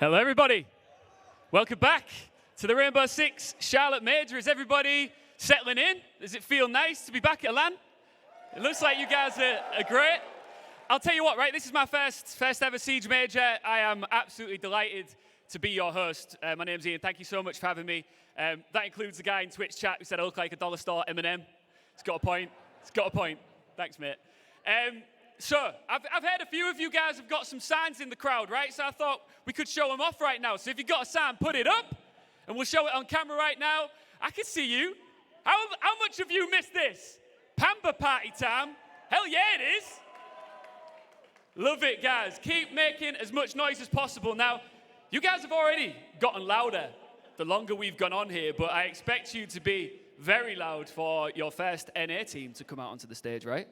Hello, everybody. Welcome back to the Rainbow Six Charlotte Major. Is everybody settling in? Does it feel nice to be back at LAN? It looks like you guys are great. I'll tell you what, right? This is my first ever Siege Major. I am absolutely delighted to be your host. My name's Ian. Thank you so much for having me. That includes the guy in Twitch chat who said I look like a dollar store M&M. He's got a point. He's got a point. Thanks, mate. So, I've heard a few of you guys have got some signs in the crowd, right? So I thought we could show them off right now. So if you've got a sign, put it up, and we'll show it on camera right now. I can see you. How much of you missed this? Pamper party time. Hell yeah, it is. Love it, guys. Keep making as much noise as possible. Now, you guys have already gotten louder the longer we've gone on here, but I expect you to be very loud for your first NA team to come out onto the stage, right?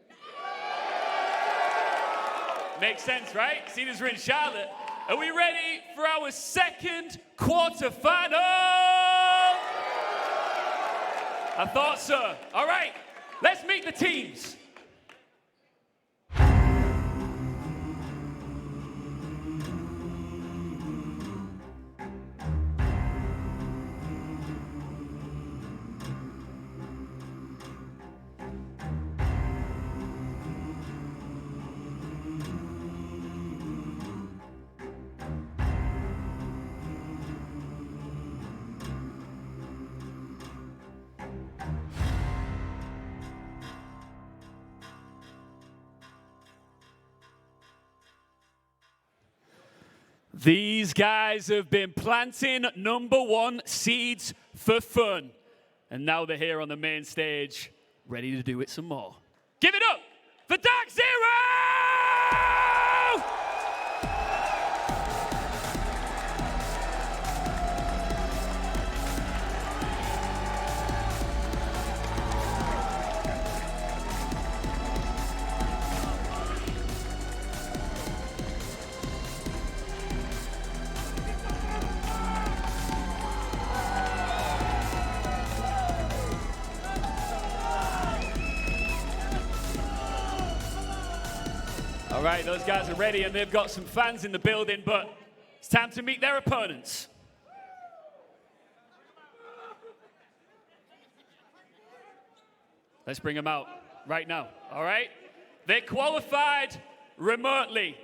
Makes sense, right? Seeing as we're in Charlotte. Are we ready for our second quarterfinal? I thought so. All right, let's meet the teams. These guys have been planting #1 seeds for fun. And now they're here on the main stage, ready to do it some more. Give it up for DarkZero! All right, those guys are ready, and they've got some fans in the building, but it's time to meet their opponents. Let's bring them out right now, all right? They qualified remotely,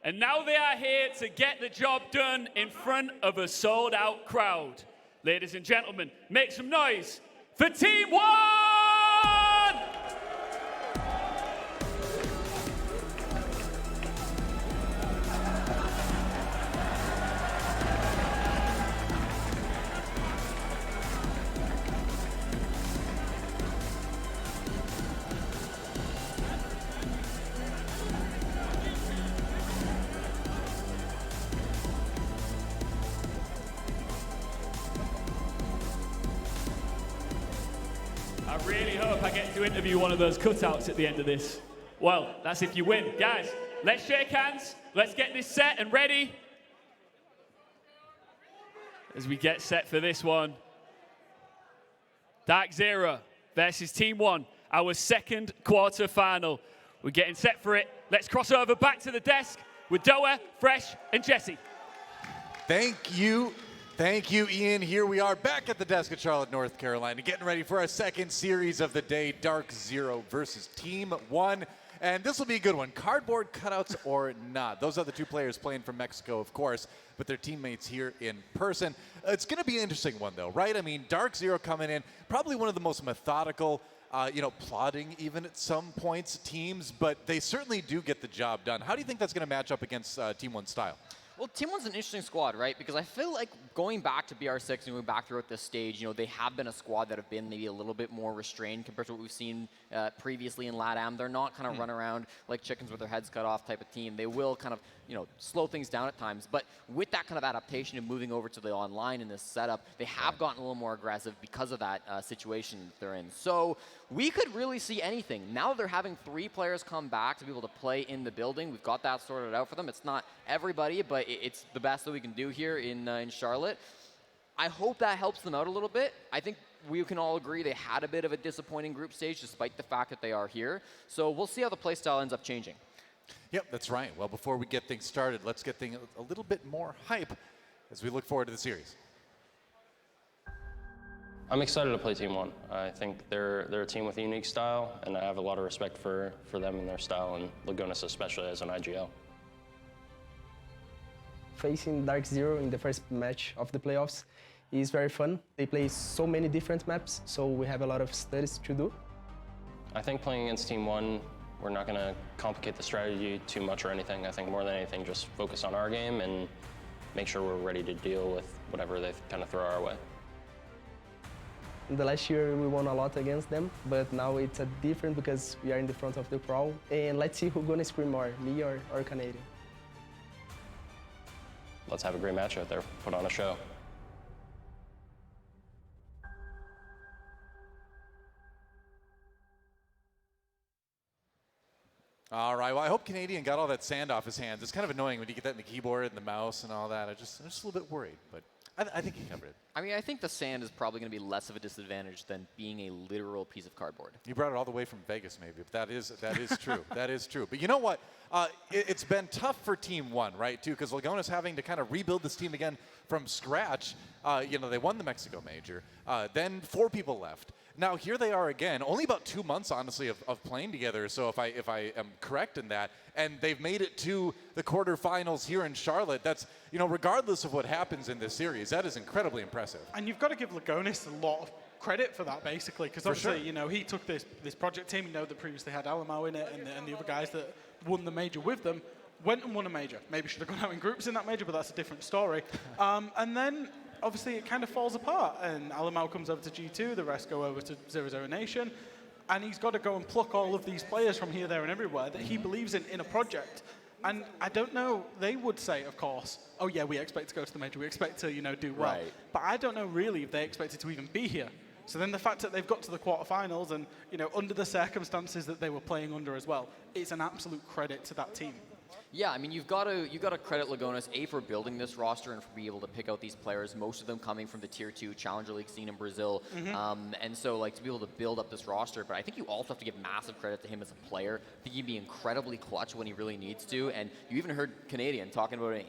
and now they are here to get the job done in front of a sold-out crowd. Ladies and gentlemen, make some noise for Team 1! I really hope I get to interview one of those cutouts at the end of this. Well, that's if you win. Guys, let's shake hands. Let's get this set and ready. As we get set for this one. DarkZero versus Team 1, our second quarterfinal. We're getting set for it. Let's cross over back to the desk with Doa, Fresh, and Jesse. Thank you, Ian. Here we are back at the desk at Charlotte, North Carolina, getting ready for our second series of the day, DarkZero versus Team 1. And this will be a good one. Cardboard cutouts or not. Those are the two players playing from Mexico, of course, but their teammates here in person. It's going to be an interesting one, though, right? I mean, DarkZero coming in, probably one of the most methodical, plotting even at some points teams, but they certainly do get the job done. How do you think that's going to match up against Team 1's style? Well, Team 1's an interesting squad, right? Because I feel like going back to BR6 and going back throughout this stage, they have been a squad that have been maybe a little bit more restrained compared to what we've seen previously in LATAM. They're not kind of run around like chickens with their heads cut off type of team. They will kind of, slow things down at times. But with that kind of adaptation and moving over to the online in this setup, they have gotten a little more aggressive because of that situation that they're in. So we could really see anything. Now that they're having 3 players come back to be able to play in the building, we've got that sorted out for them. It's not everybody, but it's the best that we can do here in Charlotte. I hope that helps them out a little bit. I think we can all agree they had a bit of a disappointing group stage despite the fact that they are here. So we'll see how the playstyle ends up changing. Yep, that's right. Well, before we get things started, let's get things a little bit more hype. as we look forward to the series. I'm excited to play Team 1. I think they're a team with a unique style, and I have a lot of respect for them and their style, and Lagonis especially as an IGL. Facing DarkZero in the first match of the playoffs is very fun. They play so many different maps, so we have a lot of studies to do. I think playing against Team 1, we're not going to complicate the strategy too much or anything. I think more than anything, just focus on our game and make sure we're ready to deal with whatever they kind of throw our way. The last year we won a lot against them, but now it's different because we are in the front of the crawl. And let's see who's gonna scream more, me or Canadian. Let's have a great match out there, put on a show. All right, well, I hope Canadian got all that sand off his hands. It's kind of annoying when you get that in the keyboard and the mouse and all that. I'm just a little bit worried, but I think he covered it. I mean, I think the sand is probably going to be less of a disadvantage than being a literal piece of cardboard. You brought it all the way from Vegas, maybe, but that is true. That is true. But you know what? It's been tough for Team 1, right, too, because Lagonis having to kind of rebuild this team again from scratch. You know, they won the Mexico Major. Then 4 people left. Now here they are again, only about 2 months, honestly, of playing together. So if I am correct in that, and they've made it to the quarterfinals here in Charlotte. That's, you know, regardless of what happens in this series, that is incredibly impressive. And you've got to give Lagonis a lot of credit for that, basically, because obviously, sure. you know, he took this project team, you know, that previously had Alamau in it, and the other guys that won the major with them, went and won a major. Maybe should have gone out in groups in that major, but that's a different story. And then, obviously, it kind of falls apart, and Alamau comes over to G2, the rest go over to 0-0 Nation, and he's got to go and pluck all of these players from here, there, and everywhere that he believes in a project. And I don't know, they would say, of course, oh yeah, we expect to go to the major, we expect to, you know, do well. Right. But I don't know really if they expected to even be here. So then the fact that they've got to the quarterfinals and, you know, under the circumstances that they were playing under as well, it's an absolute credit to that team. Yeah, I mean, you've got to credit Lagonis, A, for building this roster and for being able to pick out these players, most of them coming from the Tier 2 Challenger League scene in Brazil. And so, like, to be able to build up this roster. But I think you also have to give massive credit to him as a player. I think he'd be incredibly clutch when he really needs to. And you even heard Canadian talking about it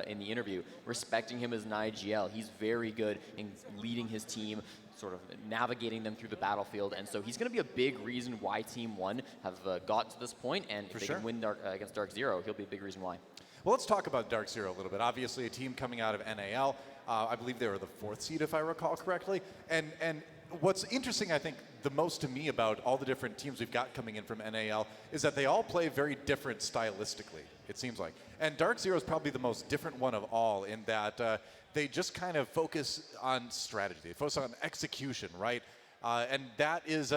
in the interview, respecting him as an IGL. He's very good in leading his team, sort of navigating them through the battlefield. And so he's going to be a big reason why Team 1 have got to this point. And if they can win against DarkZero, he'll be a big reason why. Well, let's talk about DarkZero a little bit. Obviously, a team coming out of NAL. I believe they were the 4th seed, if I recall correctly. And what's interesting, I think, the most to me about all the different teams we've got coming in from NAL is that they all play very different stylistically, it seems like. And DarkZero is probably the most different one of all in that they just kind of focus on strategy. They focus on execution, right? And that is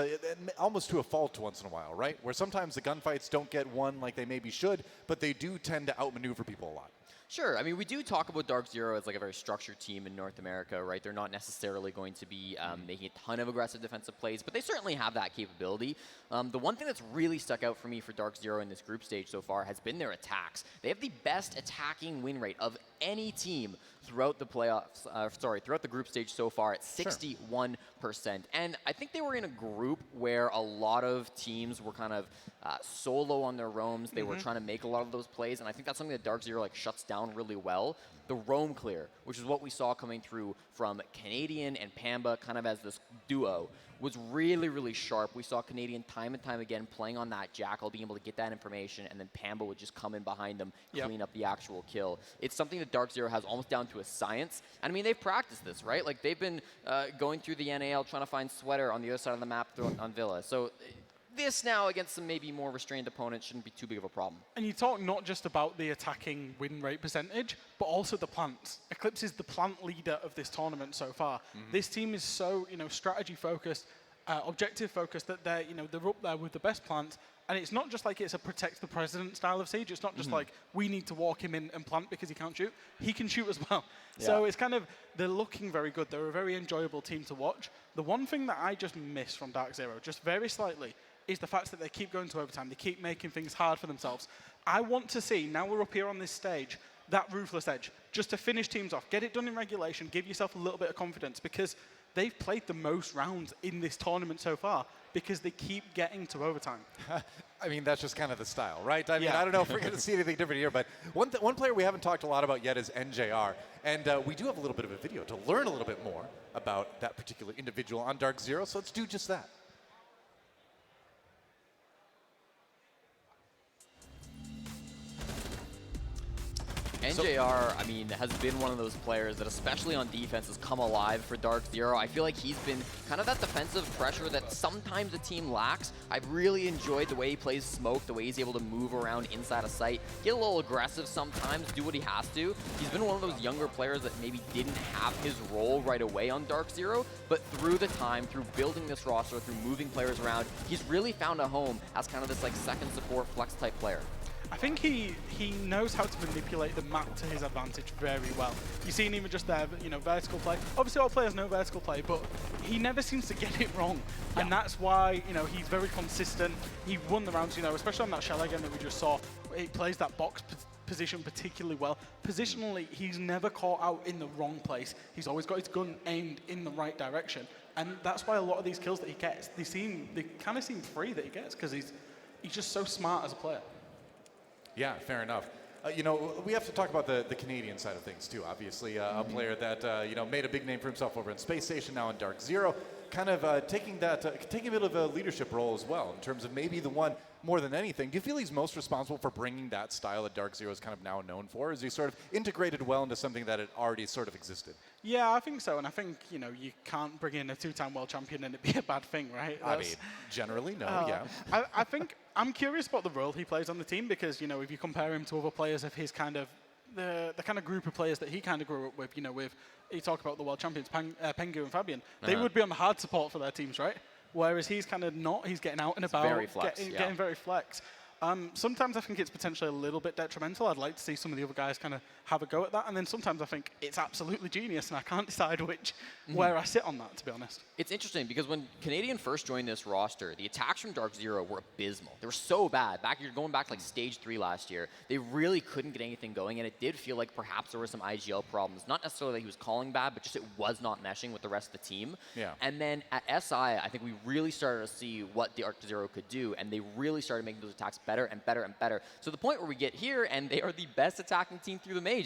almost to a fault once in a while, right? Where sometimes the gunfights don't get won like they maybe should, but they do tend to outmaneuver people a lot. Sure. I mean, we do talk about DarkZero as like a very structured team in North America, right? They're not necessarily going to be making a ton of aggressive defensive plays, but they certainly have that capability. The one thing that's really stuck out for me for DarkZero in this group stage so far has been their attacks. They have the best attacking win rate of any team throughout the playoffs, throughout the group stage so far at 61%. And I think they were in a group where a lot of teams were kind of solo on their roams. They were trying to make a lot of those plays, and I think that's something that DarkZero like shuts down really well. The roam clear, which is what we saw coming through from Canadian and Pamba kind of as this duo, was really, really sharp. We saw Canadian time and time again playing on that Jackal, being able to get that information, and then Pamba would just come in behind them, clean up the actual kill. It's something that DarkZero has almost down to a science. And I mean, they've practiced this, right? Like, they've been going through the NAL trying to find Sweater on the other side of the map on Villa. So this now against some maybe more restrained opponents shouldn't be too big of a problem. And you talk not just about the attacking win rate percentage, but also the plants. Eclipse is the plant leader of this tournament so far. This team is so, you know, strategy focused, objective focused, that they're, you know, they're up there with the best plants. And it's not just like it's a protect the president style of Siege. It's not just like we need to walk him in and plant because he can't shoot. He can shoot as well. Yeah. So it's kind of, they're looking very good. They're a very enjoyable team to watch. The one thing that I just miss from DarkZero, just very slightly, is the fact that they keep going to overtime. They keep making things hard for themselves. I want to see, now we're up here on this stage, that ruthless edge, just to finish teams off. Get it done in regulation. Give yourself a little bit of confidence, because they've played the most rounds in this tournament so far because they keep getting to overtime. I mean, that's just kind of the style, right? I mean, Yeah. I don't know if we're going to see anything different here, but one player we haven't talked a lot about yet is NJR, and we do have a little bit of a video to learn a little bit more about that particular individual on DarkZero, so let's do just that. NJR, I mean, has been one of those players that, especially on defense, has come alive for DarkZero. I feel like he's been kind of that defensive pressure that sometimes the team lacks. I've really enjoyed the way he plays smoke, the way he's able to move around inside of sight, get a little aggressive sometimes, do what he has to. He's been one of those younger players that maybe didn't have his role right away on DarkZero, but through the time, through building this roster, through moving players around, he's really found a home as kind of this like second support flex type player. I think he knows how to manipulate the map to his advantage very well. You've seen even just there, vertical play. Obviously, all players know vertical play, but he never seems to get it wrong. Yeah. And that's why, he's very consistent. He won the rounds, especially on that shell again that we just saw. He plays that box position particularly well. Positionally, he's never caught out in the wrong place. He's always got his gun aimed in the right direction. And that's why a lot of these kills that he gets, they kind of seem free that he gets, because he's just so smart as a player. Yeah, fair enough. We have to talk about the Canadian side of things too. Obviously, a player that made a big name for himself over in Space Station, now in DarkZero, kind of taking a bit of a leadership role as well in terms of maybe the one more than anything. Do you feel he's most responsible for bringing that style that DarkZero is kind of now known for? Is he sort of integrated well into something that had already sort of existed? Yeah, I think so, and I think you can't bring in a two-time world champion and it be a bad thing, right? I mean, generally, no, yeah. I think I'm curious about the role he plays on the team because if you compare him to other players of his kind of the kind of group of players that he kind of grew up with, with you talk about the world champions, Pengu and Fabian, they would be on the hard support for their teams, right? Whereas he's kind of not. He's getting out and about, very flex, getting very flex. Sometimes I think it's potentially a little bit detrimental. I'd like to see some of the other guys kind of have a go at that. And then sometimes I think it's absolutely genius, and I can't decide where I sit on that, to be honest. It's interesting because when Canadian first joined this roster, the attacks from DarkZero were abysmal. They were so bad. You're going back to like stage 3 last year. They really couldn't get anything going, and it did feel like perhaps there were some IGL problems. Not necessarily that he was calling bad, but just it was not meshing with the rest of the team. Yeah. And then at SI, I think we really started to see what the DarkZero could do, and they really started making those attacks better and better and better. So the point where we get here, and they are the best attacking team through the major.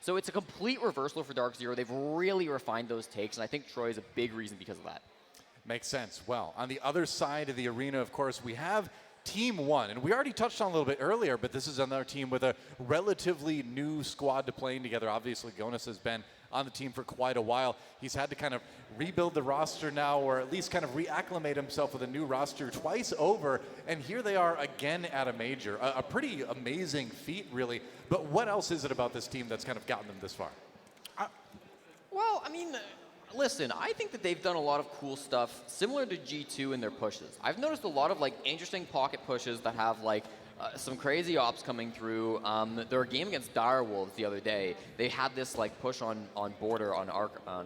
So it's a complete reversal for DarkZero. They've really refined those takes, and I think Troy is a big reason because of that. Makes sense. Well, on the other side of the arena, of course, we have Team 1. And we already touched on a little bit earlier, but this is another team with a relatively new squad to playing together. Obviously, Gonas has been on the team for quite a while. He's had to kind of rebuild the roster now, or at least kind of reacclimate himself with a new roster twice over. And here they are again at a major. A pretty amazing feat, really. But what else is it about this team that's kind of gotten them this far? Well, I mean, listen, I think that they've done a lot of cool stuff similar to G2 in their pushes. I've noticed a lot of like interesting pocket pushes that have like some crazy ops coming through. Their game against Direwolves the other day, they had this like push on border on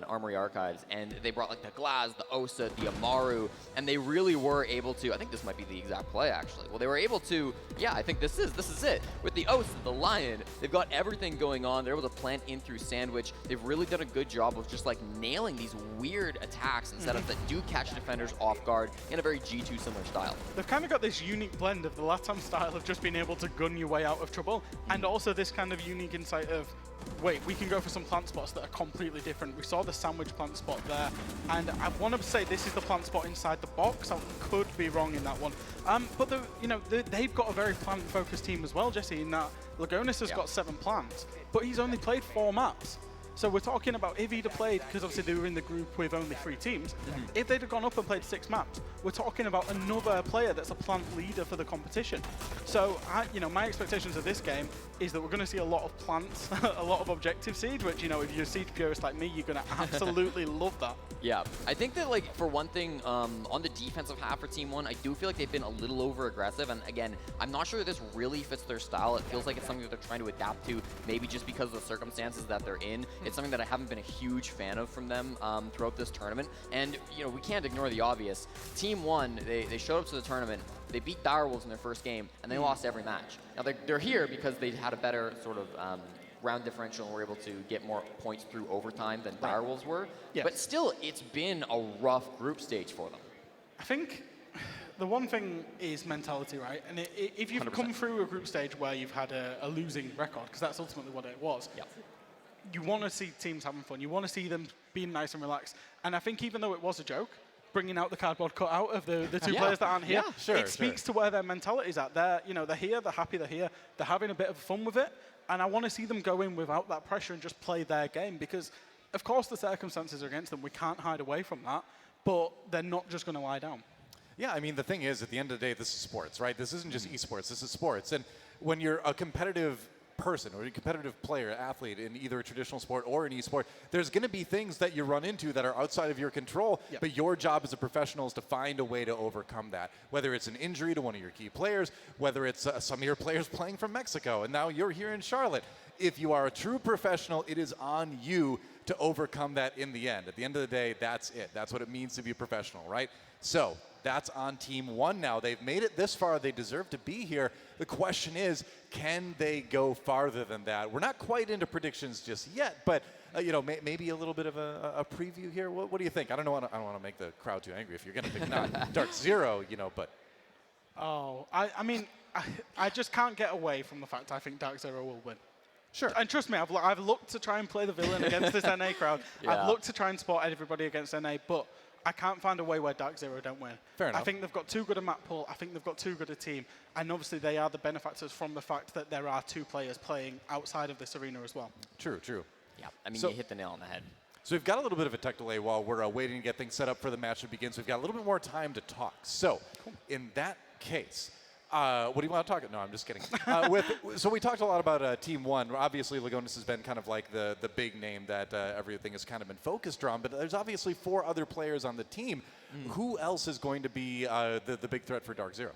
Armory Archives, and they brought like the Glaz, the Osa, the Amaru, and they really were able to. I think this might be the exact play actually. Well, they were able to. Yeah, I think this is it. With the Osa, the Lion, they've got everything going on. They're able to plant in through Sandwich. They've really done a good job of just like nailing these weird attacks and setups that do catch defenders off guard in a very G2 similar style. They've kind of got this unique blend of the Latam style of just being able to gun your way out of trouble, and also this kind of unique insight of, wait, we can go for some plant spots that are completely different. We saw the Sandwich plant spot there, and I want to say this is the plant spot inside the box. I could be wrong in that one. But they've got a very plant-focused team as well, Jesse, in that Lagonis has got 7 plants, but he's only played 4 maps. So we're talking about if he'd have played, because obviously they were in the group with only 3 teams, if they'd have gone up and played 6 maps, we're talking about another player that's a plant leader for the competition. So, my expectations of this game is that we're going to see a lot of plants, a lot of objective siege, which, if you're a siege purist like me, you're going to absolutely love that. Yeah, I think that, like, for one thing, on the defensive half for Team 1, I do feel like they've been a little over-aggressive, and again, I'm not sure that this really fits their style. It feels like it's something that they're trying to adapt to, maybe just because of the circumstances that they're in. It's something that I haven't been a huge fan of from them throughout this tournament, and, we can't ignore the obvious. Team 1, they showed up to the tournament, they beat Direwolves in their first game, and they lost every match. Now, they're here because they had a better sort of round differential and were able to get more points through overtime than Direwolves were. Yes. But still, it's been a rough group stage for them. I think The one thing is mentality, right? And if you've 100%. come through a group stage where you've had a losing record, because that's ultimately what it was, you want to see teams having fun. You want to see them being nice and relaxed. And I think even though it was a joke, bringing out the cardboard cutout of the two players that aren't here, it speaks to where their mentality is at. They're here, they're happy, they're here, they're having a bit of fun with it. And I want to see them go in without that pressure and just play their game, because of course the circumstances are against them. We can't hide away from that, but they're not just going to lie down. Yeah, I mean, the thing is, at the end of the day, this is sports, right? This isn't just esports, this is sports. And when you're a competitive person or a competitive player, athlete in either a traditional sport or an esport, there's going to be things that you run into that are outside of your control, but your job as a professional is to find a way to overcome that. Whether it's an injury to one of your key players, whether it's some of your players playing from Mexico, and now you're here in Charlotte. If you are a true professional, it is on you to overcome that in the end. At the end of the day, that's it. That's what it means to be a professional, right? So that's on Team 1 now. They've made it this far. They deserve to be here. The question is, can they go farther than that? We're not quite into predictions just yet, but maybe a little bit of a preview here. What do you think? I don't want to make the crowd too angry if you're going to pick not DarkZero, but. Oh, I mean, I just can't get away from the fact I think DarkZero will win. Sure. And trust me, I've looked to try and play the villain against this NA crowd. I've looked to try and support everybody against NA, but I can't find a way where DarkZero don't win. Fair enough. I think they've got too good a map pool. I think they've got too good a team. And obviously they are the benefactors from the fact that there are 2 players playing outside of this arena as well. True. Yeah, I mean, So- you hit the nail on the head. So we've got a little bit of a tech delay while we're waiting to get things set up for the match to begin. So we've got a little bit more time to talk. So in that case, what do you want to talk about? No, I'm just kidding. So we talked a lot about Team 1. Obviously, Lagonis has been kind of like the big name that everything has kind of been focused on. But there's obviously 4 other players on the team. Who else is going to be the big threat for DarkZero?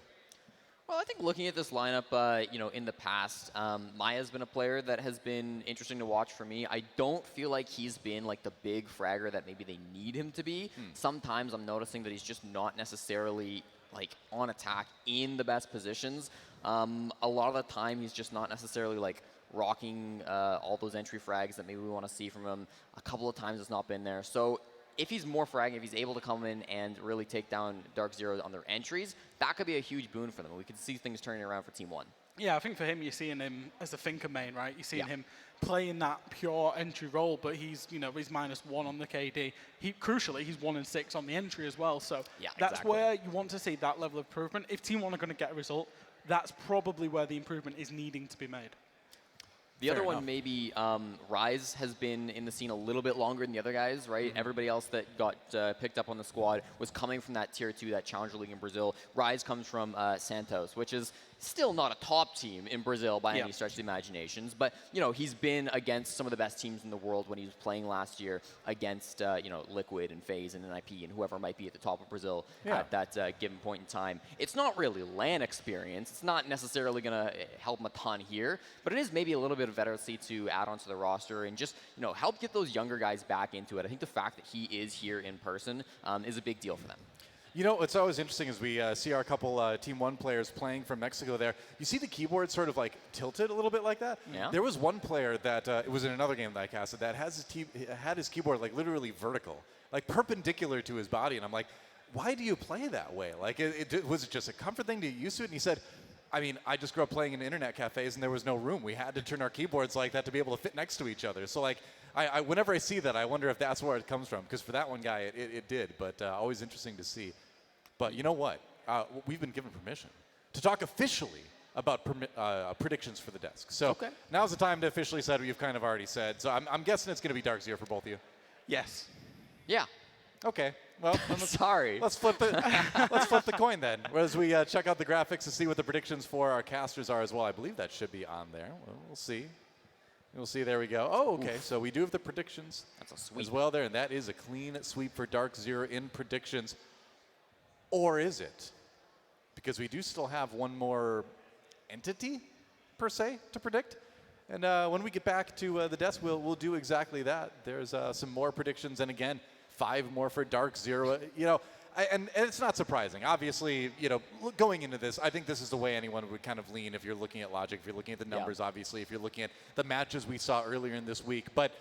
Well, I think looking at this lineup, in the past, Maya's been a player that has been interesting to watch for me. I don't feel like he's been like the big fragger that maybe they need him to be. Sometimes I'm noticing that he's just not necessarily like on attack in the best positions. A lot of the time, he's just not necessarily like rocking all those entry frags that maybe we want to see from him. A couple of times it's not been there. So if he's more fragging, if he's able to come in and really take down DarkZero on their entries, that could be a huge boon for them. We could see things turning around for Team 1. Yeah, I think for him, you're seeing him as a thinker main, right? You're seeing him playing that pure entry role, but he's -1 on the KD. Crucially, he's 1 and 6 on the entry as well. So that's where you want to see that level of improvement. If Team 1 are going to get a result, that's probably where the improvement is needing to be made. The other one, maybe Rise has been in the scene a little bit longer than the other guys, right? Everybody else that got picked up on the squad was coming from that Tier 2, that Challenger League in Brazil. Rise comes from Santos, which is still not a top team in Brazil by any stretch of the imaginations. But, he's been against some of the best teams in the world when he was playing last year against, Liquid and FaZe and NIP and whoever might be at the top of Brazil at that given point in time. It's not really LAN experience. It's not necessarily going to help him a ton here, but it is maybe a little bit of veterancy to add onto the roster and just, help get those younger guys back into it. I think the fact that he is here in person is a big deal for them. What's always interesting is we see our couple Team 1 players playing from Mexico there. You see the keyboard sort of like tilted a little bit like that? Yeah. There was one player that, it was in another game that I casted, that had his keyboard like literally vertical, like perpendicular to his body. And I'm like, why do you play that way? Like, was it just a comfort thing to get used to it? And he said, I mean, I just grew up playing in internet cafes and there was no room. We had to turn our keyboards like that to be able to fit next to each other. So like, whenever I see that, I wonder if that's where it comes from. Because for that one guy, it did. But always interesting to see. But you know what? We've been given permission to talk officially about predictions for the desk. So now's the time to officially say what you've kind of already said. So I'm guessing it's going to be DarkZero for both of you. Yes. Yeah. Okay. Well, sorry. Let's flip the coin then. As we check out the graphics and see what the predictions for our casters are as well. I believe that should be on there. We'll see. We'll see. There we go. Oh, okay. Oof. So we do have the predictions as well there, and that is a clean sweep for DarkZero in predictions. Or is it? Because we do still have one more entity, per se, to predict. And when we get back to the desk, we'll do exactly that. There's some more predictions, and again, 5 more for DarkZero. And it's not surprising. Obviously, going into this, I think this is the way anyone would kind of lean if you're looking at logic, if you're looking at the numbers, obviously, if you're looking at the matches we saw earlier in this week. But,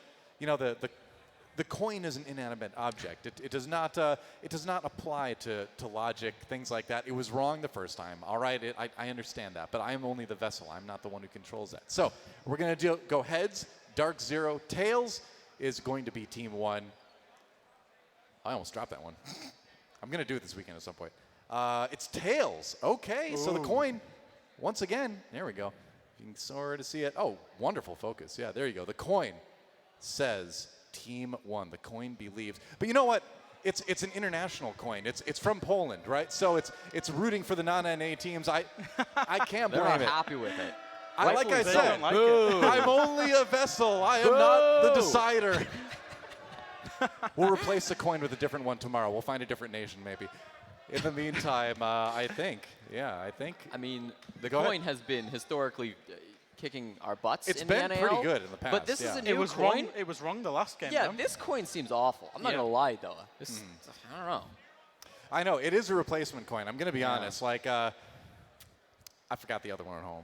the coin is an inanimate object. It does not apply to logic, things like that. It was wrong the first time. All right, I understand that, but I am only the vessel. I'm not the one who controls that. So we're going to go heads. DarkZero. Tails is going to be Team 1. I almost dropped that one. I'm going to do it this weekend at some point. It's Tails. Okay, so the coin, once again, there we go. You can sort of see it. Oh, wonderful focus. Yeah, there you go. The coin says Team 1. The coin believes. But you know what? It's an international coin. It's from Poland, right? So it's rooting for the non-NA teams. I can't blame it. They're not happy with it. Like I said, like I'm only a vessel. I am not the decider. We'll replace the coin with a different one tomorrow. We'll find a different nation, maybe. In the meantime, I think. I mean, the Go coin ahead. has been historically kicking our butts It's in been the NAL. pretty good in the past. But this is a yeah. new It was coin. wrong. It was wrong the last game. Yeah, though. this coin seems awful. I'm not Yeah. gonna lie though. This, I don't know. I know, it is a replacement coin. I'm going to be honest. Like, I forgot the other one at home.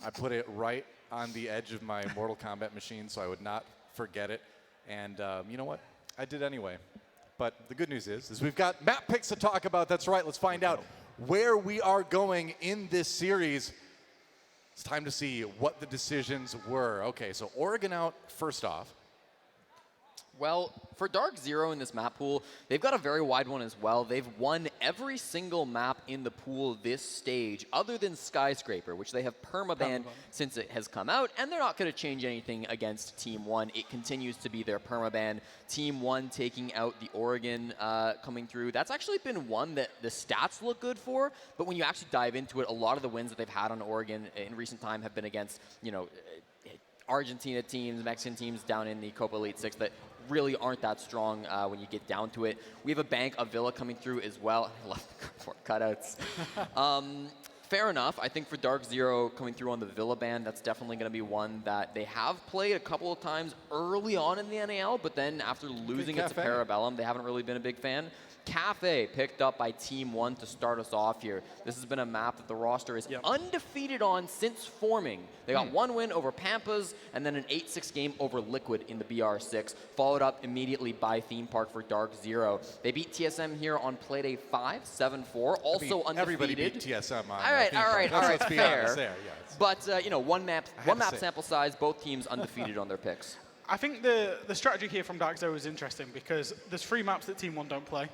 I put it right on the edge of my Mortal Kombat machine so I would not forget it. And you know what? I did anyway. But the good news is we've got map picks to talk about. That's right. Let's find out where we are going in this series. It's time to see what the decisions were. Okay, so Oregon out first off. Well, for DarkZero in this map pool, they've got a very wide one as well. They've won every single map in the pool this stage, other than Skyscraper, which they have permabanned since it has come out, and they're not going to change anything against Team 1. It continues to be their permaban. Team 1 taking out the Oregon coming through. That's actually been one that the stats look good for, but when you actually dive into it, a lot of the wins that they've had on Oregon in recent time have been against, you know, Argentina teams, Mexican teams down in the Copa Elite 6 that really aren't that strong when you get down to it. We have a bank of Villa coming through as well. I love the cutouts. Fair enough. I think for DarkZero coming through on the Villa ban, that's definitely going to be one that they have played a couple of times early on in the NAL, but then after losing it to Kafe. Parabellum, they haven't really been a big fan. Kafe picked up by Team 1 to start us off here. This has been a map that the roster is undefeated on since forming. They got one win over Pampas and then an 8-6 game over Liquid in the BR6, followed up immediately by Theme Park for DarkZero. They beat TSM here on Playday 5, 7-4, also undefeated. Everybody beat TSM on All right, Theme Park. Let's be fair. honest there. Yeah, But, you know, one map to say. sample size, both teams undefeated on their picks. I think the strategy here from DarkZero is interesting because there's 3 maps that Team 1 don't play,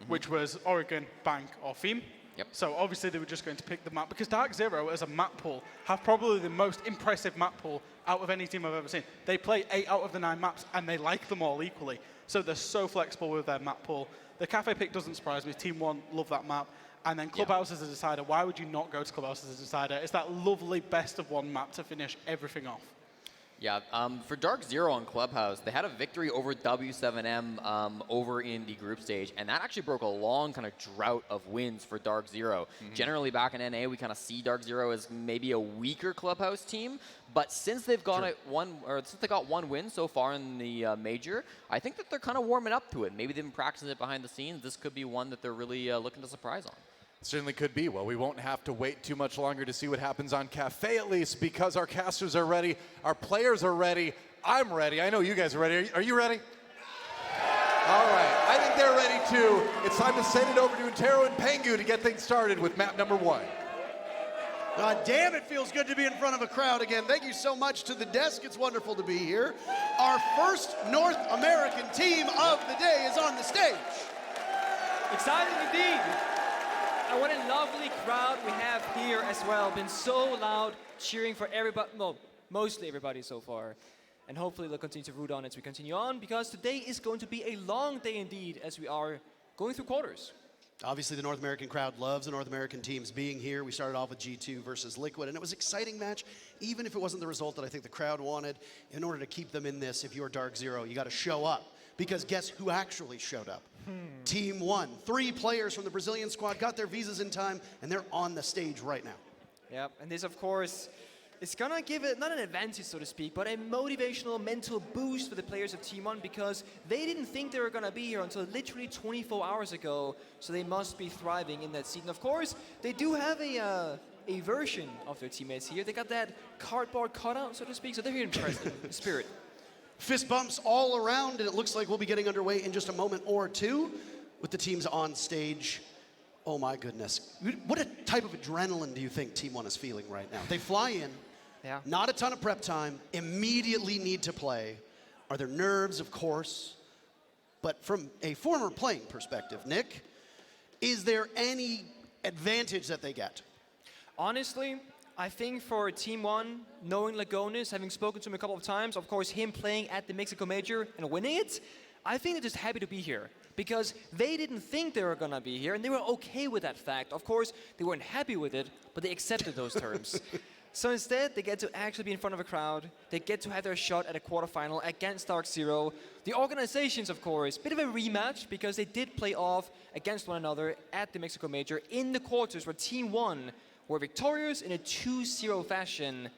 which was Oregon, Bank, or Theme. Yep. So obviously they were just going to pick the map because DarkZero as a map pool have probably the most impressive map pool out of any team I've ever seen. They play 8 out of the 9 maps and they like them all equally. So they're so flexible with their map pool. The Kafe pick doesn't surprise me. Team 1 love that map. And then Clubhouse as a decider. Why would you not go to Clubhouse as a decider? It's that lovely best of 1 map to finish everything off. Yeah, for DarkZero on Clubhouse, they had a victory over W7M over in the group stage, and that actually broke a long kind of drought of wins for DarkZero. Generally, back in NA, we kind of see DarkZero as maybe a weaker Clubhouse team, but since they've got since they got 1 win so far in the major, I think that they're kind of warming up to it. Maybe they've been practicing it behind the scenes. This could be one that they're really looking to surprise on. Certainly could be. Well, we won't have to wait too much longer to see what happens on Kafe at least because our casters are ready, our players are ready, I'm ready. I know you guys are ready. Are you ready? All right. I think they're ready too. It's time to send it over to Untero and Pengu to get things started with map number 1. God damn, it feels good to be in front of a crowd again. Thank you so much to the desk. It's wonderful to be here. Our first North American team of the day is on the stage. Exciting indeed. And what a lovely crowd we have here as well. Been so loud, cheering for everybody, well, mostly everybody so far. And hopefully they'll continue to root on as we continue on, because today is going to be a long day indeed as we are going through quarters. Obviously, the North American crowd loves the North American teams being here. We started off with G2 versus Liquid, and it was an exciting match, even if it wasn't the result that I think the crowd wanted. In order to keep them in this, if you're DarkZero, you got to show up. Because guess who actually showed up? Team 1. 3 players from the Brazilian squad got their visas in time, and they're on the stage right now. Yep, and this, of course, it's going to give it, not an advantage, so to speak, but a motivational mental boost for the players of Team 1, because they didn't think they were going to be here until literally 24 hours ago, so they must be thriving in that seat. And of course, they do have a version of their teammates here. They got that cardboard cutout, so to speak, so they're here in person, in spirit. Fist bumps all around, and it looks like we'll be getting underway in just a moment or two with the teams on stage. Oh my goodness. What a type of adrenaline do you think Team One is feeling right now? They fly in, not a ton of prep time, immediately need to play. Are there nerves? Of course. But from a former playing perspective, Nick, is there any advantage that they get? Honestly, I think for Team One, knowing Lagonis, having spoken to him a couple of times, of course him playing at the Mexico Major and winning it, I think they're just happy to be here. Because they didn't think they were going to be here, and they were okay with that fact. Of course, they weren't happy with it, but they accepted those terms. So instead, they get to actually be in front of a crowd. They get to have their shot at a quarterfinal against DarkZero. The organizations, of course, bit of a rematch because they did play off against one another at the Mexico Major in the quarters where Team One were victorious in a 2-0 fashion.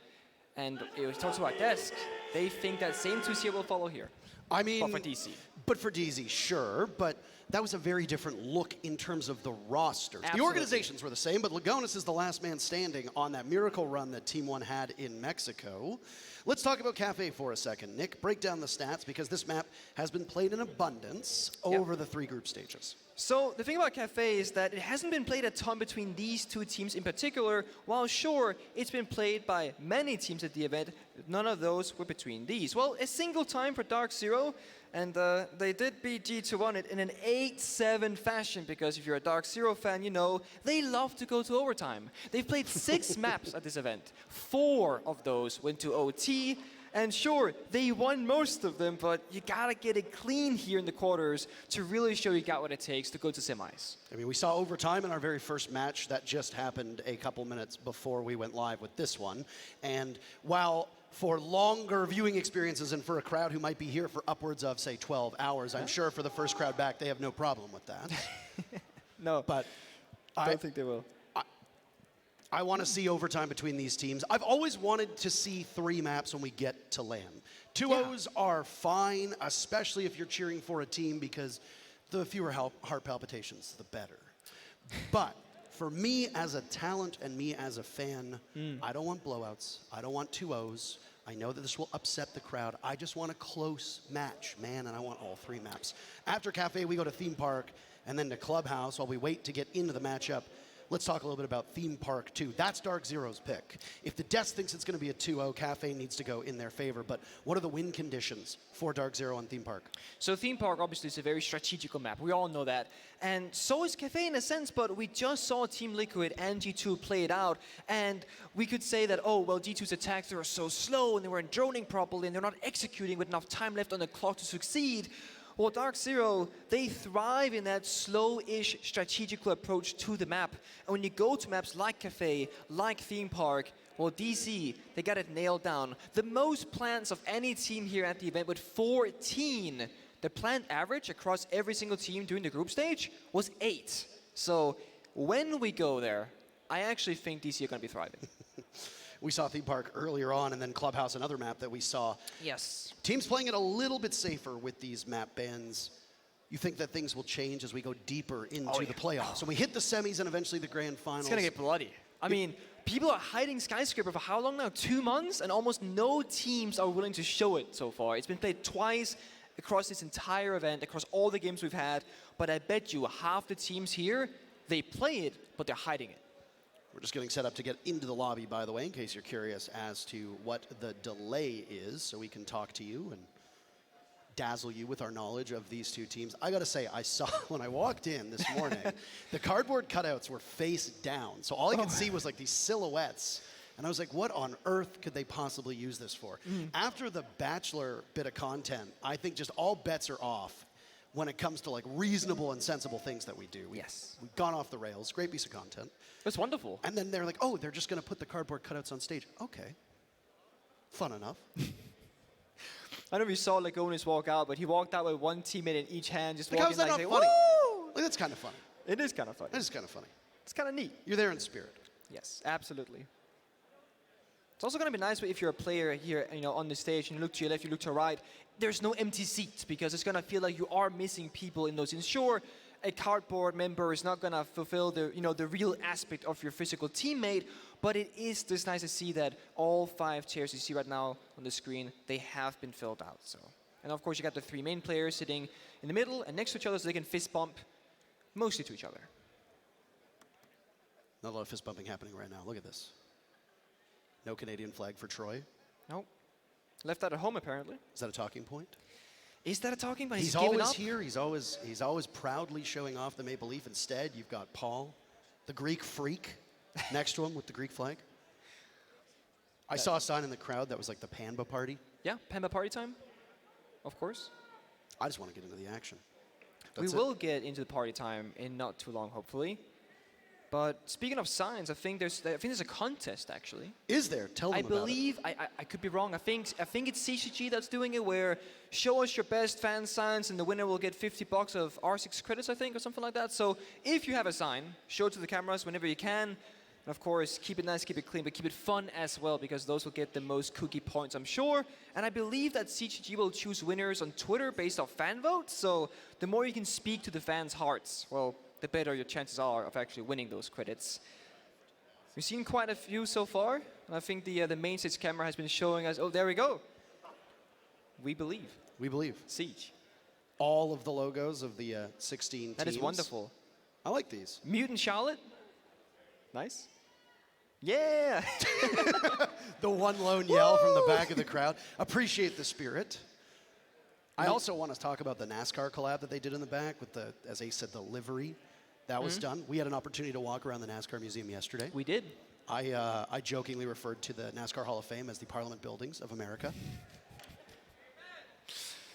And it was talked about desk. They think that same 2-0 will follow here. I mean, But for for DC. DZ, sure, but that was a very different look in terms of the rosters. Absolutely. The organizations were the same, but Lagonis is the last man standing on that miracle run that Team One had in Mexico. Let's talk about Kafe for a second. Nick, break down the stats because this map has been played in abundance over the 3 group stages. So the thing about Kafe is that it hasn't been played a ton between these 2 teams in particular, while sure, it's been played by many teams at the event, none of those were between these. Well, a single time for DarkZero, and they did beat G2 in an 8-7 fashion, because if you're a DarkZero fan, you know they love to go to overtime. They've played 6 maps at this event. 4 of those went to OT, and sure, they won most of them, but you gotta get it clean here in the quarters to really show you got what it takes to go to semis. I mean, we saw overtime in our very first match. That just happened a couple minutes before we went live with this one. And while for longer viewing experiences and for a crowd who might be here for upwards of, say, 12 hours, I'm sure for the first crowd back, they have no problem with that. No, But I don't think they will. I want to see overtime between these teams. I've always wanted to see 3 maps when we get to LAN. 2-0s are fine, especially if you're cheering for a team, because the fewer heart palpitations, the better. But for me as a talent and me as a fan, I don't want blowouts. I don't want 2-0s. I know that this will upset the crowd. I just want a close match, man, and I want all 3 maps. After Kafe, we go to Theme Park and then to Clubhouse while we wait to get into the matchup. Let's talk a little bit about Theme Park 2. That's DarkZero's pick. If the Desk thinks it's going to be a 2-0, Kafe needs to go in their favor. But what are the win conditions for DarkZero on Theme Park? So Theme Park obviously is a very strategical map. We all know that. And so is Kafe in a sense, but we just saw Team Liquid and G2 play it out. And we could say that, oh, well, G2's attacks, they were so slow and they weren't droning properly and they're not executing with enough time left on the clock to succeed. Well, DarkZero, they thrive in that slow-ish strategical approach to the map. And when you go to maps like Kafe, like Theme Park, well, DC, they got it nailed down. The most plants of any team here at the event with 14. The plant average across every single team during the group stage was 8. So when we go there, I actually think DC are going to be thriving. We saw Theme Park earlier on, and then Clubhouse, another map that we saw. Yes. Teams playing it a little bit safer with these map bans. You think that things will change as we go deeper into the playoffs? So we hit the semis and eventually the grand finals. It's going to get bloody. I mean, people are hiding Skyscraper for how long now? 2 months? And almost no teams are willing to show it so far. It's been played twice across this entire event, across all the games we've had. But I bet you half the teams here, they play it, but they're hiding it. We're just getting set up to get into the lobby, by the way, in case you're curious as to what the delay is, so we can talk to you and dazzle you with our knowledge of these 2 teams. I gotta say, I saw when I walked in this morning, the cardboard cutouts were face down, so all I could see was like these silhouettes. And I was like, what on earth could they possibly use this for? After the Bachelor bit of content, I think just all bets are off when it comes to like reasonable and sensible things that we do. We've gone off the rails. Great piece of content. It's wonderful. And then they're like, oh, they're just going to put the cardboard cutouts on stage. Okay. Fun enough. I know we saw Lagonis walk out, but he walked out with 1 teammate in each hand, just Like, how walking is that like, not saying, funny? woo! Like, that's kind of funny. It is kind of funny. That is kind of funny. It's kind of neat. You're there in spirit. Yes, absolutely. It's also going to be nice if you're a player here, you know, on the stage and you look to your left, you look to your right. There's no empty seats because it's going to feel like you are missing people in those scenes. Sure, a cardboard member is not gonna fulfill the real aspect of your physical teammate, but it is just nice to see that all 5 chairs you see right now on the screen, they have been filled out. So, and of course you got the 3 main players sitting in the middle and next to each other so they can fist bump mostly to each other. Not a lot of fist bumping happening right now. Look at this. No Canadian flag for Troy. Nope. Left that at home apparently. Is that a talking point? Is that a talking point? He's given always up? here. He's always proudly showing off the Maple Leaf. Instead, you've got Paul, the Greek freak, next to him with the Greek flag. I saw a sign in the crowd that was like the Pamba party. Yeah, Pamba party time. Of course. I just want to get into the action. We will get into the party time in not too long, hopefully. But speaking of signs, I think there's a contest actually. Is there? Tell them about it. I believe I could be wrong. I think it's CCG that's doing it, where show us your best fan signs, and the winner will get $50 of R6 credits, I think, or something like that. So if you have a sign, show it to the cameras whenever you can. And of course, keep it nice, keep it clean, but keep it fun as well, because those will get the most cookie points, I'm sure. And I believe that CGG will choose winners on Twitter based off fan votes. So the more you can speak to the fans' hearts, well, the better your chances are of actually winning those credits. We've seen quite a few so far, and I think the main stage camera has been showing us. Oh, there we go. We believe. We believe. Siege. All of the logos of the 16 teams. That is wonderful. I like these. Mutant Charlotte. Nice. Yeah. The one lone yell from the back of the crowd. Appreciate the spirit. I also want to talk about the NASCAR collab that they did in the back with the, as Ace said, the livery. That was done. We had an opportunity to walk around the NASCAR museum yesterday. We did. I jokingly referred to the NASCAR Hall of Fame as the Parliament Buildings of America.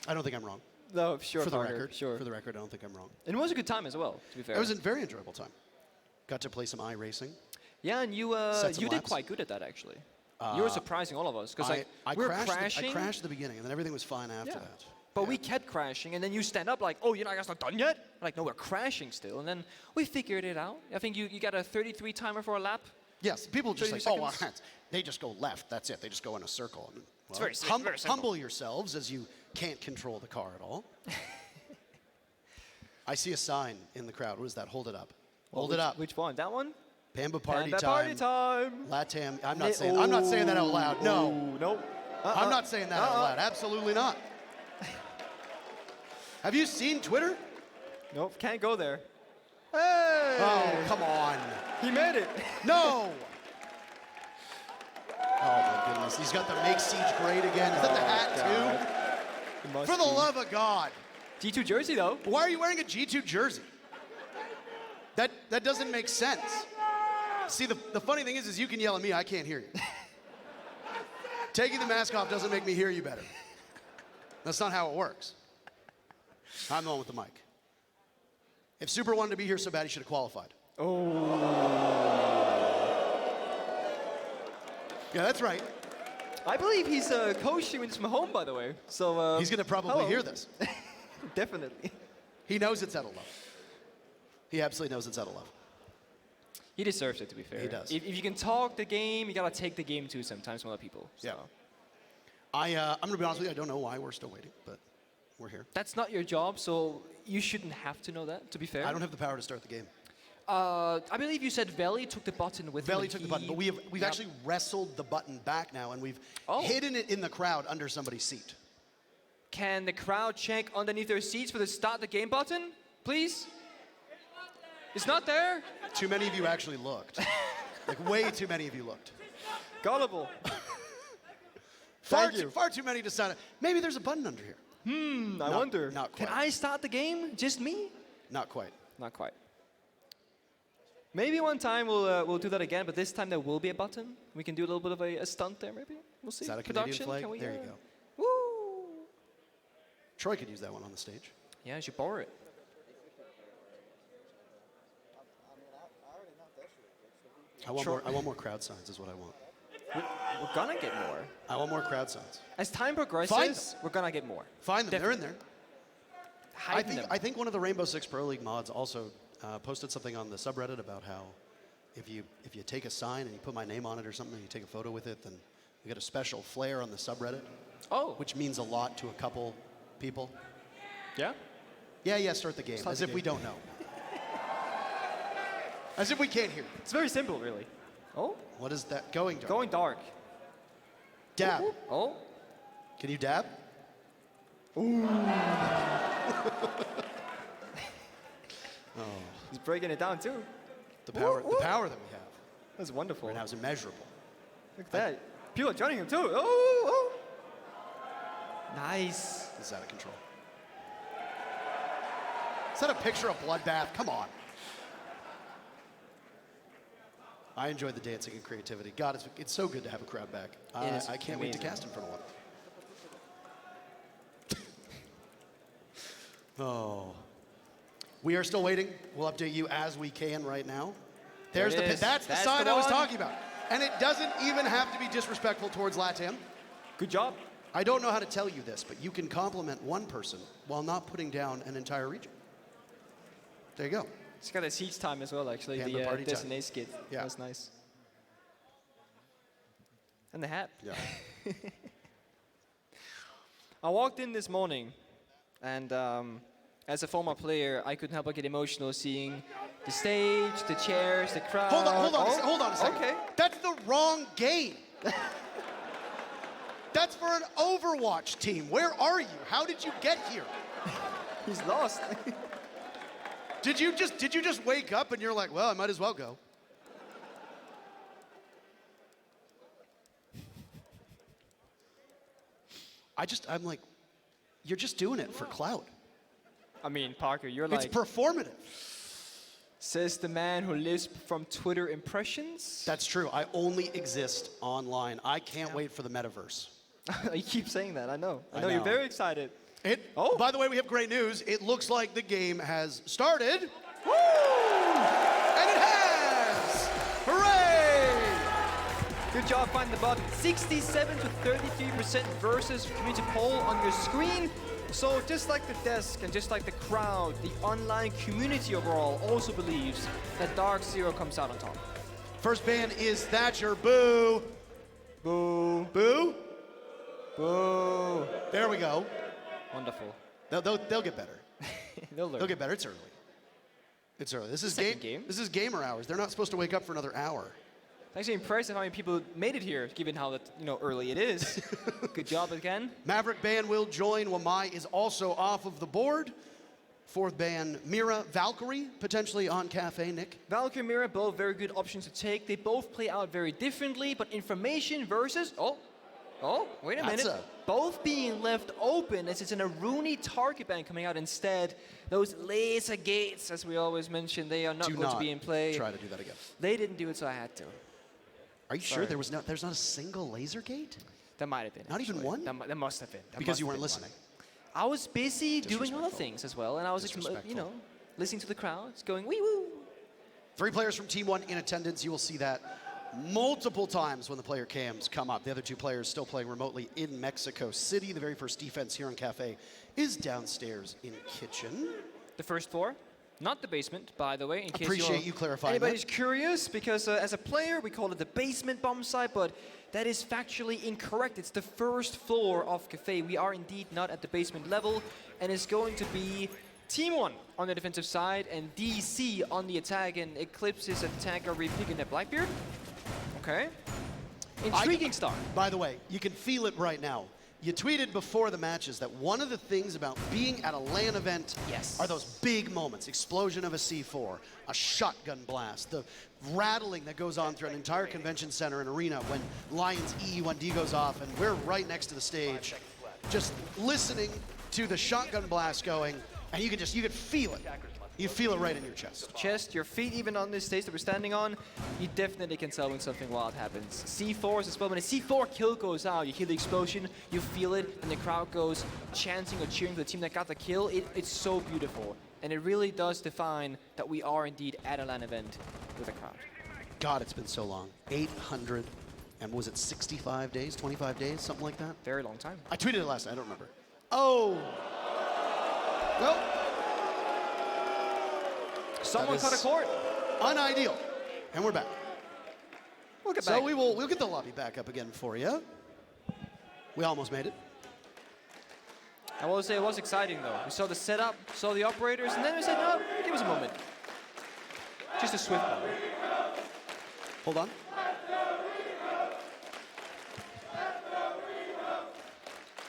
I don't think I'm wrong. No, sure. For the Parker, record, sure. For the record, I don't think I'm wrong. And it was a good time as well, to be fair. It was a very enjoyable time. Got to play some iRacing. Yeah, and you did laps. quite good at that, actually. You were surprising all of us, because we were crashing. I crashed at the beginning, and then everything was fine after that. But we kept crashing, and then you stand up like, oh, you guys not done yet? Like, no, we're crashing still. And then we figured it out. I think you got a 33 timer for a lap. Yes, people just like, 30 oh, well, seconds. they just go left. That's it. They just go in a circle. And, It's very simple. Humble yourselves, as you can't control the car at all. I see a sign in the crowd. What is that? Hold it up. Hold it up. Which one? That one? Pamba party Pamba time. party time. Latam. I'm not saying that out loud. No. Nope. I'm not saying that out loud. Absolutely not. Have you seen Twitter? Nope, can't go there. Hey! Oh, come on. He made it. No! Oh, my goodness. He's got the Make Siege Great again. Is that the hat, too? For the love of God. G2 jersey, though. Why are you wearing a G2 jersey? That doesn't make sense. See, the funny thing is you can yell at me, I can't hear you. Taking the mask off doesn't make me hear you better. That's not how it works. I'm the one with the mic. If Super wanted to be here so bad, he should have qualified. Oh. Yeah, that's right. I believe he's coaching from home, by the way. So He's going to probably hear this. Definitely. He knows it's out of love. He absolutely knows it's out of love. He deserves it, to be fair. He does. If you can talk the game, you gotta take the game too sometimes from other people. So. Yeah. I'm gonna be honest with you, I don't know why we're still waiting, but we're here. That's not your job, so you shouldn't have to know that, to be fair. I don't have the power to start the game. I believe you said Veli took the button with him. Veli took the button, but we've actually wrestled the button back now, and we've hidden it in the crowd under somebody's seat. Can the crowd check underneath their seats for the start the game button, please? It's not there? Too many of you actually looked. Like, way too many of you looked. Gullible. Far too many decided, maybe there's a button under here. I wonder. Not quite. Can I start the game? Just me? Not quite. Not quite. Maybe one time we'll do that again, but this time there will be a button. We can do a little bit of a stunt there, maybe. We'll see. Is that a Canadian flag? Can we, there you go. Woo! Troy could use that one on the stage. Yeah, I should borrow it. I want more crowd signs is what I want. We're gonna get more. I want more crowd signs. As time progresses, we're gonna get more. Find them. Definitely. They're in there. Hide them. I think one of the Rainbow Six Pro League mods also posted something on the subreddit about how if you take a sign and you put my name on it or something and you take a photo with it, then you get a special flair on the subreddit. Oh. Which means a lot to a couple people. Yeah? Yeah, start the game. Start as the if we game. don't know. As if we can't hear. It's very simple, really. Oh, What is that? Going dark. going dark. Dab. Oh, Can you dab? he's breaking it down too. The power that we have That's wonderful. right now is immeasurable. Look at that. People are joining him too. Oh. Nice. It's out of control. Is that a picture of bloodbath? Come on. I enjoyed the dancing and creativity. God, it's so good to have a crowd back. It is I can't wait to amazing. cast in front of one. Oh. We are still waiting. We'll update you as we can right now. There's There it the is. that's the That's sign the I was one. talking about. And it doesn't even have to be disrespectful towards LATAM. Good job. I don't know how to tell you this, but you can compliment one person while not putting down an entire region. There you go. It's got a siege time as well, actually. Panda The party time. Destiny skit. Yeah. That's nice. And the hat. Yeah. I walked in this morning, and as a former player, I couldn't help but get emotional seeing the stage, the chairs, the crowd. Hold on a second. Okay. That's the wrong game. That's for an Overwatch team. Where are you? How did you get here? He's lost. Did you just wake up and you're like, well, I might as well go? I'm like, you're just doing it for clout. I mean, Parker, you're It's like, performative. says the man who lives from Twitter impressions. That's true. I only exist online. I can't wait for the metaverse. You keep saying that, I know. I I know, you're know. very excited. Oh, by the way, we have great news. It looks like the game has started. Woo! And it has! Hooray! Good job finding the button. 67 to 33% versus community poll on your screen. So just like the desk and just like the crowd, the online community overall also believes that DarkZero comes out on top. First ban is Thatcher. Boo! Boo. Boo? Boo. There we go. Wonderful. They'll get better. They'll learn. They'll get better. It's early. It's early. This is Second game. This is gamer hours. They're not supposed to wake up for another hour. It's actually impressive how many people made it here, given how early it is. Good job again. Maverick ban will join. Wamai is also off of the board. Fourth ban, Mira, Valkyrie, potentially on Kafe, Nick. Valkyrie and Mira, both very good options to take. They both play out very differently, but information versus... Oh, wait a That's minute. Both being left open as it's an Aruni target ban coming out instead. Those laser gates, as we always mention, they are not going to be in play. Try to do that again. They didn't do it, so I had to. Are you sure there's not a single laser gate? That might have been. Not even one? That must have been. That Because must you have weren't been listening. one. I was busy doing other Disrespectful. things as well, and I was, Disrespectful. listening to the crowds, going wee woo. 3 players from Team 1 in attendance. You will see that multiple times when the player cams come up. The other 2 players still playing remotely in Mexico City. The very first defense here on Kafe is downstairs in kitchen. The first floor, not the basement, by the way. In case Appreciate you clarifying anybody's curious, because as a player, we call it the basement bomb site, but that is factually incorrect. It's the first floor of Kafe. We are indeed not at the basement level, and it's going to be Team 1 on the defensive side, and DC on the attack, and Eclipse's attack are repicking at Blackbeard. Okay. Intriguing start. By the way, you can feel it right now. You tweeted before the matches that one of the things about being at a LAN event are those big moments. Explosion of a C4, a shotgun blast, the rattling that goes on through an entire convention center and arena when Lion's E1D goes off and we're right next to the stage, just listening to the shotgun blast going, and you can feel it. You feel it right in your chest. Your feet, even on this stage that we're standing on, you definitely can tell when something wild happens. C4s as well. When a C4 kill goes out, you hear the explosion, you feel it, and the crowd goes chanting or cheering for the team that got the kill. It's so beautiful. And it really does define that we are indeed at a LAN event with a crowd. God, it's been so long. 800, and was it 65 days, 25 days, something like that? Very long time. I tweeted it last night, I don't remember. Oh. Well. Someone cut a cord. Unideal. And we're back. We'll get So back. we'll get the lobby back up again for you. We almost made it. I will say it was exciting though. We saw the setup, saw the operators, and then we said, no, give us a moment. Just a swift one. Hold on.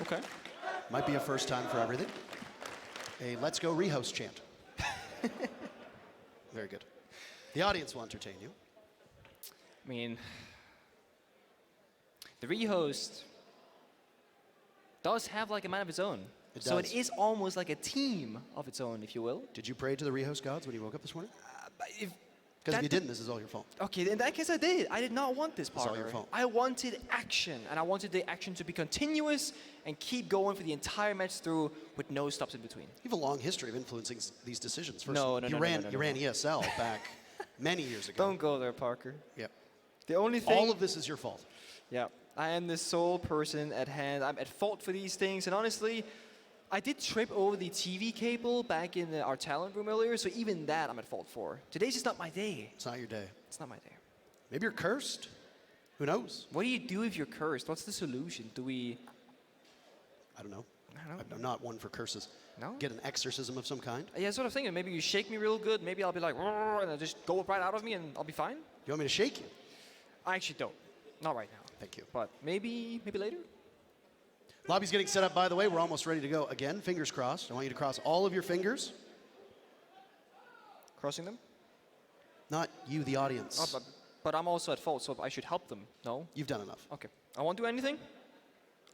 Okay. Might be a first time for everything. A let's go rehost chant. Very good. The audience will entertain you. I mean, the rehost does have like a mind of its own. It So does. it is almost like a team of its own, if you will. Did you pray to the rehost gods when you woke up this morning? If Because if you that- didn't, this is all your fault. Okay, in that case I did. I did not want this It's all your partner. fault. I wanted action, and I wanted the action to be continuous and keep going for the entire match through with no stops in between. You have a long history of influencing these decisions. First, No, no, you no, no, ran, no, no, you no. ran ESL back many years ago. Don't go there, Parker. Yep. The only thing... All of this is your fault. Yeah, I am the sole person at hand. I'm at fault for these things, and honestly, I did trip over the TV cable back in our talent room earlier, so even that I'm at fault for. Today's just not my day. It's not your day. It's not my day. Maybe you're cursed. Who knows? What do you do if you're cursed? What's the solution? Do we... I don't know. I don't know. I'm not one for curses. No? Get an exorcism of some kind. Yeah, sort of thinking. Maybe you shake me real good. Maybe I'll be like, "Roar," and it'll just go right out of me, and I'll be fine. You want me to shake you? I actually don't. Not right now. Thank you. But maybe later. Lobby's getting set up, by the way. We're almost ready to go. Again, fingers crossed. I want you to cross all of your fingers. Crossing them. Not you, the audience. Oh, but I'm also at fault, so I should help them. No? You've done enough. Okay. I won't do anything.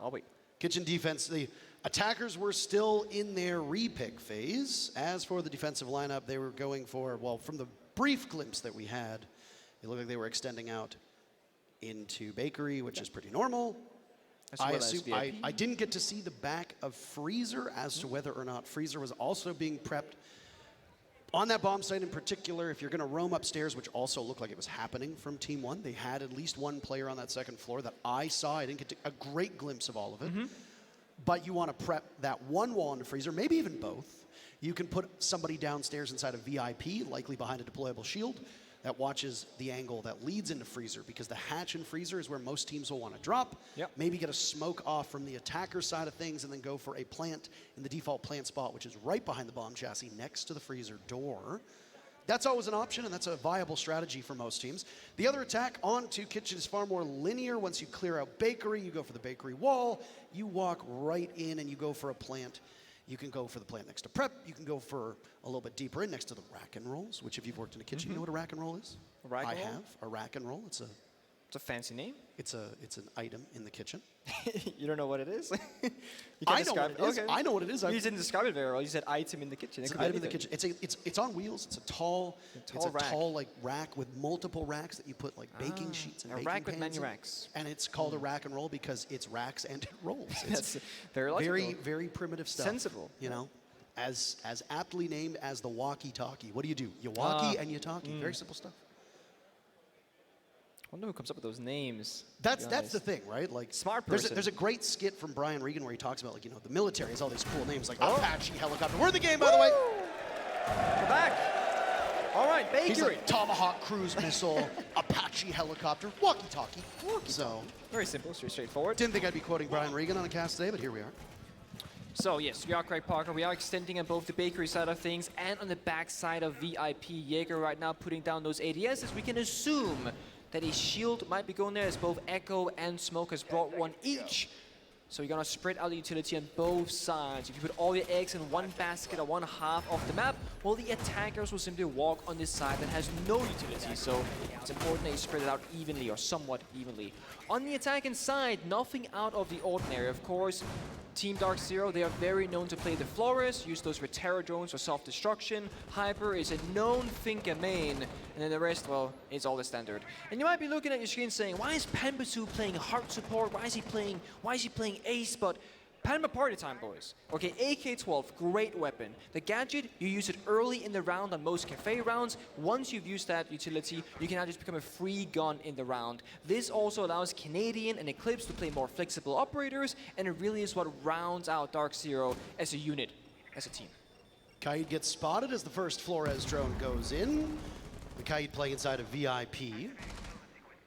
I'll wait. Kitchen defense, the attackers were still in their repick phase. As for the defensive lineup, they were going for, well, from the brief glimpse that we had, it looked like they were extending out into Bakery, which is pretty normal. As I well as assume VIP. I didn't get to see the back of Freezer as to whether or not Freezer was also being prepped. On that bomb site in particular, if you're going to roam upstairs, which also looked like it was happening from Team 1, they had at least one player on that second floor that I saw. I didn't get a great glimpse of all of it. But you want to prep that one wall in the freezer, maybe even both. You can put somebody downstairs inside a VIP, likely behind a deployable shield, that watches the angle that leads into freezer, because the hatch in freezer is where most teams will want to drop. Yep. Maybe get a smoke off from the attacker side of things and then go for a plant in the default plant spot, which is right behind the bomb chassis next to the freezer door. That's always an option, and that's a viable strategy for most teams. The other attack onto kitchen is far more linear. Once you clear out bakery, you go for the bakery wall, you walk right in and you go for a plant. You can go for the plant next to prep. You can go for a little bit deeper in next to the rack and rolls, which if you've worked in a kitchen, you know what a rack and roll is? A rack and I roll? have a rack and roll. It's It's a fancy name. an item in the kitchen. You don't know what it is? You I know what it is. Okay. I know what it is. You didn't describe it very well. You said item in the kitchen. It's It an could be item in the anything. kitchen. It's on wheels. It's a tall rack. like rack with multiple racks that you put like baking sheets and a baking rack with pans many in. racks. And it's called a rack and roll because it's racks and it rolls. It's That's very logical. very primitive stuff. Sensible. You know, as aptly named as the walkie-talkie. What do? You walkie and you talkie. Very simple stuff. I wonder who comes up with those names. to That's be the honest. thing, right? Like Smart there's person. there's a great skit from Brian Regan where he talks about, like, the military has all these cool names like Apache helicopter. We're in the game, by the way. We're back. All right, He's bakery. like Tomahawk cruise missile, Apache helicopter, walkie-talkie. So Very simple, straightforward. didn't think I'd be quoting Brian Regan on a cast today, but here we are. So yes, we are Craig Parker. We are extending on both the bakery side of things and on the back side of VIP. Jaeger right now putting down those ADSs. We can assume that a shield might be going there as both Echo and Smoke has brought one each. So you're gonna spread out the utility on both sides. If you put all your eggs in one basket or one half of the map, well, the attackers will simply walk on this side that has no utility. So it's important that you spread it out evenly or somewhat evenly. On the attacking side, nothing out of the ordinary. Of course, Team DarkZero, they are very known to play the Flores, use those with Terror drones for self-destruction. Hyper is a known thinker main, and then the rest, well, it's all the standard. And you might be looking at your screen saying, why is Panbasu playing hard support? Why is he playing ace? But Panma party time, boys. Okay, AK-12, great weapon. The gadget, you use it early in the round on most Kafe rounds. Once you've used that utility, you can now just become a free gun in the round. This also allows Canadian and Eclipse to play more flexible operators, and it really is what rounds out DarkZero as a unit, as a team. Kaid gets spotted as the first Flores drone goes in. The Kaid playing inside a VIP.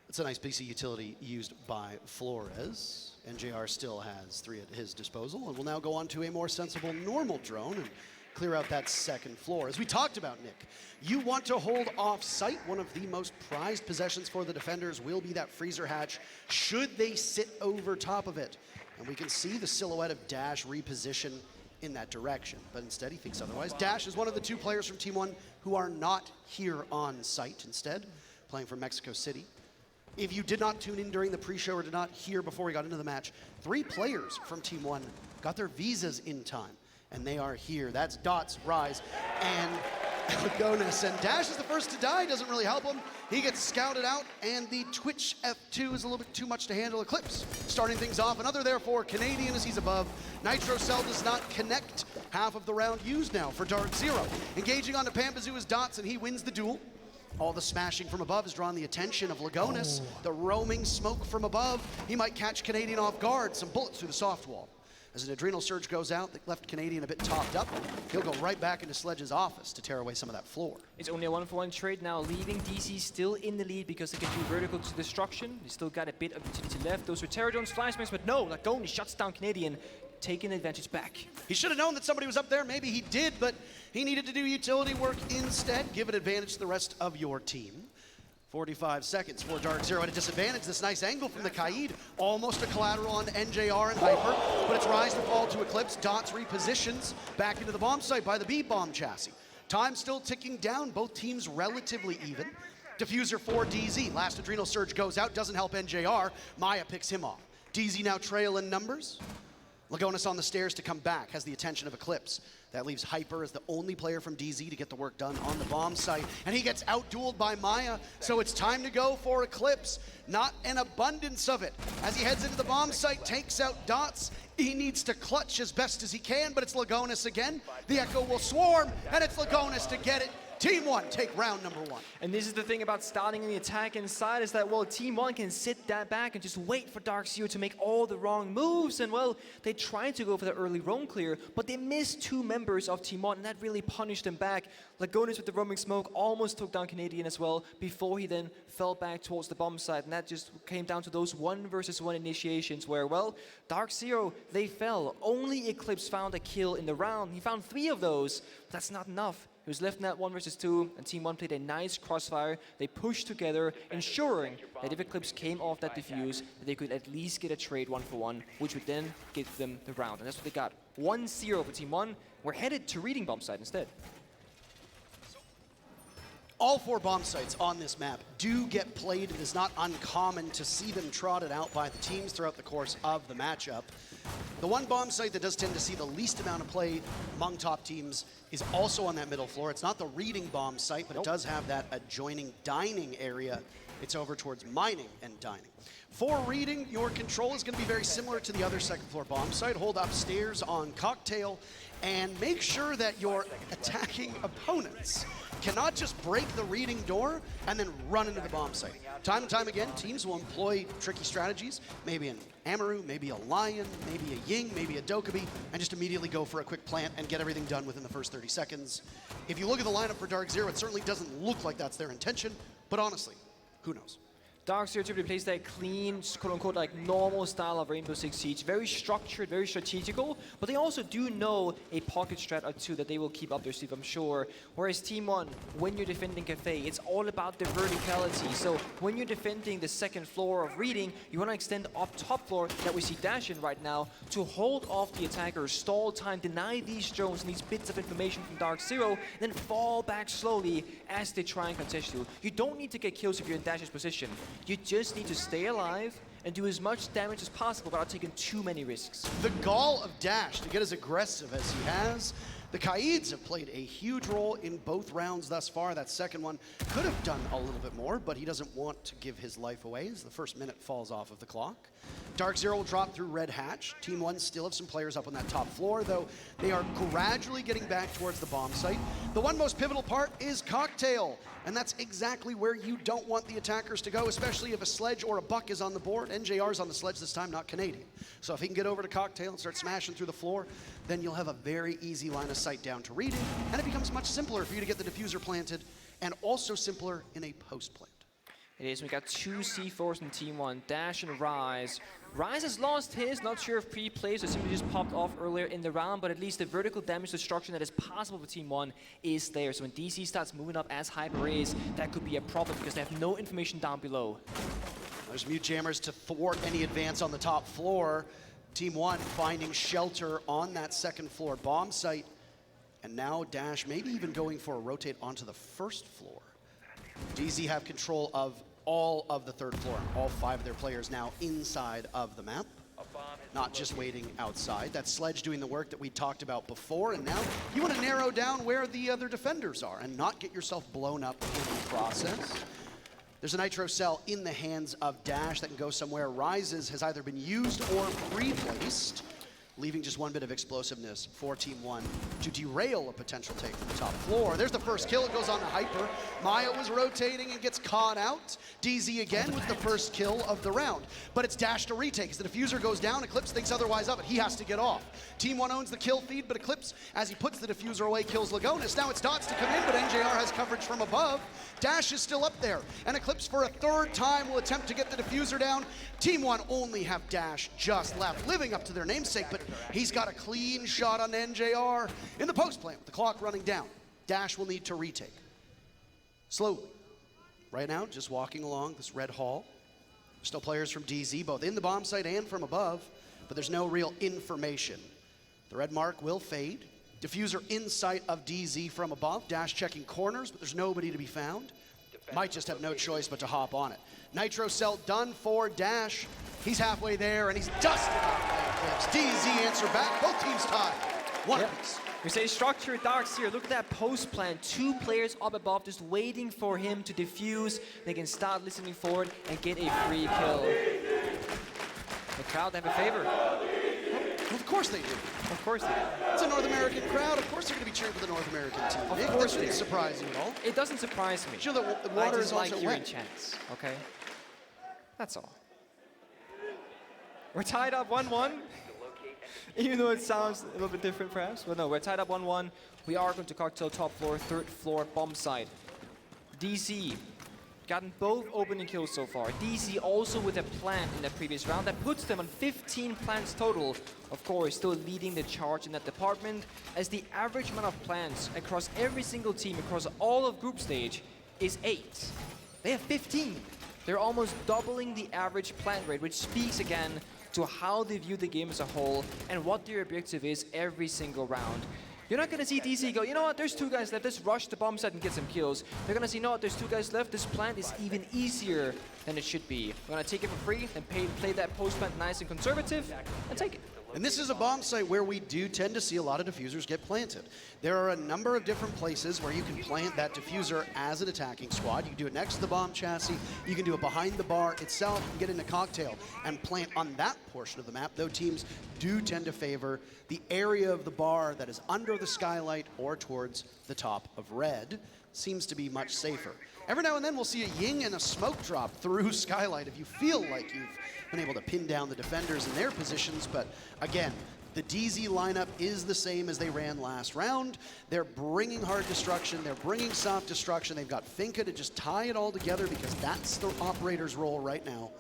It's a nice piece of utility used by Flores. NJR still has 3 at his disposal and will now go on to a more sensible normal drone. And clear out that second floor. As we talked about, Nick, you want to hold off site. One of the most prized possessions for the defenders will be that freezer hatch, should they sit over top of it. And we can see the silhouette of Dash reposition in that direction, but instead he thinks otherwise. Dash is one of the 2 players from Team 1 who are not here on site, instead playing from Mexico City. If you did not tune in during the pre-show or did not hear before we got into the match, 3 players from Team 1 got their visas in time, and they are here. That's Dots, Rise, and Lagonis. And Dash is the first to die, doesn't really help him. He gets scouted out, and the Twitch F2 is a little bit too much to handle. Eclipse starting things off. Another there for Canadian as he's above. Nitro Cell does not connect. Half of the round used now for DarkZero. Engaging onto Pampazoo is Dots, and he wins the duel. All the smashing from above has drawn the attention of Lagonis. The roaming smoke from above. He might catch Canadian off guard. Some bullets through the soft wall. As an adrenal surge goes out, that left Canadian a bit topped up. He'll go right back into Sledge's office to tear away some of that floor. It's only a 1-for-1 trade now, leaving DC still in the lead because they can do vertical to destruction. They still got a bit of utility left. Those were Terror Jones flashbangs, but no, Lagoni shuts down Canadian, taking advantage back. He should have known that somebody was up there. Maybe he did, but he needed to do utility work instead. Give an advantage to the rest of your team. 45 seconds for DarkZero at a disadvantage. This nice angle from the Kaid. Almost a collateral on NJR and Hyper, but it's Rise to fall to Eclipse. Dots repositions back into the bomb site by the B-bomb chassis. Time still ticking down. Both teams relatively even. Diffuser for DZ. Last adrenal surge goes out. Doesn't help NJR. Maya picks him off. DZ now trail in numbers. Lagonis on the stairs to come back, has the attention of Eclipse. That leaves Hyper as the only player from DZ to get the work done on the bomb site. And he gets out-dueled by Maya, so it's time to go for Eclipse. Not an abundance of it. As he heads into the bomb site, takes out Dots. He needs to clutch as best as he can, but it's Lagonis again. The Echo will swarm, and it's Lagonis to get it. Team 1 take round number 1. And this is the thing about starting the attack inside is that, well, Team 1 can sit that back and just wait for DarkZero to make all the wrong moves. And, well, they tried to go for the early roam clear, but they missed 2 members of Team 1, and that really punished them back. Lagonis with the roaming smoke almost took down Canadian as well before he then fell back towards the bomb site. And that just came down to those 1-versus-1 initiations where, well, DarkZero, they fell. Only Eclipse found a kill in the round. He found 3 of those. That's not enough. He was left in that 1-versus-2, and Team 1 played a nice crossfire. They pushed together, ensuring that if Eclipse came off that defuse, that they could at least get a trade 1-for-1, which would then give them the round. And that's what they got. 1-0 for Team 1. We're headed to Reading Bomb site instead. All 4 bomb sites on this map do get played. It is not uncommon to see them trotted out by the teams throughout the course of the matchup. The one bomb site that does tend to see the least amount of play among top teams is also on that middle floor. It's not the Reading bomb site, but it does have that adjoining dining area. It's over towards mining and dining. For Reading, your control is going to be very similar to the other second floor bomb site. Hold upstairs on Cocktail and make sure that your attacking opponents cannot just break the Reading door and then run into the bomb site. Time and time again, teams will employ tricky strategies, maybe an Amaru, maybe a Lion, maybe a Ying, maybe a Dokkaebi, and just immediately go for a quick plant and get everything done within the first 30 seconds. If you look at the lineup for DarkZero, it certainly doesn't look like that's their intention, but honestly, who knows? DarkZero typically plays that clean, quote-unquote, like normal style of Rainbow Six Siege. Very structured, very strategical, but they also do know a pocket strat or 2 that they will keep up their sleeve, I'm sure. Whereas Team 1, when you're defending Kafe, it's all about the verticality. So when you're defending the second floor of Reading, you want to extend up top floor that we see Dash in right now to hold off the attackers, stall time, deny these drones and these bits of information from DarkZero, then fall back slowly as they try and contest you. You don't need to get kills if you're in Dash's position. You just need to stay alive and do as much damage as possible without taking too many risks. The gall of Dash to get as aggressive as he has. The Kaids have played a huge role in both rounds thus far. That second one could have done a little bit more, but he doesn't want to give his life away as the first minute falls off of the clock. DarkZero will drop through Red Hatch. Team 1 still have some players up on that top floor, though they are gradually getting back towards the bomb site. The one most pivotal part is Cocktail, and that's exactly where you don't want the attackers to go, especially if a Sledge or a Buck is on the board. NJR's on the Sledge this time, not Canadian. So if he can get over to Cocktail and start smashing through the floor, then you'll have a very easy line of sight down to Reading, and it becomes much simpler for you to get the diffuser planted, and also simpler in a post plant. It is. We got 2 C4s in Team 1, Dash and Rise, Rise has lost his, not sure if pre-plays or simply just popped off earlier in the round, but at least the vertical damage destruction that is possible for Team 1 is there. So when DC starts moving up as Hyper is, that could be a problem because they have no information down below. There's mute jammers to thwart any advance on the top floor. Team 1 finding shelter on that second floor bomb site. And now Dash maybe even going for a rotate onto the first floor. DZ have control of all of the third floor. All 5 of their players now inside of the map, not just waiting outside. That's Sledge doing the work that we talked about before, and now you want to narrow down where the other defenders are and not get yourself blown up in the process. There's a Nitro Cell in the hands of Dash that can go somewhere. Rises has either been used or pre-placed, leaving just one bit of explosiveness for Team 1 to derail a potential take from the top floor. There's the first kill, it goes on to Hyper. Maya was rotating and gets caught out. DZ again with the first kill of the round. But it's Dash to retake. As the diffuser goes down, Eclipse thinks otherwise of it. He has to get off. Team 1 owns the kill feed, but Eclipse, as he puts the diffuser away, kills Lagonis. Now it's Dots to come in, but NJR has coverage from above. Dash is still up there, and Eclipse for a third time will attempt to get the diffuser down. Team 1 only have Dash just left, living up to their namesake, but he's got a clean shot on NJR. In the post plant, with the clock running down, Dash will need to retake. Slowly. Right now, just walking along this red hall. Still players from DZ, both in the bomb site and from above, but there's no real information. The red mark will fade. Diffuser in sight of DZ from above. Dash checking corners, but there's nobody to be found. Might just have no choice but to hop on it. Nitro Cell done for Dash. He's halfway there, and he's dusted out by Eclipse. DZ answer back. Both teams tied. One apiece. We say structure DarkZero. Look at that post plan. 2 players up above just waiting for him to defuse. They can start listening forward and get a free kill. The crowd have a favor. Well, of course they do. Of course they do. It's a North American crowd. Of course they're going to be cheering for the North American team. Of Nick, course that shouldn't surprise you at all. It doesn't surprise me. Sure, the I water just is like also hearing wet. chants, okay? That's all. We're tied up 1-1. Even though it sounds a little bit different perhaps. But no, we're tied up 1-1. We are going to cocktail top floor, third floor bomb site. DC gotten both opening kills so far. DC also with a plant in the previous round. That puts them on 15 plants total. Of course, still leading the charge in that department, as the average amount of plants across every single team, across all of group stage, is 8. They have 15. They're almost doubling the average plant rate, which speaks again to how they view the game as a whole and what their objective is every single round. You're not going to see DC go, you know what, there's 2 guys left, let's rush the bomb site and get some kills. They're going to see, you know what, there's 2 guys left, this plant is even easier than it should be. We're going to take it for free and play that post plant nice and conservative and take it. And this is a bomb site where we do tend to see a lot of diffusers get planted. There are a number of different places where you can plant that diffuser as an attacking squad. You can do it next to the bomb chassis. You can do it behind the bar itself. You can get in a cocktail and plant on that portion of the map, though teams do tend to favor the area of the bar that is under the skylight or towards the top of red. Seems to be much safer. Every now and then we'll see a ying and a smoke drop through skylight if you feel like you've been able to pin down the defenders in their positions, but again, the DZ lineup is the same as they ran last round. They're bringing hard destruction, they're bringing soft destruction. They've got Finka to just tie it all together because that's the operator's role right now.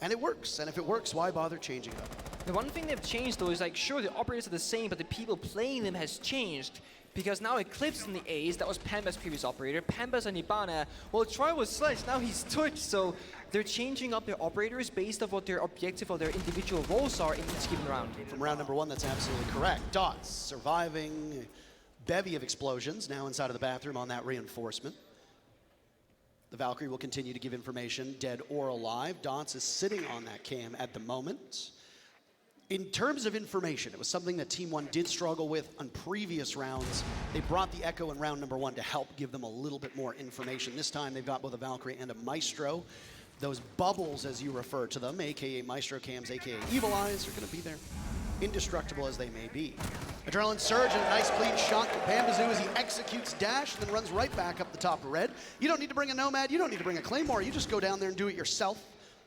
And it works, and if it works, why bother changing it up? The one thing they've changed though is like, sure, the operators are the same, but the people playing them has changed. Because now Eclipse in the A's, that was Pamba's previous operator. Pamba's on Ibana. Well, Troy was Sledge, now he's Twitch. So they're changing up their operators based on what their objective or their individual roles are in each given round. From round number 1, that's absolutely correct. Dots surviving bevy of explosions now inside of the bathroom on that reinforcement. The Valkyrie will continue to give information, dead or alive. Dots is sitting on that cam at the moment. In terms of information, it was something that Team 1 did struggle with on previous rounds. They brought the Echo in round number 1 to help give them a little bit more information. This time they've got both a Valkyrie and a Maestro. Those bubbles, as you refer to them, aka Maestro cams, aka Evil Eyes, are going to be there, indestructible as they may be. Adrenaline Surge and a nice clean shot from Bambazoo as he executes Dash, then runs right back up the top of red. You don't need to bring a Nomad, you don't need to bring a Claymore, you just go down there and do it yourself.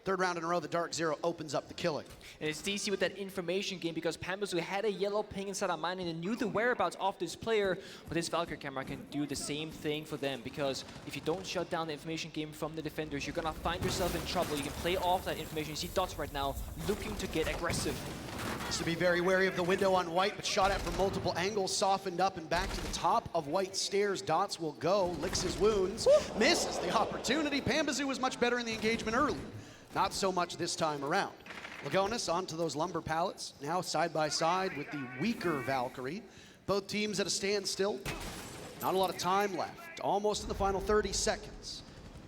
Third round in a row, the DarkZero opens up the killing. And it's DC with that information game because Pambazu had a yellow ping inside our mine and knew the whereabouts of this player, but this Valkyrie camera can do the same thing for them because if you don't shut down the information game from the defenders, you're gonna find yourself in trouble. You can play off that information. You see Dots right now looking to get aggressive. Needs to be very wary of the window on White, but shot at from multiple angles, softened up and back to the top of White's stairs. Dots will go, licks his wounds, misses the opportunity. Pambazu was much better in the engagement early. Not so much this time around. Lagonis onto those lumber pallets, now side by side with the weaker Valkyrie. Both teams at a standstill. Not a lot of time left, almost in the final 30 seconds.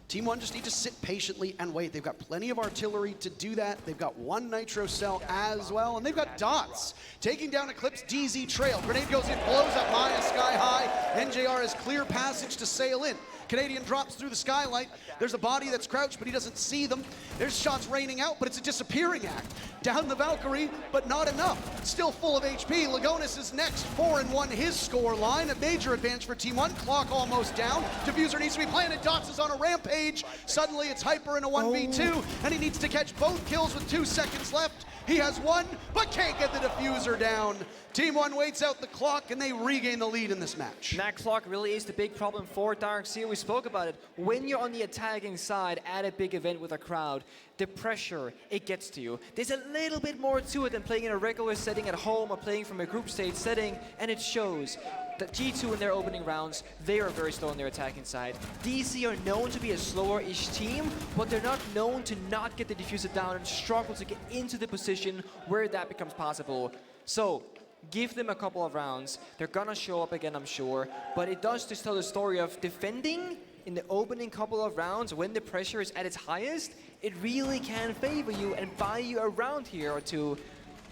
Team One just need to sit patiently and wait. They've got plenty of artillery to do that. They've got one nitro cell as well, and they've got Dots taking down Eclipse DZ trail. Grenade goes in, blows up Maya sky high. NJR has clear passage to sail in. Canadian drops through the skylight. There's a body that's crouched, but he doesn't see them. There's shots raining out, but it's a disappearing act. Down the Valkyrie, but not enough. Still full of HP. Lagonis is next, 4-1 his score line. A major advantage for Team One. Clock almost down. Diffuser needs to be planted. Dots is on a rampage. Suddenly it's Hyper in a 1v2, and he needs to catch both kills with 2 seconds left. He has one, but can't get the diffuser down. Team One waits out the clock, and they regain the lead in this match. That clock really is the big problem for DarkZero. We spoke about it. When you're on the attacking side at a big event with a crowd, the pressure, it gets to you. There's a little bit more to it than playing in a regular setting at home or playing from a group stage setting, and it shows. The G2 in their opening rounds, they are very slow on their attacking side. DC are known to be a slower-ish team, but they're not known to not get the diffuser down and struggle to get into the position where that becomes possible. So, give them a couple of rounds. They're gonna show up again, I'm sure, but it does just tell the story of defending in the opening couple of rounds when the pressure is at its highest. It really can favor you and buy you a round here or two.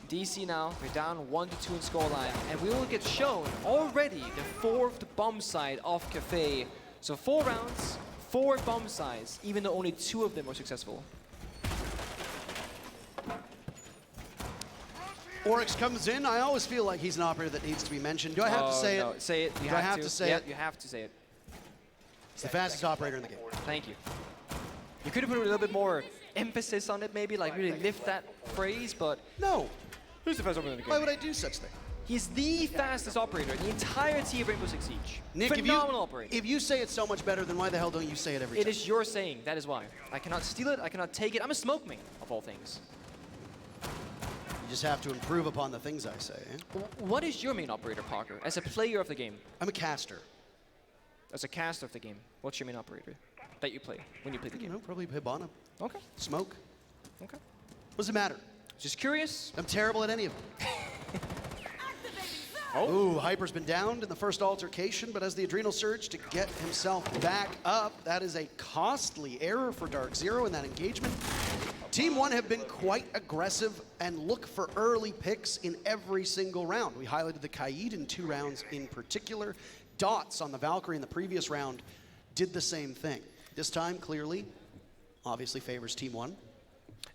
DC now, they're down 1-2 in scoreline, and we will get shown already the 4th bomb side of Kafe. So 4 rounds, 4 bomb sides, even though only 2 of them were successful. Oryx comes in. I always feel like he's an operator that needs to be mentioned. Do I have to say no. it? Say it. You Do I have to say it? You have to say it. He's the fastest operator in the game. Thank you. You could have put a little bit more emphasis on it, maybe, like really lift that phrase, but No. who's the fastest operator in the game? Why would I do such thing? He's the fastest operator in the entirety of Rainbow Six Siege. Nick, Phenomenal operator. if you say it so much better, then why the hell don't you say it every It time? is your saying, that is why. I cannot steal it, I cannot take it. I'm a smoke main, of all things. You just have to improve upon the things I say. Eh? What is your main operator, Parker, as a player of the game? I'm a caster. As a caster of the game, what's your main operator that you play when you play the You game? know, probably Hibana. Okay, Smoke. okay. What does it matter? Just curious. I'm terrible at any of them. Oh. Ooh, Hyper's been downed in the first altercation, but has the adrenal surge to get himself back up. That is a costly error for DarkZero in that engagement. Team One have been quite aggressive and look for early picks in every single round. We highlighted the Kaid in 2 rounds in particular. Dots on the Valkyrie in the previous round did the same thing. This time, clearly, obviously favors Team One.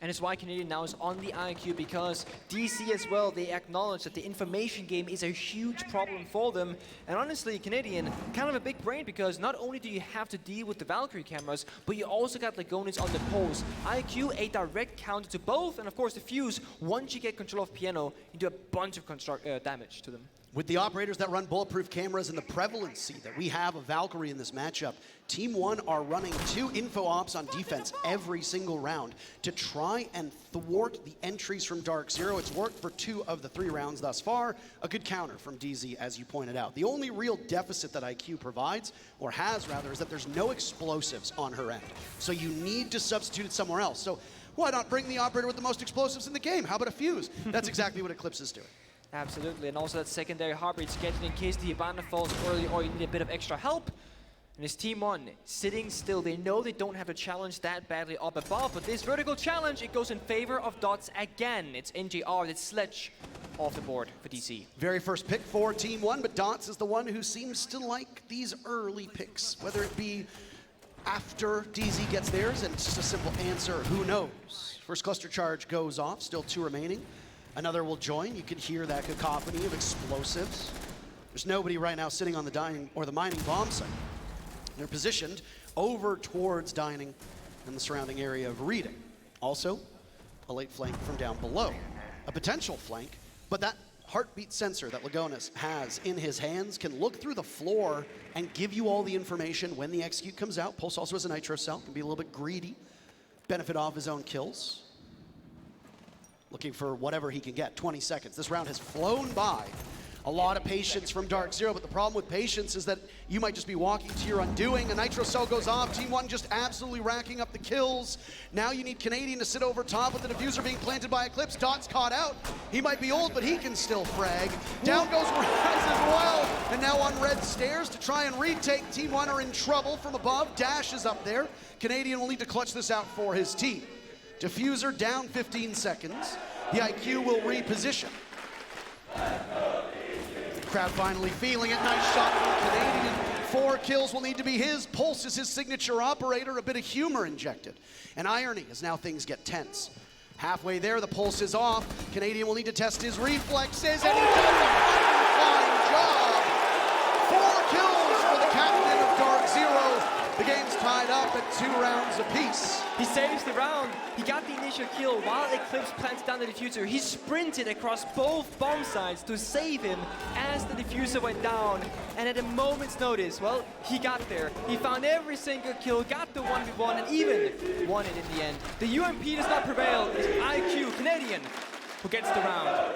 And it's why Canadian now is on the IQ, because DC as well, they acknowledge that the information game is a huge problem for them. And honestly, Canadian, kind of a big brain, because not only do you have to deal with the Valkyrie cameras, but you also got Lagonis on the poles. IQ, a direct counter to both, and of course the Fuse, once you get control of Piano, you do a bunch of damage to them. With the operators that run bulletproof cameras and the prevalency that we have of Valkyrie in this matchup, Team One are running 2 info ops on defense every single round to try and thwart the entries from DarkZero. It's worked for 2 of the 3 rounds thus far. A good counter from DZ, as you pointed out. The only real deficit that IQ provides, or has rather, is that there's no explosives on her end. So you need to substitute it somewhere else. So why not bring the operator with the most explosives in the game? How about a Fuse? That's exactly what Eclipse is doing. Absolutely, and also that secondary heartbeat getting in case the Hibana falls early or you need a bit of extra help. And it's Team One sitting still. They know they don't have to challenge that badly up above, but this vertical challenge, it goes in favor of Dots again. It's NJR, it's Sledge off the board for DC. Very first pick for Team One, but Dots is the one who seems to like these early picks, whether it be after DZ gets theirs, and it's just a simple answer, who knows? First cluster charge goes off, still 2 remaining. Another will join. You can hear that cacophony of explosives. There's nobody right now sitting on the dining or the mining bomb site. They're positioned over towards dining and the surrounding area of reading. Also, a late flank from down below. A potential flank, but that heartbeat sensor that Lagonis has in his hands can look through the floor and give you all the information when the execute comes out. Pulse also has a nitro cell, can be a little bit greedy, benefit off his own kills. Looking for whatever he can get, 20 seconds. This round has flown by. A lot of patience from DarkZero, but the problem with patience is that you might just be walking to your undoing. A nitro cell goes off, Team 1 just absolutely racking up the kills. Now you need Canadian to sit over top with the diffuser being planted by Eclipse. Dot's caught out. He might be old, but he can still frag. Down goes Raz as well, and now on red stairs to try and retake. Team 1 are in trouble from above. Dash is up there. Canadian will need to clutch this out for his team. Diffuser down 15 seconds. The IQ will reposition. Crowd finally feeling it. Nice shot from Canadian. 4 kills will need to be his. Pulse is his signature operator. A bit of humor injected. And irony as now things get tense. Halfway there, the pulse is off. Canadian will need to test his reflexes, and he does a fine job. 4 kills for the captain of DarkZero. The game's tied up at 2 rounds apiece. He saves the round. He got the initial kill while Eclipse plants down the diffuser. He sprinted across both bomb sites to save him as the diffuser went down. And at a moment's notice, well, he got there. He found every single kill, got the 1v1, and even won it in the end. The UMP does not prevail. It's IQ Canadian who gets the round.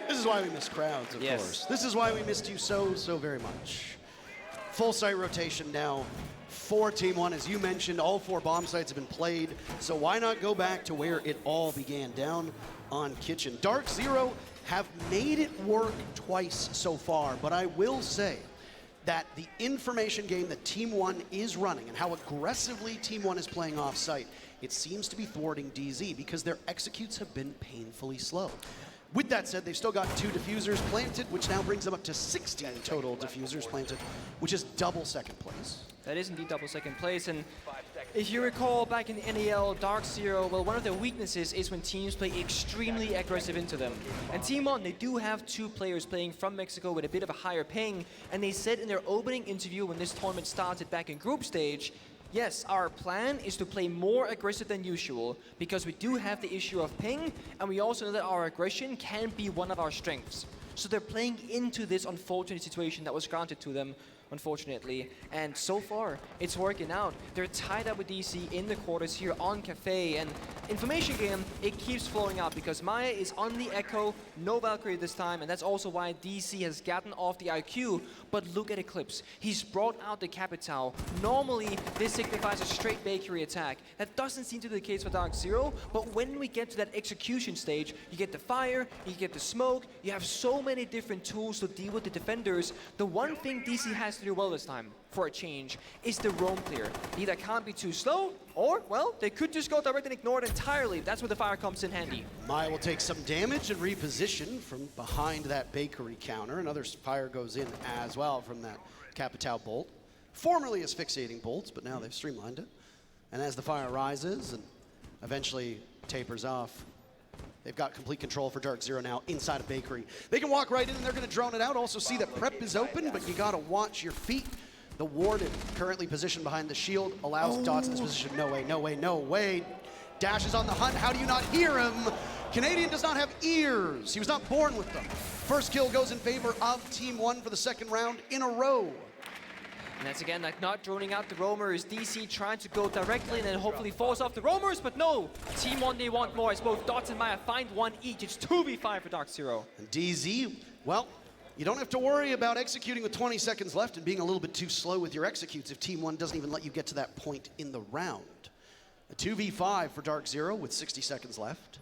This is why we miss crowds, of course. This is why we missed you so very much. Full site rotation now for Team 1. As you mentioned, all 4 bomb sites have been played, so why not go back to where it all began, down on Kitchen. DarkZero have made it work twice so far, but I will say that the information game that Team 1 is running and how aggressively Team 1 is playing off-site, it seems to be thwarting DZ because their executes have been painfully slow. With that said, they've still got 2 diffusers planted, which now brings them up to 16 total diffusers planted, which is double second place. That is indeed double second place, and if you recall back in the NAL, DarkZero, well, one of their weaknesses is when teams play extremely aggressive into them. And Team 1, they do have 2 players playing from Mexico with a bit of a higher ping, and they said in their opening interview when this tournament started back in group stage, yes, our plan is to play more aggressive than usual because we do have the issue of ping, and we also know that our aggression can be one of our strengths. So they're playing into this unfortunate situation that was granted to them, unfortunately. And so far, it's working out. They're tied up with DC in the quarters here on Kafe, and information game, it keeps flowing out because Maya is on the Echo, no Valkyrie this time, and that's also why DC has gotten off the IQ. But look at Eclipse. He's brought out the Capital. Normally, this signifies a straight bakery attack. That doesn't seem to be the case for DarkZero, but when we get to that execution stage, you get the fire, you get the smoke, you have so many different tools to deal with the defenders. The one thing DC has to do well this time, for a change, is the roam clear. Either can't be too slow, or, well, they could just go direct and ignore it entirely. That's where the fire comes in handy. Maya will take some damage and reposition from behind that bakery counter. Another fire goes in as well from that Capital bolt. Formerly asphyxiating bolts, but now they've streamlined it. And as the fire rises and eventually tapers off, they've got complete control for DarkZero now inside a bakery. They can walk right in and they're going to drone it out. Also see that prep is open, but you got to watch your feet. The Warden, currently positioned behind the shield, allows Dots in this position. No way, no way, no way. Dash is on the hunt. How do you not hear him? Canadian does not have ears. He was not born with them. First kill goes in favor of Team 1 for the second round in a row. And that's again like not droning out the roamers. DC trying to go directly and then hopefully force off the roamers, but no. Team 1, they want more as both Dots and Maya find one each. It's 2v5 for DarkZero. And DZ, well, you don't have to worry about executing with 20 seconds left and being a little bit too slow with your executes if Team 1 doesn't even let you get to that point in the round. A 2v5 for DarkZero with 60 seconds left.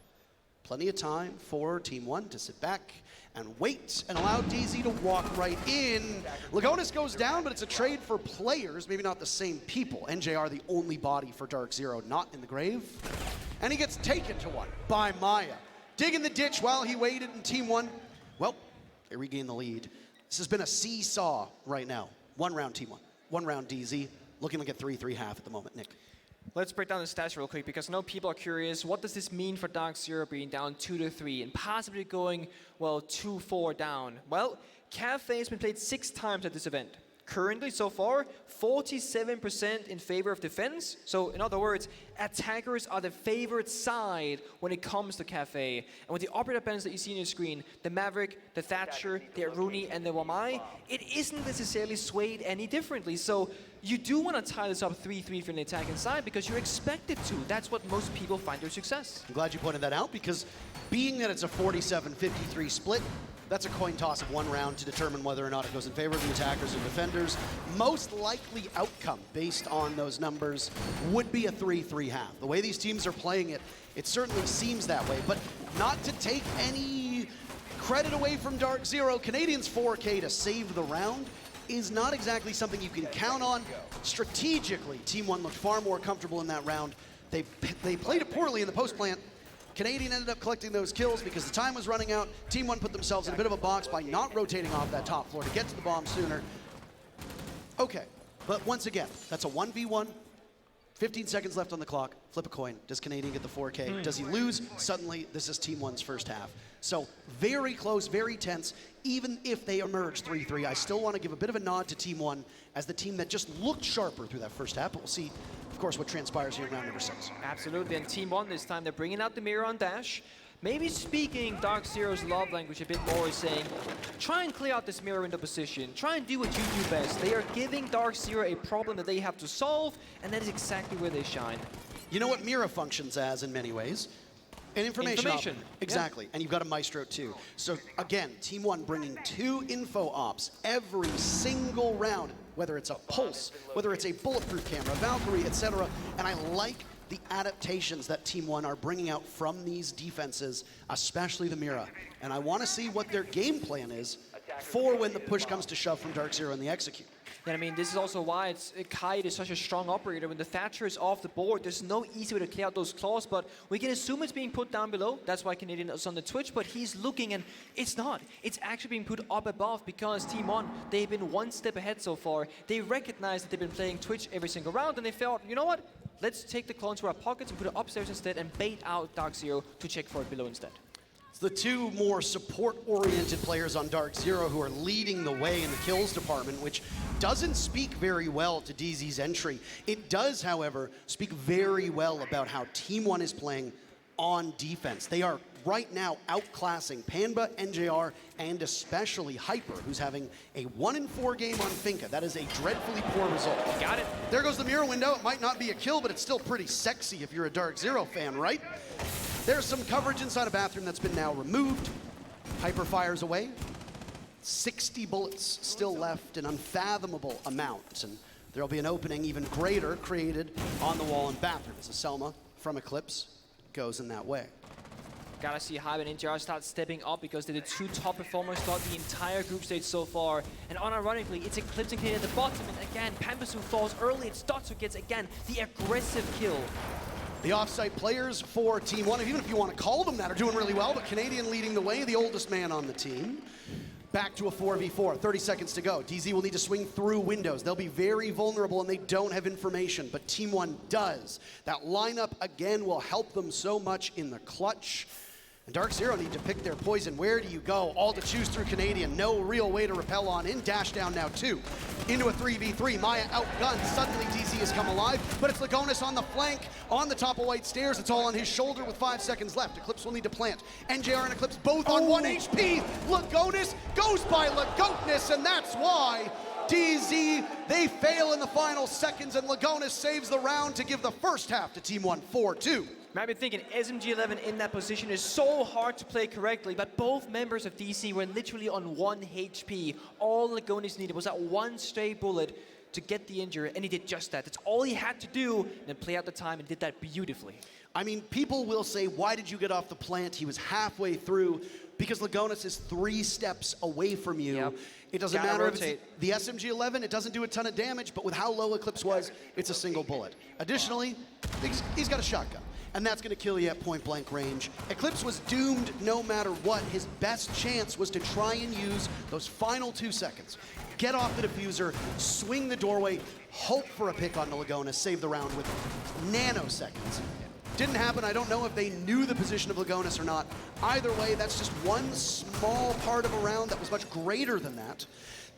Plenty of time for Team 1 to sit back and wait and allow DZ to walk right in. Lagonis goes down, but it's a trade for players, maybe not the same people. NJR, the only body for DarkZero, not in the grave. And he gets taken to one by Maya. Digging the ditch while he waited, and Team 1, well, they regain the lead. This has been a seesaw right now. 1 round Team 1, 1 round DZ. Looking like a 3-3 half at the moment, Nick. Let's break down the stats real quick because I know people are curious. What does this mean for DarkZero being down 2-3 and possibly going, well, 2-4 down? Well, Kafe has been played 6 times at this event. Currently, so far, 47% in favor of defense. So, in other words, attackers are the favored side when it comes to Kafe. And with the operator bands that you see on your screen, the Maverick, the Thatcher, the oNe, and the oNe, it isn't necessarily swayed any differently. So, you do want to tie this up 3-3 from the attacking side because you're expected to. That's what most people find their success. I'm glad you pointed that out because being that it's a 47-53 split, that's a coin toss of one round to determine whether or not it goes in favor of the attackers or defenders. Most likely outcome based on those numbers would be a 3-3 half. The way these teams are playing it, it certainly seems that way. But not to take any credit away from DarkZero, Canadians 4K to save the round is not exactly something you can count on. Strategically, Team 1 looked far more comfortable in that round. They played it poorly in the post-plant. Canadian ended up collecting those kills because the time was running out. Team 1 put themselves in a bit of a box by not rotating off that top floor to get to the bomb sooner. Okay, but once again, that's a 1v1. 15 seconds left on the clock. Flip a coin. Does Canadian get the 4K? Does he lose? Suddenly, this is Team 1's first half. So very close, very tense. Even if they emerge 3-3, I still want to give a bit of a nod to Team 1 as the team that just looked sharper through that first half. But we'll see, of course, what transpires here in round number 6. Absolutely, and Team 1 this time, they're bringing out the mirror on Dash. Maybe speaking DarkZero's love language a bit more, is saying, try and clear out this mirror window position. Try and do what you do best. They are giving DarkZero a problem that they have to solve, and that is exactly where they shine. You know what Mira functions as in many ways? An information op. Exactly, and you've got a Maestro too. So again, Team 1 bringing 2 info ops every single round, whether it's a pulse, whether it's a bulletproof camera, Valkyrie, etc. And I like the adaptations that Team 1 are bringing out from these defenses, especially the Mira. And I want to see what their game plan is for when the push comes to shove from DarkZero and the execute. And I mean, this is also why Kite is such a strong operator. When the Thatcher is off the board, there's no easy way to clear out those claws, but we can assume it's being put down below. That's why Canadian is on the Twitch, but he's looking, and it's not. It's actually being put up above because Team 1, they've been one step ahead so far. They recognize that they've been playing Twitch every single round, and they felt, you know what? Let's take the claw into our pockets and put it upstairs instead and bait out DarkZero to check for it below instead. It's the 2 more support-oriented players on DarkZero who are leading the way in the kills department, which doesn't speak very well to DZ's entry. It does, however, speak very well about how Team 1 is playing on defense. They are right now outclassing Panba, NJR, and especially Hyper, who's having a 1-in-4 game on Finka. That is a dreadfully poor result. You got it. There goes the mirror window. It might not be a kill, but it's still pretty sexy if you're a DarkZero fan, right? There's some coverage inside a bathroom that's been now removed. Hyper fires away. 60 bullets still left, an unfathomable amount. And there'll be an opening even greater created on the wall in bathroom as a Selma from Eclipse goes in that way. Gotta see Hype and NJR start stepping up because they're the 2 top performers throughout the entire group stage so far. And unironically, it's Eclipse and Canadian at the bottom. And again, Pampasu falls early. It's Dots who gets, again, the aggressive kill. The offsite players for Team 1, even if you want to call them that, are doing really well, but Canadian leading the way, the oldest man on the team. Back to a 4v4, 30 seconds to go. DZ will need to swing through windows. They'll be very vulnerable and they don't have information, but Team 1 does. That lineup, again, will help them so much in the clutch. And DarkZero need to pick their poison. Where do you go? All to choose through Canadian. No real way to repel on in. Dash down now 2. Into a 3v3. Maya outgunned. Suddenly DZ has come alive, but it's Lagonis on the flank, on the top of white stairs. It's all on his shoulder with 5 seconds left. Eclipse will need to plant. NJR and Eclipse both on 1 HP. Lagonis goes by Lagonis, and that's why DZ, they fail in the final seconds, and Lagonis saves the round to give the first half to Team 1 4-2. Might be thinking SMG11 in that position is so hard to play correctly, but both members of DC were literally on 1 HP. All Lagonis needed was that 1 stray bullet to get the injury, and he did just that. That's all he had to do, and then play out the time, and did that beautifully. I mean, people will say, why did you get off the plant? He was halfway through, because Lagonis is 3 steps away from you. Yep. It doesn't matter if it's the SMG11, it doesn't do a ton of damage, but with how low Eclipse was, it's a single bullet. Additionally, he's got a shotgun, and that's gonna kill you at point blank range. Eclipse was doomed no matter what. His best chance was to try and use those final 2 seconds. Get off the diffuser, swing the doorway, hope for a pick on the Lagonis, save the round with nanoseconds. Didn't happen. I don't know if they knew the position of Lagonis or not. Either way, that's just one small part of a round that was much greater than that.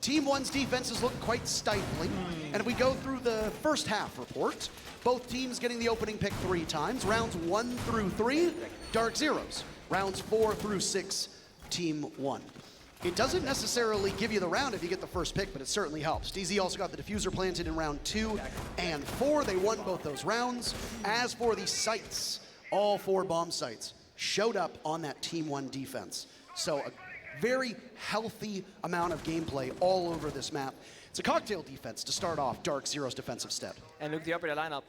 Team One's defenses look quite stifling. And if we go through the first half report, both teams getting the opening pick 3 times. Rounds 1 through 3, DarkZero's. Rounds 4 through 6, Team One. It doesn't necessarily give you the round if you get the first pick, but it certainly helps. DZ also got the diffuser planted in round 2 and 4. They won both those rounds. As for the sites, all 4 bomb sites showed up on that Team One defense. So a very healthy amount of gameplay all over this map. It's a cocktail defense to start off DarkZero's defensive step. And look at the operator lineup.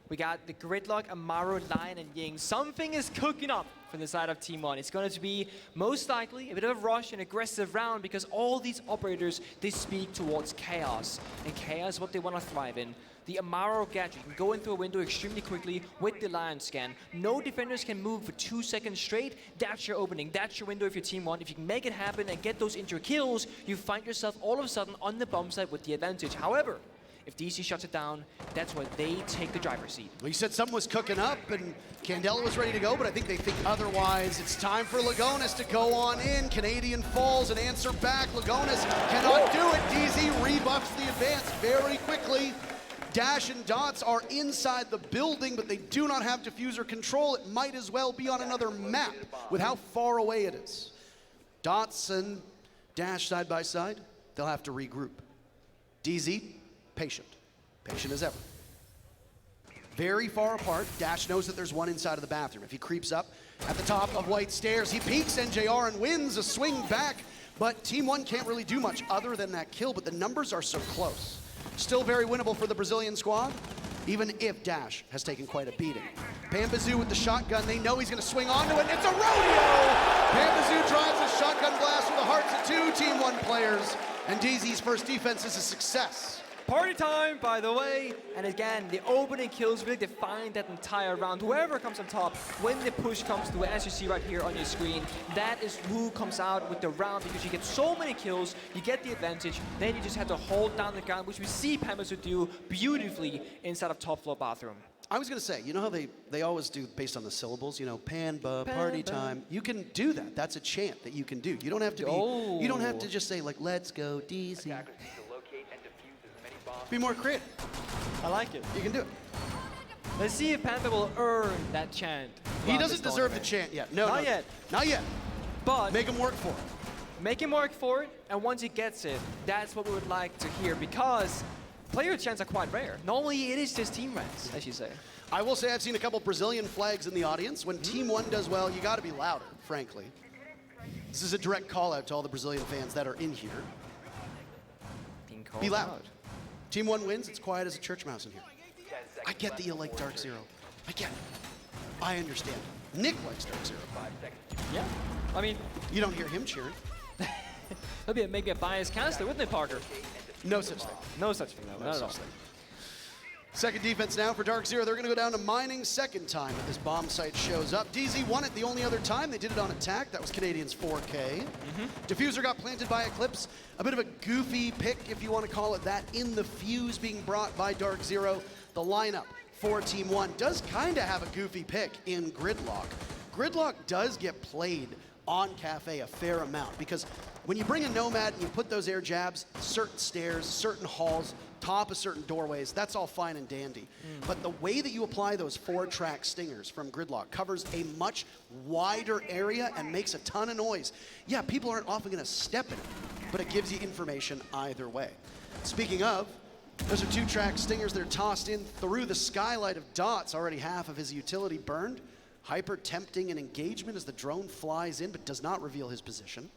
We got the Gridlock, Amaro, Lion, and Ying. Something is cooking up from the side of Team One. It's going to be most likely a bit of a rush and aggressive round because all these operators, they speak towards chaos. And chaos is what they want to thrive in. The Amaro gadget can go in through a window extremely quickly with the Lion scan. No defenders can move for 2 seconds straight. That's your opening. That's your window if you're Team One. If you can make it happen and get those injury kills, you find yourself all of a sudden on the bomb site with the advantage. However, if DC shuts it down, that's where they take the driver's seat. Well, you said something was cooking up and Candela was ready to go, but I think they think otherwise. It's time for Lagonis to go on in. Canadian falls and answer back. Lagonis cannot do it. DZ rebuffs the advance very quickly. Dash and Dots are inside the building, but they do not have diffuser control. It might as well be on another map with how far away it is. Dots and Dash side by side, they'll have to regroup. DZ, patient as ever. Very far apart. Dash knows that there's one inside of the bathroom. If he creeps up at the top of White Stairs, he peeks NJR and wins a swing back, but Team One can't really do much other than that kill, but the numbers are so close. Still very winnable for the Brazilian squad, even if Dash has taken quite a beating. Pambazoo with the shotgun, they know he's gonna swing onto it, it's a rodeo! Pambazoo drives a shotgun blast with the hearts of 2 Team One players, and DZ's first defense is a success. Party time, by the way. And again, the opening kills really define that entire round. Whoever comes on top, when the push comes through, as you see right here on your screen, that is who comes out with the round because you get so many kills, you get the advantage, then you just have to hold down the ground, which we see Pambazoo do beautifully inside of top floor bathroom. I was gonna say, you know how they always do based on the syllables, you know, Panba, party time. You can do that. That's a chant that you can do. You don't have to be, you don't have to just say like, let's go DZ. Be more creative. I like it. You can do it. Let's see if Panther will earn that chant. He doesn't deserve the chant yet. No, not yet. Not yet. But make him work for it. Make him work for it, and once he gets it, that's what we would like to hear because player chants are quite rare. Normally it is just team rants, as you say. I will say I've seen a couple Brazilian flags in the audience. When Team One does well, you got to be louder, frankly. This is a direct call out to all the Brazilian fans that are in here. Be loud. Out. Team One wins, it's quiet as a church mouse in here. I get that you like DarkZero. I get it. I understand. Nick likes DarkZero. Yeah, I mean... You don't hear him cheering. That'd be maybe a biased caster, wouldn't it, Parker? No such thing. No such thing, no, not at all. Second defense now for DarkZero. They're going to go down to mining second time that this bomb site shows up. DZ won it the only other time. They did it on attack. That was Canadians 4K. Diffuser got planted by Eclipse. A bit of a goofy pick, if you want to call it that, in the fuse being brought by DarkZero. The lineup for Team One does kind of have a goofy pick in Gridlock. Gridlock does get played on Kafe a fair amount because when you bring a Nomad and you put those air jabs, certain stairs, certain halls, top of certain doorways, that's all fine and dandy. But the way that you apply those 4-track stingers from Gridlock covers a much wider area and makes a ton of noise. Yeah, people aren't often gonna step in it, but it gives you information either way. Speaking of, those are 2-track stingers that are tossed in through the skylight of Dots, already half of his utility burned. Hyper tempting an engagement as the drone flies in but does not reveal his position.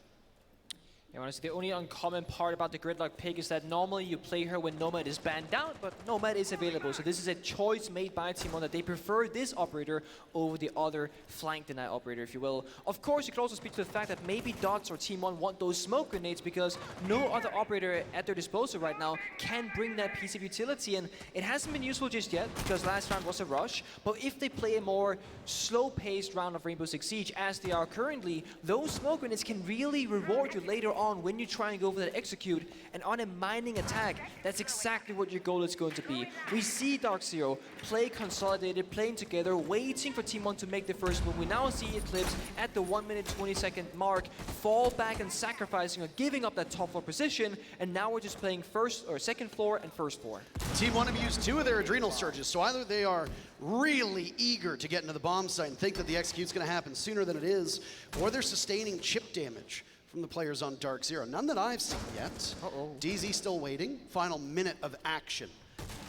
Yeah, honestly, the only uncommon part about the Gridlock pick is that normally you play her when Nomad is banned out, but Nomad is available. So this is a choice made by Team One that they prefer this operator over the other flank deny operator, if you will. Of course, you could also speak to the fact that maybe Dots or Team One want those smoke grenades because no other operator at their disposal right now can bring that piece of utility. And it hasn't been useful just yet because last round was a rush. But if they play a more slow-paced round of Rainbow Six Siege, as they are currently, those smoke grenades can really reward you later on on when you try and go for that execute, and on a mining attack, that's exactly what your goal is going to be. We see DarkZero play consolidated, playing together, waiting for Team 1 to make the first move. We now see Eclipse at the 1 minute 20-second mark fall back and sacrificing or giving up that top floor position, and now we're just playing first or second floor and first floor. Team 1 have used 2 of their adrenal surges, so either they are really eager to get into the bomb site and think that the execute's going to happen sooner than it is, or they're sustaining chip damage from the players on DarkZero. None that I've seen yet. DZ still waiting. Final minute of action.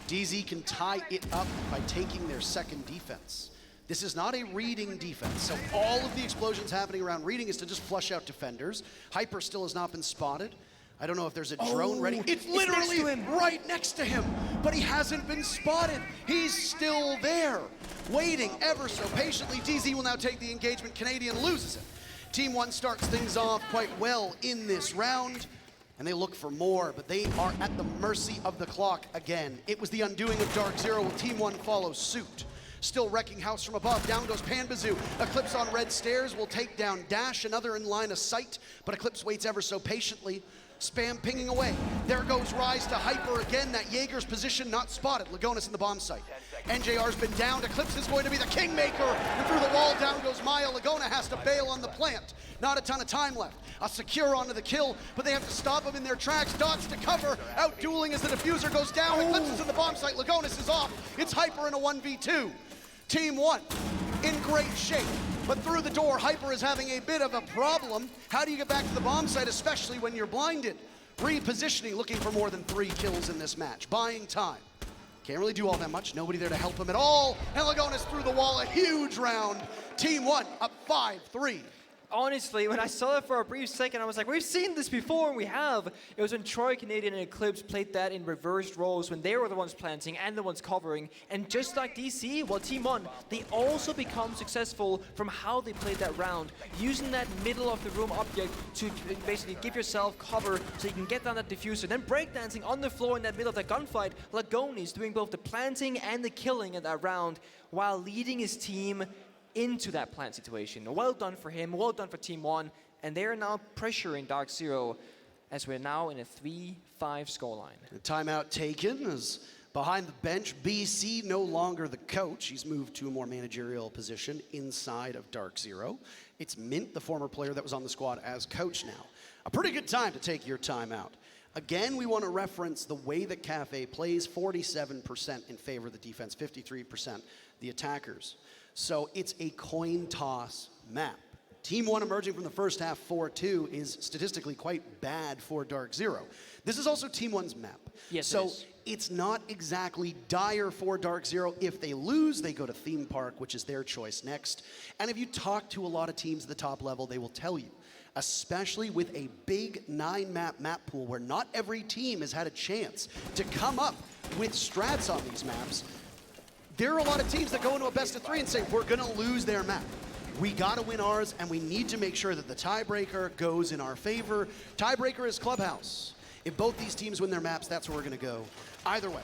DZ can tie it up by taking their second defense. This is not a reading defense, so all of the explosions happening around reading is to just flush out defenders. Hyper still has not been spotted. I don't know if there's a drone ready. It's literally right next to him, but he hasn't been spotted. He's still there, waiting ever so patiently. DZ will now take the engagement. Canadian loses it. Team 1 starts things off quite well in this round, and they look for more, but they are at the mercy of the clock again. It was the undoing of DarkZero. Will Team 1 follow suit? Still wrecking house from above. Down goes Panbazoo. Eclipse on red stairs will take down Dash, another in line of sight, but Eclipse waits ever so patiently. Spam pinging away. There goes Rise to Hyper again. That Jaeger's position not spotted. Lagonis in the bomb site. NJR's been downed. Eclipse is going to be the kingmaker. And through the wall, down goes Maya. Lagona has to bail on the plant. Not a ton of time left. A secure onto the kill, but they have to stop him in their tracks. Dodge to cover. Out dueling as the diffuser goes down. Eclipse is in the bomb site. Lagonis is off. It's Hyper in a 1v2. Team 1 in great shape. But through the door, Hyper is having a bit of a problem. How do you get back to the bomb site, especially when you're blinded? Repositioning, looking for more than 3 kills in this match. Buying time. Can't really do all that much. Nobody there to help him at all. And Lagonis through the wall, a huge round. Team 1 up 5-3. Honestly, when I saw it for a brief second, I was like, we've seen this before, and we have. It was when Troy, Canadian, and Eclipse played that in reversed roles when they were the ones planting and the ones covering. And just like DC, well, Team 1, they also become successful from how they played that round, using that middle of the room object to basically give yourself cover so you can get down that diffuser. Then breakdancing on the floor in that middle of that gunfight, Lagonis doing both the planting and the killing in that round while leading his team into that plant situation. Well done for him, well done for Team 1, and they are now pressuring DarkZero as we're now in a 3-5 scoreline. The timeout taken as behind the bench, BC no longer the coach. He's moved to a more managerial position inside of DarkZero. It's Mint, the former player that was on the squad, as coach now. A pretty good time to take your timeout. Again, we want to reference the way that Kafe plays, 47% in favor of the defense, 53% the attackers. So it's a coin toss map. Team 1 emerging from the first half 4-2 is statistically quite bad for DarkZero. This is also Team 1's map. Yes, so it's not exactly dire for DarkZero. If they lose, they go to Theme Park, which is their choice next. And if you talk to a lot of teams at the top level, they will tell you, especially with a big 9-map map pool where not every team has had a chance to come up with strats on these maps, there are a lot of teams that go into a best of 3 and say, we're going to lose their map. We got to win ours, and we need to make sure that the tiebreaker goes in our favor. Tiebreaker is Clubhouse. If both these teams win their maps, that's where we're going to go. Either way,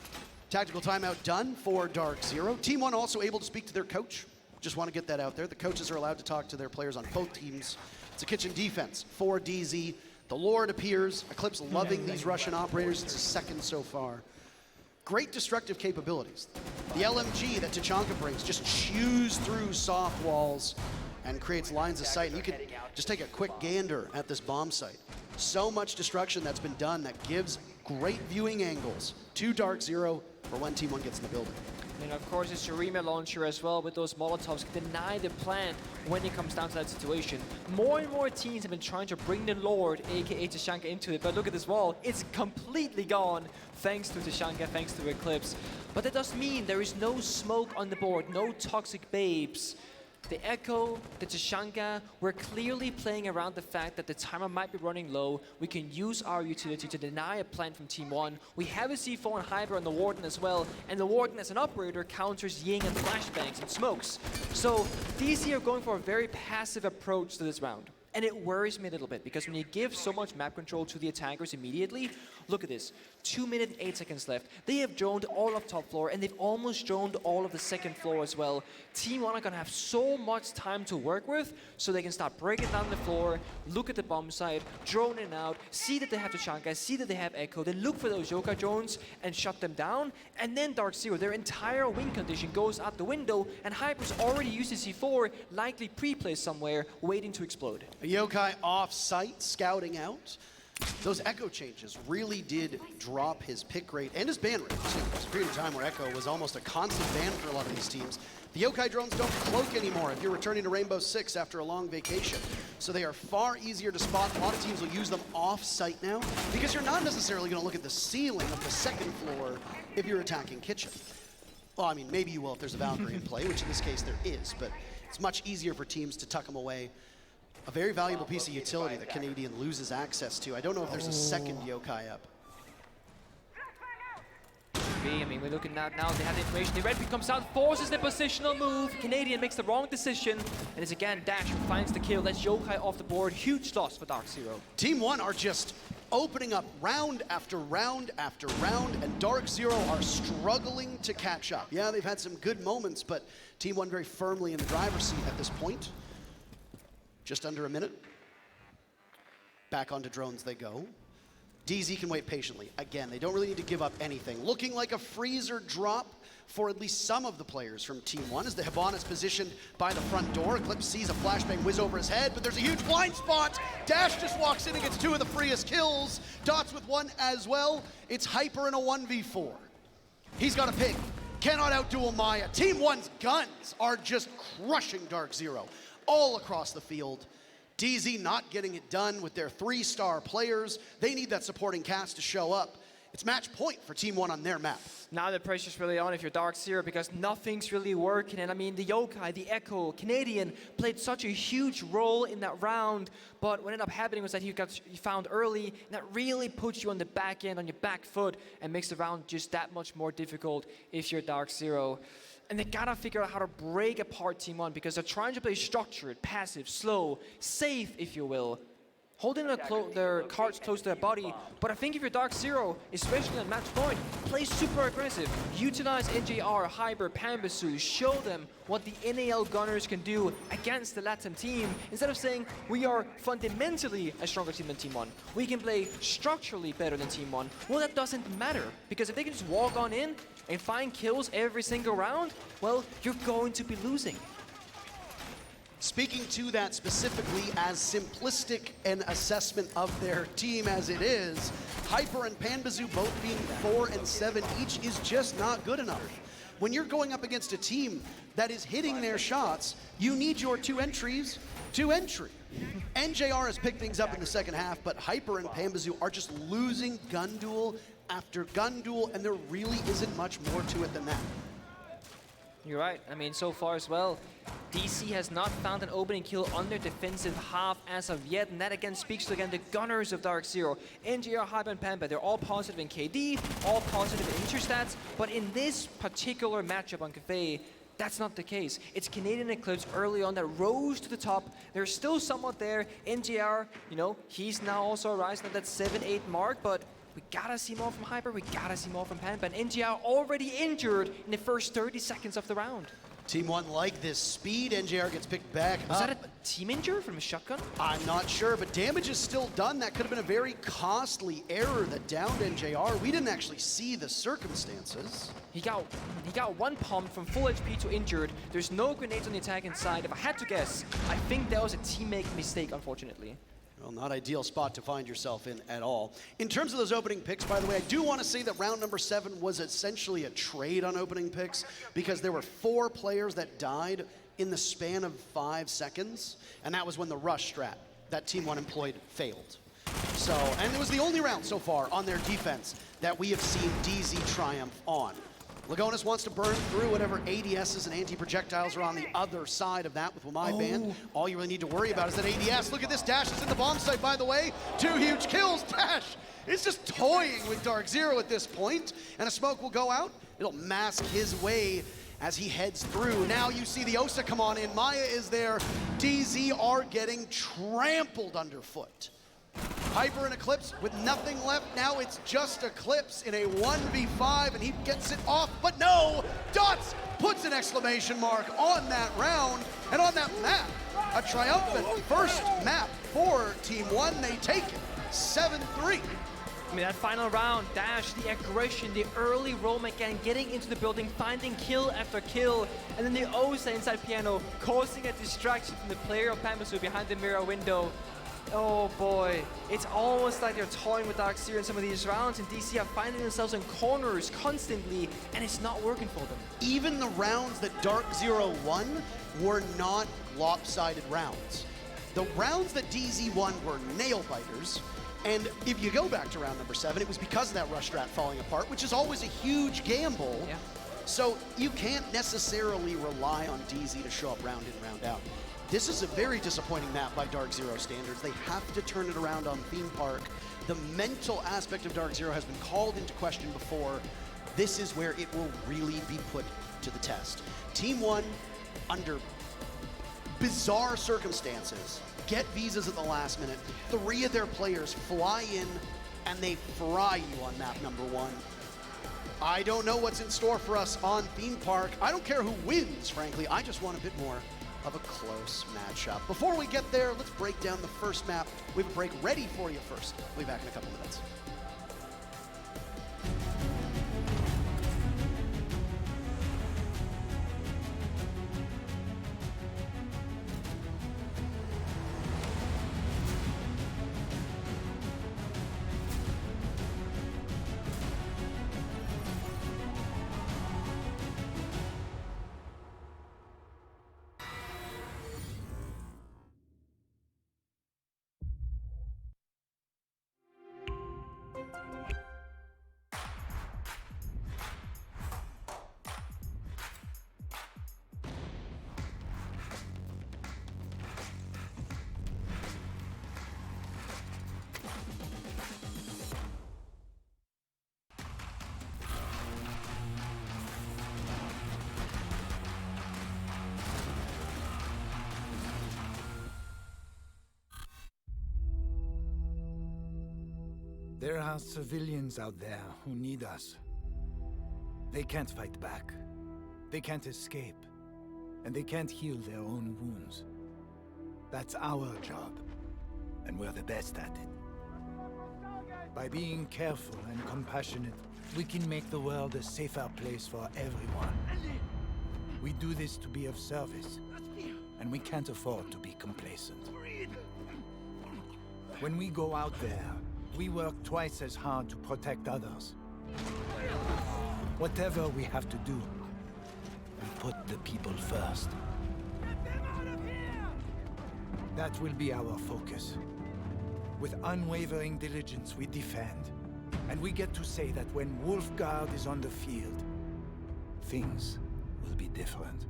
tactical timeout done for DarkZero. Team 1 also able to speak to their coach. Just want to get that out there. The coaches are allowed to talk to their players on both teams. It's a kitchen defense for DZ. The Lord appears. Eclipse loving these Russian operators. It's a second so far. Great destructive capabilities. The LMG that Tachanka brings just chews through soft walls and creates lines of sight. And you can just take a quick gander at this bomb site. So much destruction that's been done that gives great viewing angles to DarkZero for when Team 1 gets in the building. And of course, it's Shurima launcher as well with those Molotovs deny the plant when it comes down to that situation. More and more teams have been trying to bring the Lord, aka Tachanka, into it, but look at this wall. It's completely gone thanks to Tachanka, thanks to Eclipse. But that does mean there is no smoke on the board, no toxic babes. The Echo, the Tachanka, we're clearly playing around the fact that the timer might be running low. We can use our utility to deny a plant from Team 1. We have a C4 and Hyper on the Warden as well, and the Warden as an operator counters Ying and flashbangs and smokes. So DC are going for a very passive approach to this round. And it worries me a little bit because when you give so much map control to the attackers immediately, look at this. 2 minutes, 8 seconds left. They have droned all of top floor and they've almost droned all of the second floor as well. Team One are going to have so much time to work with so they can start breaking down the floor, look at the bomb site, drone in and out, see that they have the shot guys, see that they have echo, then look for those yokai drones and shut them down. And then DarkZero, their entire win condition goes out the window and Hyper's already used the C4, likely pre-placed somewhere, waiting to explode. A yokai off-site, scouting out. Those echo changes really did drop his pick rate and his ban rate, too. There was a period of time where echo was almost a constant ban for a lot of these teams. The yokai drones don't cloak anymore if you're returning to Rainbow Six after a long vacation. So they are far easier to spot. A lot of teams will use them off-site now because you're not necessarily going to look at the ceiling of the second floor if you're attacking kitchen. Well, I mean, maybe you will if there's a Valkyrie in play, which in this case there is, but it's much easier for teams to tuck them away. A very valuable piece of utility that Canadian loses access to. I don't know if there's a second yokai up. I mean, we're looking at now, they have the information. The red pick comes out, forces the positional move. Canadian makes the wrong decision, and it's again Dash who finds the kill. That's yokai off the board. Huge loss for DarkZero. Team One are just opening up round after round after round, and DarkZero are struggling to catch up. Yeah, they've had some good moments, but Team One very firmly in the driver's seat at this point. Just under a minute. Back onto drones they go. DZ can wait patiently. Again, they don't really need to give up anything. Looking like a freezer drop for at least some of the players from Team One as the Hibana's positioned by the front door. Eclipse sees a flashbang whiz over his head, but there's a huge blind spot. Dash just walks in and gets 2 of the freest kills. Dots with 1 as well. It's Hyper in a 1v4. He's got a ping. Cannot outduel Maya. Team One's guns are just crushing DarkZero all across the field. DZ not getting it done with their 3-star players. They need that supporting cast to show up. It's match point for Team One on their map. Now the pressure's really on if you're DarkZero because nothing's really working. And I mean, the yokai, the echo, Canadian played such a huge role in that round. But what ended up happening was that he found early, and that really puts you on the back end, on your back foot, and makes the round just that much more difficult if you're DarkZero. And they gotta figure out how to break apart Team One because they're trying to play structured, passive, slow, safe, if you will. Holding their cards close to their body, but I think if you're DarkZero, especially on match point, play super aggressive. Utilize NJR, Hyper, Pambasu, show them what the NAL Gunners can do against the Latin team, instead of saying we are fundamentally a stronger team than Team One. We can play structurally better than Team One. Well, that doesn't matter, because if they can just walk on in and find kills every single round, well, you're going to be losing. Speaking to that specifically, as simplistic an assessment of their team as it is, Hyper and Panbazu both being 4 and 7 each is just not good enough. When you're going up against a team that is hitting their shots, you need your 2 entries to entry. NJR has picked things up in the second half, but Hyper and Panbazu are just losing gun duel after gun duel, and there really isn't much more to it than that. You're right. I mean, so far as well, DC has not found an opening kill on their defensive half as of yet, and that again speaks to, again, the gunners of DarkZero. NGR, Hyper, and Pampa, they're all positive in KD, all positive in interstats, but in this particular matchup on Kafe, that's not the case. It's Canadian Eclipse early on that rose to the top. They're still somewhat there. NGR, you know, he's now also rising at that 7-8 mark, but we gotta see more from Hyper, we gotta see more from Pampa, and NGR already injured in the first 30 seconds of the round. Team One like this speed. NJR gets picked back Was up. that a team injury from a shotgun? I'm not sure, but damage is still done. That could have been a very costly error that downed NJR. We didn't actually see the circumstances. He got 1 pump from full HP to injured. There's no grenades on the attacking side. If I had to guess, I think that was a teammate mistake, unfortunately. Well, not ideal spot to find yourself in at all. In terms of those opening picks, by the way, I do want to say that round number 7 was essentially a trade on opening picks because there were 4 players that died in the span of 5 seconds, and that was when the rush strat that Team One employed failed. So, and it was the only round so far on their defense that we have seen DZ triumph on. Lagonis wants to burn through whatever ADSs and anti-projectiles are on the other side of that with Wamai Band. All you really need to worry about is that ADS. Look at this, Dash is in the bomb site, by the way. 2 huge kills, Dash is just toying with DarkZero at this point, and a smoke will go out. It'll mask his way as he heads through. Now you see the Osa come on in. Maya is there. DZ are getting trampled underfoot. Hyper and Eclipse with nothing left. Now it's just Eclipse in a 1v5, and he gets it off. But no, Dots puts an exclamation mark on that round and on that map. A triumphant first map for Team One. They take it 7-3. I mean, that final round, Dash, the aggression, the early roam again, getting into the building, finding kill after kill, and then the Osa inside Piano, causing a distraction from the player of Pambasu behind the mirror window. Oh boy, it's almost like they're toying with DarkZero in some of these rounds, and DC are finding themselves in corners constantly, and it's not working for them. Even the rounds that DarkZero won were not lopsided rounds. The rounds that DZ won were nail biters, and if you go back to round number 7, it was because of that rush strat falling apart, which is always a huge gamble. Yeah. So you can't necessarily rely on DZ to show up round in, round out. This is a very disappointing map by DarkZero standards. They have to turn it around on Theme Park. The mental aspect of DarkZero has been called into question before. This is where it will really be put to the test. Team One, under bizarre circumstances, get visas at the last minute. 3 of their players fly in and they fry you on map number 1. I don't know what's in store for us on Theme Park. I don't care who wins, frankly. I just want a bit more of a close matchup. Before we get there, let's break down the first map. We have a break ready for you first. We'll be back in a couple minutes. There are civilians out there who need us. They can't fight back. They can't escape. And they can't heal their own wounds. That's our job. And we're the best at it. By being careful and compassionate, we can make the world a safer place for everyone. We do this to be of service. And we can't afford to be complacent. When we go out there, we work twice as hard to protect others. Whatever we have to do, we put the people first. That will be our focus. With unwavering diligence, we defend. And we get to say that when Wolfguard is on the field, things will be different.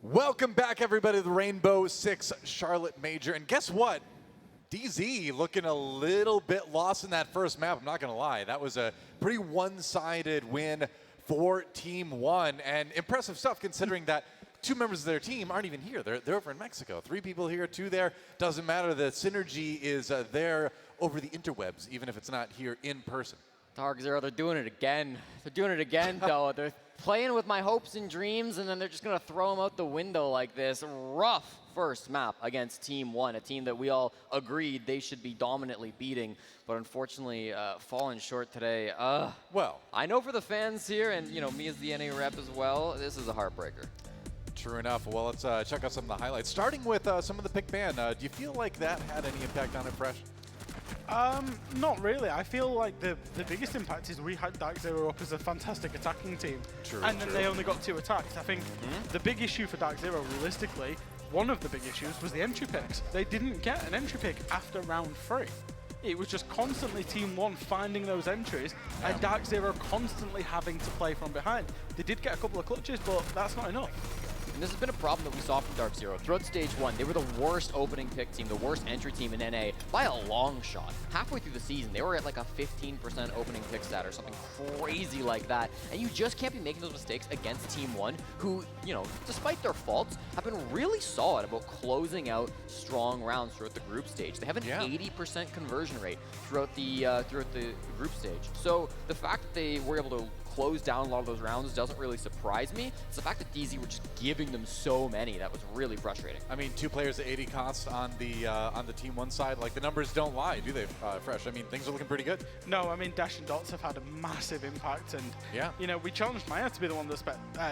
Welcome back, everybody, to the Rainbow Six Charlotte Major. And guess what? DZ looking a little bit lost in that first map, I'm not going to lie. That was a pretty one-sided win for Team One. And impressive stuff considering that 2 members of their team aren't even here. They're over in Mexico. 3 people here, 2 there. Doesn't matter. The synergy is there over the interwebs, even if it's not here in person. DarkZero, they're doing it again. They're doing it again, though. They're playing with my hopes and dreams, and then they're just going to throw them out the window like this. Rough first map against Team One, a team that we all agreed they should be dominantly beating, but unfortunately falling short today. Well, I know for the fans here, and me as the NA rep as well, this is a heartbreaker. True enough. Well, let's check out some of the highlights. Starting with some of the pick ban. Do you feel like that had any impact on it, Fresh? Not really. I feel like the biggest impact is we had DarkZero up as a fantastic attacking team. True, and then they only got 2 attacks. I think the big issue for DarkZero, realistically, one of the big issues was the entry picks. They didn't get an entry pick after round 3. It was just constantly Team One finding those entries, and DarkZero constantly having to play from behind. They did get a couple of clutches, but that's not enough. And this has been a problem that we saw from DarkZero. Throughout Stage 1, they were the worst opening pick team, the worst entry team in NA by a long shot. Halfway through the season, they were at like a 15% opening pick stat or something crazy like that. And you just can't be making those mistakes against Team 1, who, you know, despite their faults, have been really solid about closing out strong rounds throughout the group stage. They have an 80% conversion rate throughout the group stage. So the fact that they were able to close down a lot of those rounds doesn't really surprise me. It's the fact that DZ were just giving them so many that was really frustrating. I mean, 2 players at 80 cost on the Team 1 side. Like, the numbers don't lie, do they, Fresh? I mean, things are looking pretty good. No, I mean, Dash and Dots have had a massive impact, and you know, we challenged Maya to be the one that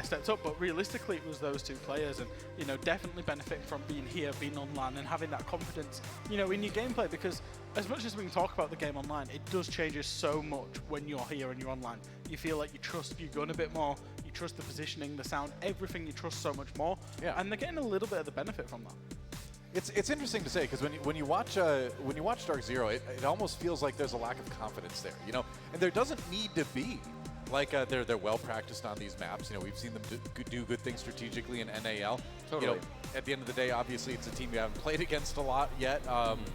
stepped up, but realistically, it was those 2 players, and you know, definitely benefit from being here, being online, and having that confidence, you know, in your gameplay. Because as much as we can talk about the game online, it does change so much when you're here and you're online. You feel like you trust your gun a bit more, you trust the positioning, the sound, everything you trust so much more. Yeah. And they're getting a little bit of the benefit from that. It's interesting to say, because when you watch DarkZero, it almost feels like there's a lack of confidence there, you know, and there doesn't need to be. Like they're well practiced on these maps. You know, we've seen them do good things strategically in NAL. Totally. You know, at the end of the day, obviously it's a team you haven't played against a lot yet,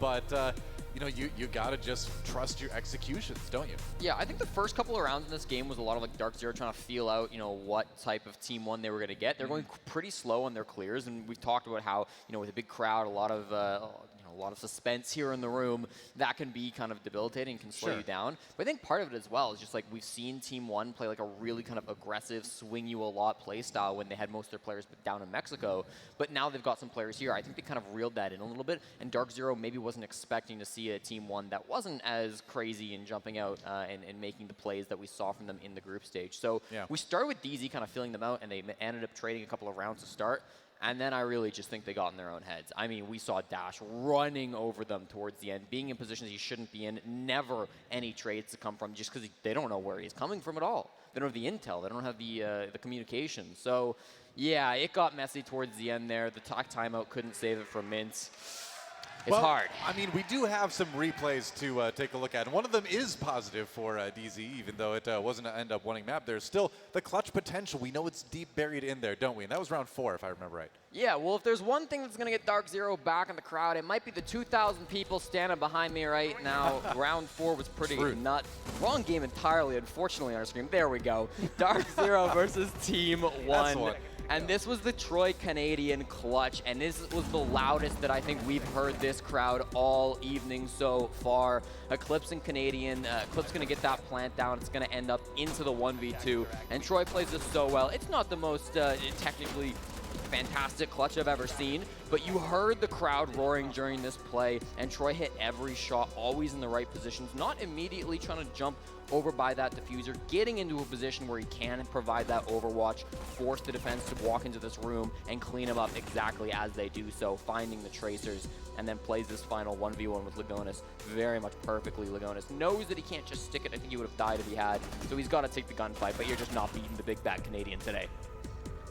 but. You know, you gotta just trust your executions, don't you? Yeah, I think the first couple of rounds in this game was a lot of like DarkZero trying to feel out, you know, what type of Team 1 they were gonna get. They're going pretty slow on their clears, and we've talked about how, you know, with a big crowd, a lot of a lot of suspense here in the room, that can be kind of debilitating, can slow you down. But I think part of it as well is just like we've seen Team 1 play like a really kind of aggressive, swing you a lot play style when they had most of their players down in Mexico. But now they've got some players here. I think they kind of reeled that in a little bit, and DarkZero maybe wasn't expecting to see a Team 1 that wasn't as crazy in jumping out and making the plays that we saw from them in the group stage. So we started with DZ kind of filling them out, and they ended up trading a couple of rounds to start. And then I really just think they got in their own heads. I mean, we saw Dash running over them towards the end, being in positions he shouldn't be in, never any trades to come from, just because they don't know where he's coming from at all. They don't have the intel. They don't have the communication. So, yeah, it got messy towards the end there. The timeout couldn't save it from Mintz. It's hard. I mean, we do have some replays to take a look at. And one of them is positive for DZ, even though it wasn't an end up winning map. There's still the clutch potential. We know it's deep buried in there, don't we? And that was round 4, if I remember right. Yeah, well, if there's one thing that's going to get DarkZero back in the crowd, it might be the 2,000 people standing behind me right now. Round 4 was pretty nuts. Wrong game entirely, unfortunately, on our screen. There we go. DarkZero versus Team 1. That's one. And this was the Troy Canadian clutch, and this was the loudest that I think we've heard this crowd all evening so far. Eclipse and Canadian, Eclipse going to get that plant down. It's going to end up into the 1v2, and Troy plays this so well. It's not the most technically fantastic clutch I've ever seen, but you heard the crowd roaring during this play, and Troy hit every shot, always in the right positions, not immediately trying to jump over by that diffuser, getting into a position where he can provide that overwatch, force the defense to walk into this room and clean them up exactly as they do so, finding the tracers, and then plays this final 1v1 with Lagonis very much perfectly. Lagonis knows that he can't just stick it. I think he would have died if he had, so he's got to take the gunfight, but you're just not beating the big bad Canadian today.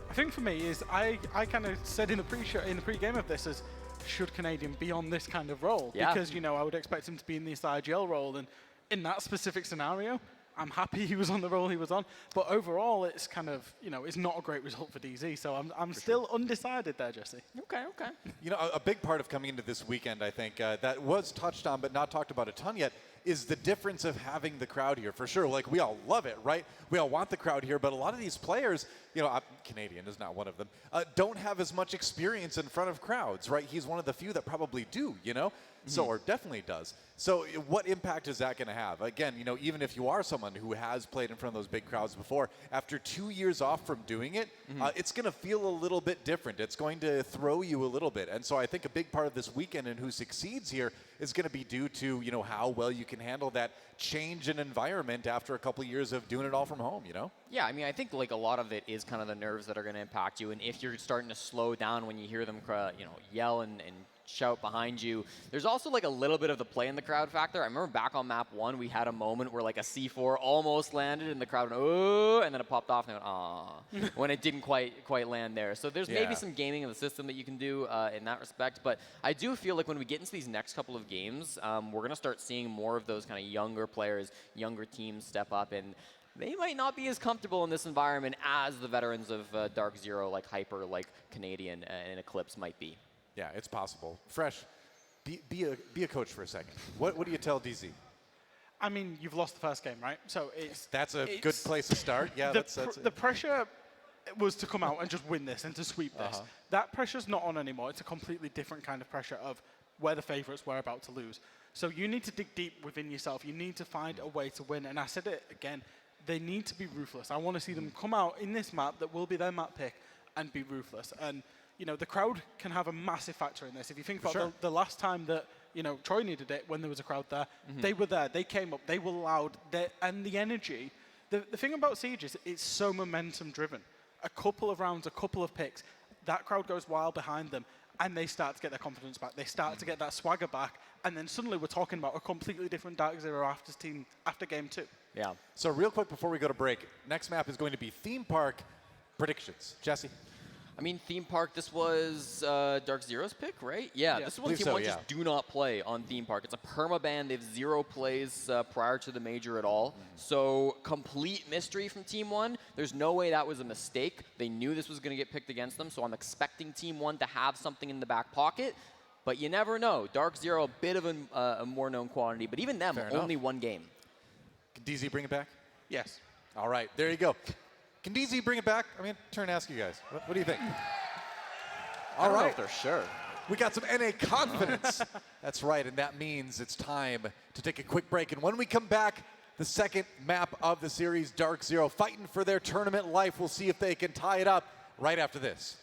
I think for me is I kind of said in the pre-game of this is, should Canadian be on this kind of role? Yeah. Because, you know, I would expect him to be in this IGL role, and in that specific scenario, I'm happy he was on the role he was on. But overall, it's kind of, you know, it's not a great result for DZ. So I'm still undecided there, Jesse. Okay. You know, a big part of coming into this weekend, I think, that was touched on but not talked about a ton yet, is the difference of having the crowd here, for sure. Like, we all love it, right? We all want the crowd here, but a lot of these players, you know, Canadian is not one of them, don't have as much experience in front of crowds, right? He's one of the few that probably do, you know? So, or definitely does. So what impact is that going to have? Again, you know, even if you are someone who has played in front of those big crowds before, after 2 years off from doing it, it's going to feel a little bit different. It's going to throw you a little bit. And so I think a big part of this weekend and who succeeds here is going to be due to, you know, how well you can handle that change in environment after a couple of years of doing it all from home, you know? Yeah, I mean, I think like a lot of it is kind of the nerves that are going to impact you. And if you're starting to slow down when you hear them, you know, yell and shout behind you. There's also like a little bit of the play in the crowd factor. I remember back on map 1, we had a moment where like a C4 almost landed and the crowd went, oh, and then it popped off and they went, aw, when it didn't quite land there. So there's maybe some gaming in the system that you can do in that respect. But I do feel like when we get into these next couple of games, we're going to start seeing more of those kind of younger players, younger teams step up. And they might not be as comfortable in this environment as the veterans of DarkZero, like Hyper, like Canadian, and Eclipse might be. Yeah, it's possible. Fresh, be a coach for a second. What do you tell DZ? I mean, you've lost the first game, right? So That's a good place to start. Yeah, the pressure was to come out and just win this and to sweep this. That pressure's not on anymore. It's a completely different kind of pressure of we're the favorites, we're about to lose. So you need to dig deep within yourself. You need to find a way to win. And I said it again, they need to be ruthless. I want to see them come out in this map that will be their map pick and be ruthless. And, you know, the crowd can have a massive factor in this. If you think about the last time that, you know, Troy needed it when there was a crowd there, they were there, they came up, they were loud, and the energy. The thing about Siege is it's so momentum driven. A couple of rounds, a couple of picks, that crowd goes wild behind them, and they start to get their confidence back. They start to get that swagger back, and then suddenly we're talking about a completely different DarkZero after game 2. Yeah. So real quick before we go to break, next map is going to be Theme Park predictions. Jesse? I mean, Theme Park, this was DarkZero's pick, right? Yeah, this is one Team 1 just do not play on Theme Park. It's a perma-ban. They have 0 plays prior to the major at all. So complete mystery from Team 1. There's no way that was a mistake. They knew this was going to get picked against them, so I'm expecting Team 1 to have something in the back pocket. But you never know. DarkZero, a bit of a more known quantity, but even them, only one game. Can DZ bring it back? Yes. All right, there you go. Can DZ bring it back? I mean, turn to ask you guys. What do you think? All right. They're sure. We got some NA confidence. That's right, and that means it's time to take a quick break. And when we come back, the second map of the series, DarkZero, fighting for their tournament life. We'll see if they can tie it up right after this.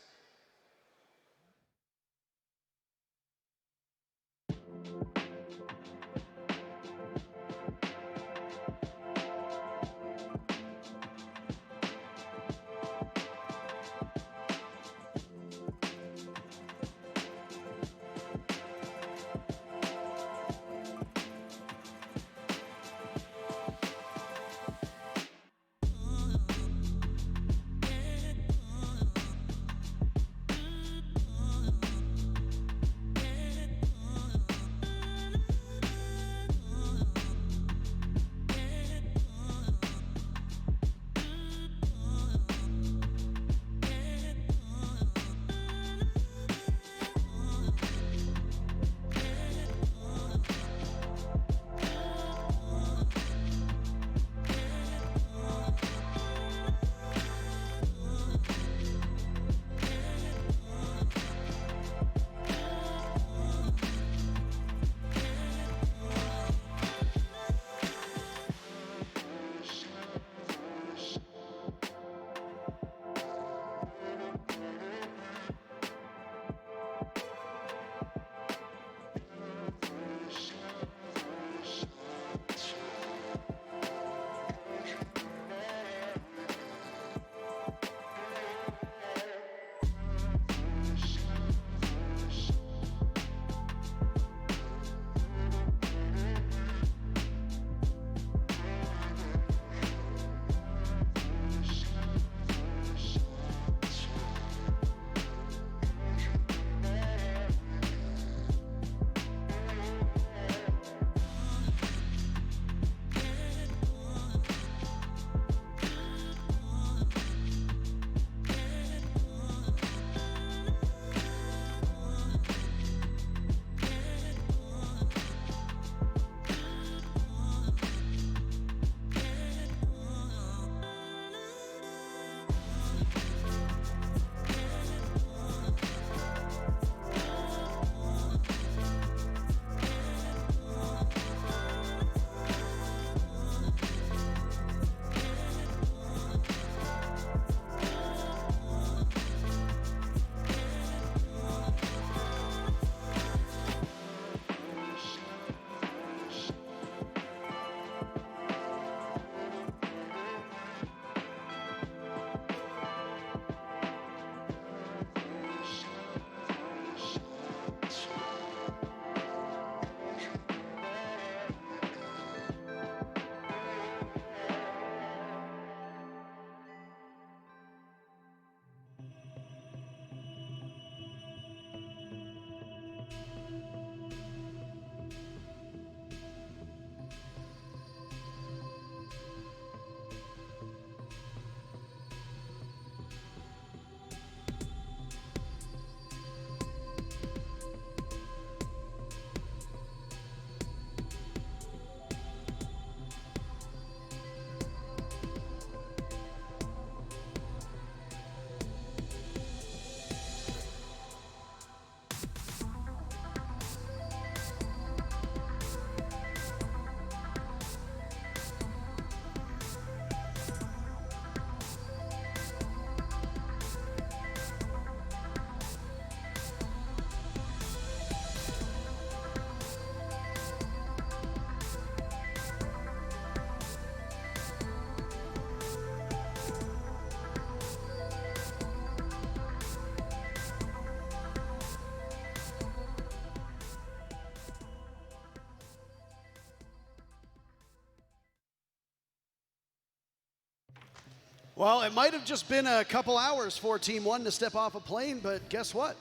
Well, it might have just been a couple hours for Team One to step off a plane, but guess what?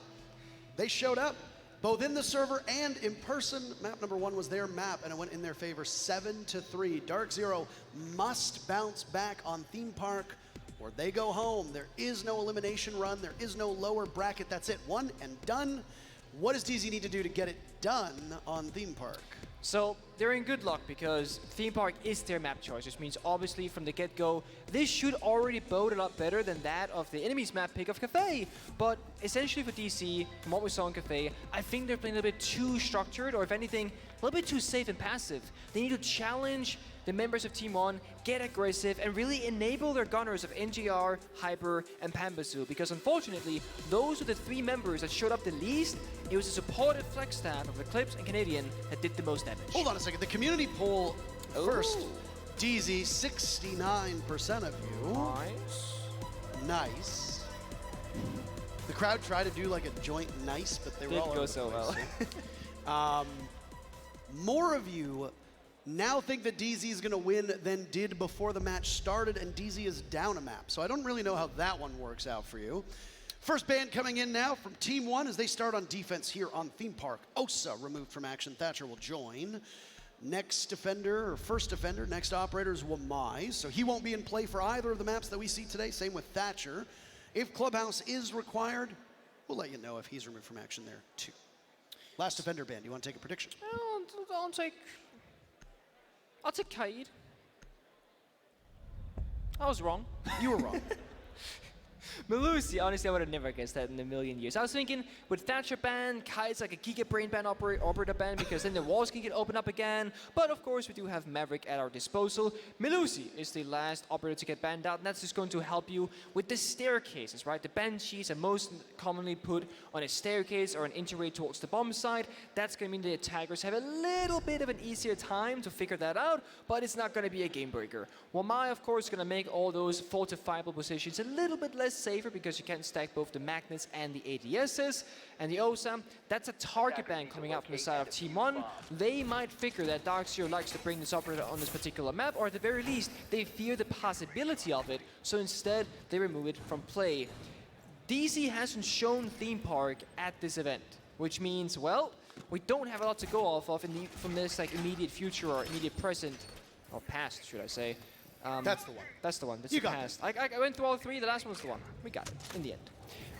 They showed up, both in the server and in person. Map number 1 was their map, and it went in their favor 7-3. DarkZero must bounce back on Theme Park, or they go home. There is no elimination run. There is no lower bracket. That's it. One and done. What does DZ need to do to get it done on Theme Park? So they're in good luck because Theme Park is their map choice, which means obviously from the get-go, this should already bode a lot better than that of the enemy's map pick of Kafe. But essentially for DC, from what we saw in Kafe, I think they're playing a little bit too structured, or if anything, a little bit too safe and passive. They need to challenge the members of Team One, get aggressive, and really enable their gunners of NGR, Hyper, and Pambasu, because unfortunately, those were the 3 members that showed up the least. It was the supported flex staff of Eclipse and Canadian that did the most damage. Hold on a second. The community poll first. DZ, 69% of you. Nice. Nice. The crowd tried to do like a joint nice, but they were all Didn't go over the so place. well. More of you now think that DZ is going to win than did before the match started, and DZ is down a map. So I don't really know how that one works out for you. First band coming in now from Team One as they start on defense here on Theme Park. Osa removed from action. Thatcher will join. Next defender, or first defender, next operator is oNe. So he won't be in play for either of the maps that we see today. Same with Thatcher. If Clubhouse is required, we'll let you know if he's removed from action there too. Last defender band, you want to take a prediction? I'll take Kaid. I was wrong. You were wrong. Melusi, honestly, I would have never guessed that in a million years. I was thinking with Thatcher ban, Kaid's like a Giga Brain ban operator ban, because then the walls can get opened up again. But of course, we do have Maverick at our disposal. Melusi is the last operator to get banned out, and that's just going to help you with the staircases, right? The banshees are most commonly put on a staircase or an entry towards the bomb side. That's going to mean the attackers have a little bit of an easier time to figure that out, but it's not going to be a game breaker. oNe, of course, is going to make all those fortifiable positions a little bit less safer because you can stack both the magnets and the ADSs. And the OSA, that's a target ban coming out from the side of Team One. They might figure that DarkZero likes to bring this operator on this particular map, or at the very least, they fear the possibility of it, so instead they remove it from play. DC hasn't shown Theme Park at this event, which means, well, we don't have a lot to go off of from this like immediate future or immediate present, or past, should I say. That's the one. That's the one. That's You the got past. I went through all 3. The last one was the one. We got it in the end.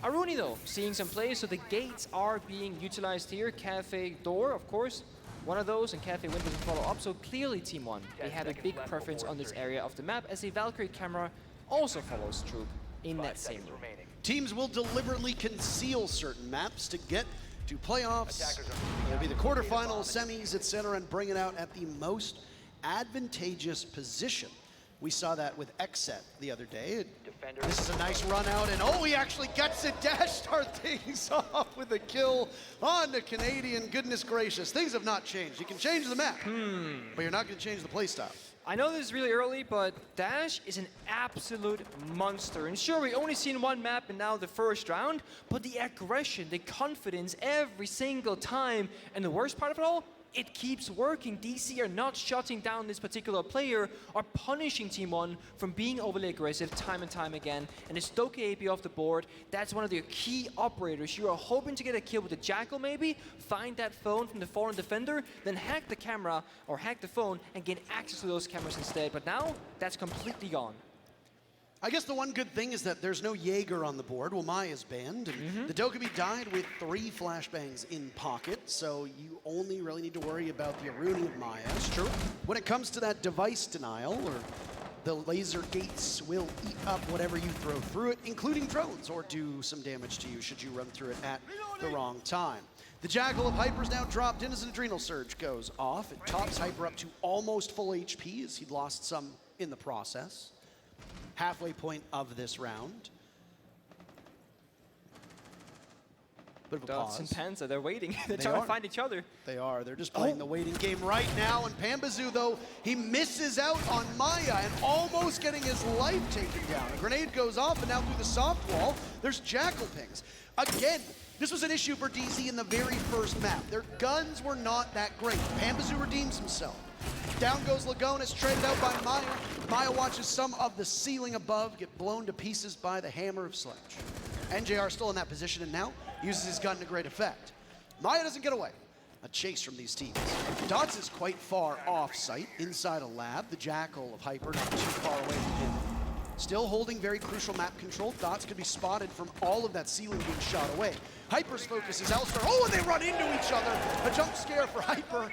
Aruni, though, seeing some plays, so the gates are being utilized here. Kafe door, of course, one of those, and Kafe windows and follow up. So clearly, Team One, they have a big preference on this area of the map, as a Valkyrie camera also follows Troop in that same room. Teams will deliberately conceal certain maps to get to playoffs. It'll be the quarterfinals, semis, etc., and bring it out at the most advantageous position. We saw that with Xset the other day. This is a nice run out, and oh, he actually gets it. Dash start things off with a kill on the Canadian. Goodness gracious, things have not changed. You can change the map, but you're not going to change the playstyle. I know this is really early, but Dash is an absolute monster. And sure, we've only seen one map in now the first round, but the aggression, the confidence every single time, and the worst part of it all, it keeps working. DC are not shutting down this particular player or punishing Team One from being overly aggressive time and time again. And the Stoke AP off the board, that's one of their key operators. You are hoping to get a kill with the Jackal maybe, find that phone from the fallen defender, then hack the camera or hack the phone and gain access to those cameras instead. But now, that's completely gone. I guess the one good thing is that there's no Jaeger on the board. oNe is banned. And the Dokkaebi died with 3 flashbangs in pocket, so you only really need to worry about the Aruni of Maya. That's true. When it comes to that device denial, or the laser gates will eat up whatever you throw through it, including drones, or do some damage to you should you run through it at the wrong time. The Jackal of Hyper's now dropped in as an Adrenal Surge goes off. It tops Hyper up to almost full HP as he'd lost some in the process. Halfway point of this round. Bit of a Dots pause. and Panzer, they're waiting. They're trying to find each other. They are. They're just playing the waiting game right now. And Pambasu, though, he misses out on Maya and almost getting his life taken down. A grenade goes off, and now through the soft wall, there's Jackal pings. Again, this was an issue for DC in the very first map. Their guns were not that great. Pambasu redeems himself. Down goes Lagonis, traded out by Maya. Maya watches some of the ceiling above get blown to pieces by the hammer of Sledge. NJR still in that position and now uses his gun to great effect. Maya doesn't get away. A chase from these teams. Dots is quite far off site, inside a lab. The Jackal of Hyper not too far away from him. Still holding very crucial map control. Dots could be spotted from all of that ceiling being shot away. Hyper's focus is elsewhere. Oh, and they run into each other. A jump scare for Hyper.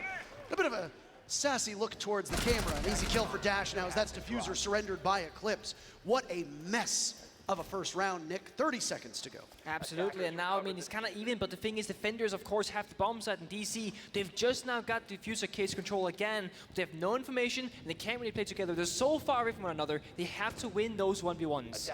A bit of a sassy look towards the camera. An easy kill for Dash now as that's Diffuser surrendered by Eclipse. What a mess of a first round, Nick. 30 seconds to go. Absolutely, and now, I mean, it's kind of even, but the thing is, defenders, of course, have the bomb site in DC. They've just now got Diffuser case control again, but they have no information, and they can't really play together. They're so far away from one another, they have to win those 1v1s.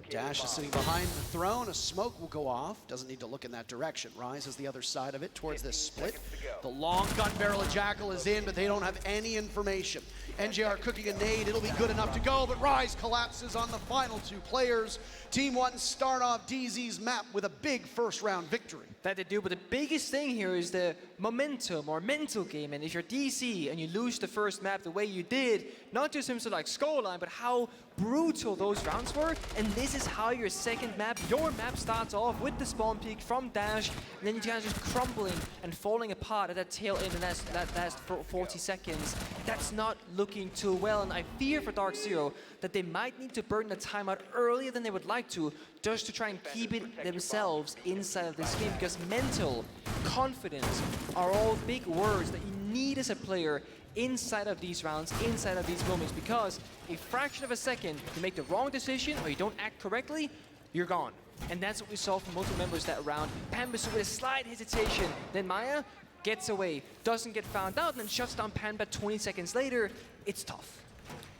Dash is sitting behind the throne. A smoke will go off. Doesn't need to look in that direction. Rise is the other side of it towards this split. The long gun barrel of Jackal is in, but they don't have any information. NJR cooking a nade. It'll be good enough to go, but Rise collapses on the final two players. Team 1 start off DZ's map with a big first round victory. That they do, but the biggest thing here is the momentum or mental game. And if you're DC and you lose the first map the way you did, not just in terms of like scoreline, but how brutal those rounds were. And this is how your second map, your map starts off with the spawn peak from Dash, and then you guys just crumbling and falling apart at that tail end in that last 40 seconds. That's not looking too well, and I fear for DarkZero that they might need to burn the timeout earlier than they would like to, just to try and keep it themselves inside of this game, because mental, confidence are all big words that you need as a player inside of these rounds, inside of these moments, because a fraction of a second, you make the wrong decision or you don't act correctly, you're gone. And that's what we saw from multiple members that round. Pambasu with a slight hesitation, then Maya gets away, doesn't get found out, and then shuts down Panda 20 seconds later. It's tough.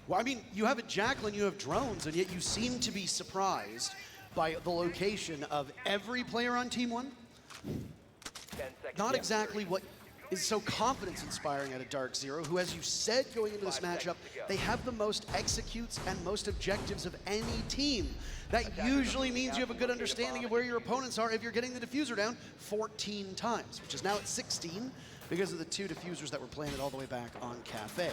Well, I mean, you have a Jackal and you have drones, and yet you seem to be surprised by the location of every player on Team 1. Not exactly what is so confidence-inspiring out of DarkZero, who, as you said going into this matchup, they have the most executes and most objectives of any team. That usually means you have a good understanding of where your opponents are if you're getting the diffuser down 14 times, which is now at 16 because of the 2 diffusers that were planted all the way back on Kafe.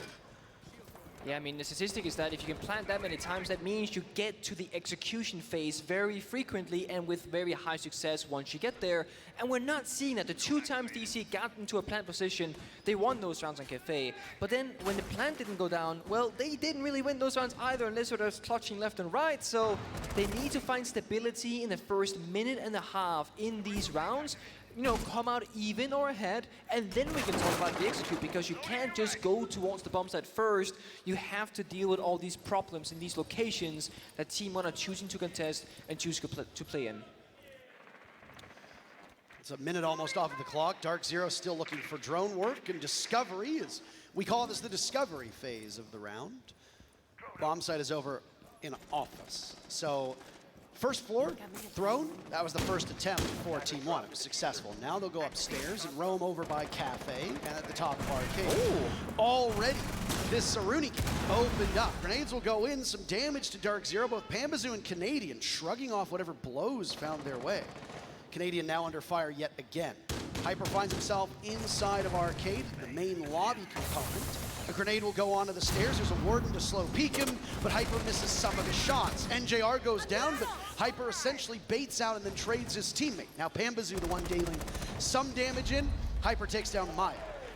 Yeah, I mean, the statistic is that if you can plant that many times, that means you get to the execution phase very frequently and with very high success once you get there. And we're not seeing that. The 2 times DC got into a plant position, they won those rounds on Kafe. But then when the plant didn't go down, well, they didn't really win those rounds either unless they're just clutching left and right. So they need to find stability in the first minute and a half in these rounds. You know, come out even or ahead, and then we can talk about the execute, because you can't just go towards the bomb site first. You have to deal with all these problems in these locations that Team 1 are choosing to contest and choose to play in. It's a minute almost off of the clock. DarkZero still looking for drone work, and discovery is, we call this the discovery phase of the round. Bomb site is over in office. So first floor, throne, that was the first attempt for Team 1. It was successful. Now they'll go upstairs and roam over by Kafe and at the top of Arcade. Ooh. Already, this Saruni opened up. Grenades will go in, some damage to DarkZero. Both Pambasu and Canadian shrugging off whatever blows found their way. Canadian now under fire yet again. Hyper finds himself inside of Arcade, the main lobby component. A grenade will go onto the stairs. There's a warden to slow peek him, but Hyper misses some of his shots. NJR goes down, but Hyper essentially baits out and then trades his teammate. Now Pambasu, the one dealing some damage in. Hyper takes down Maya.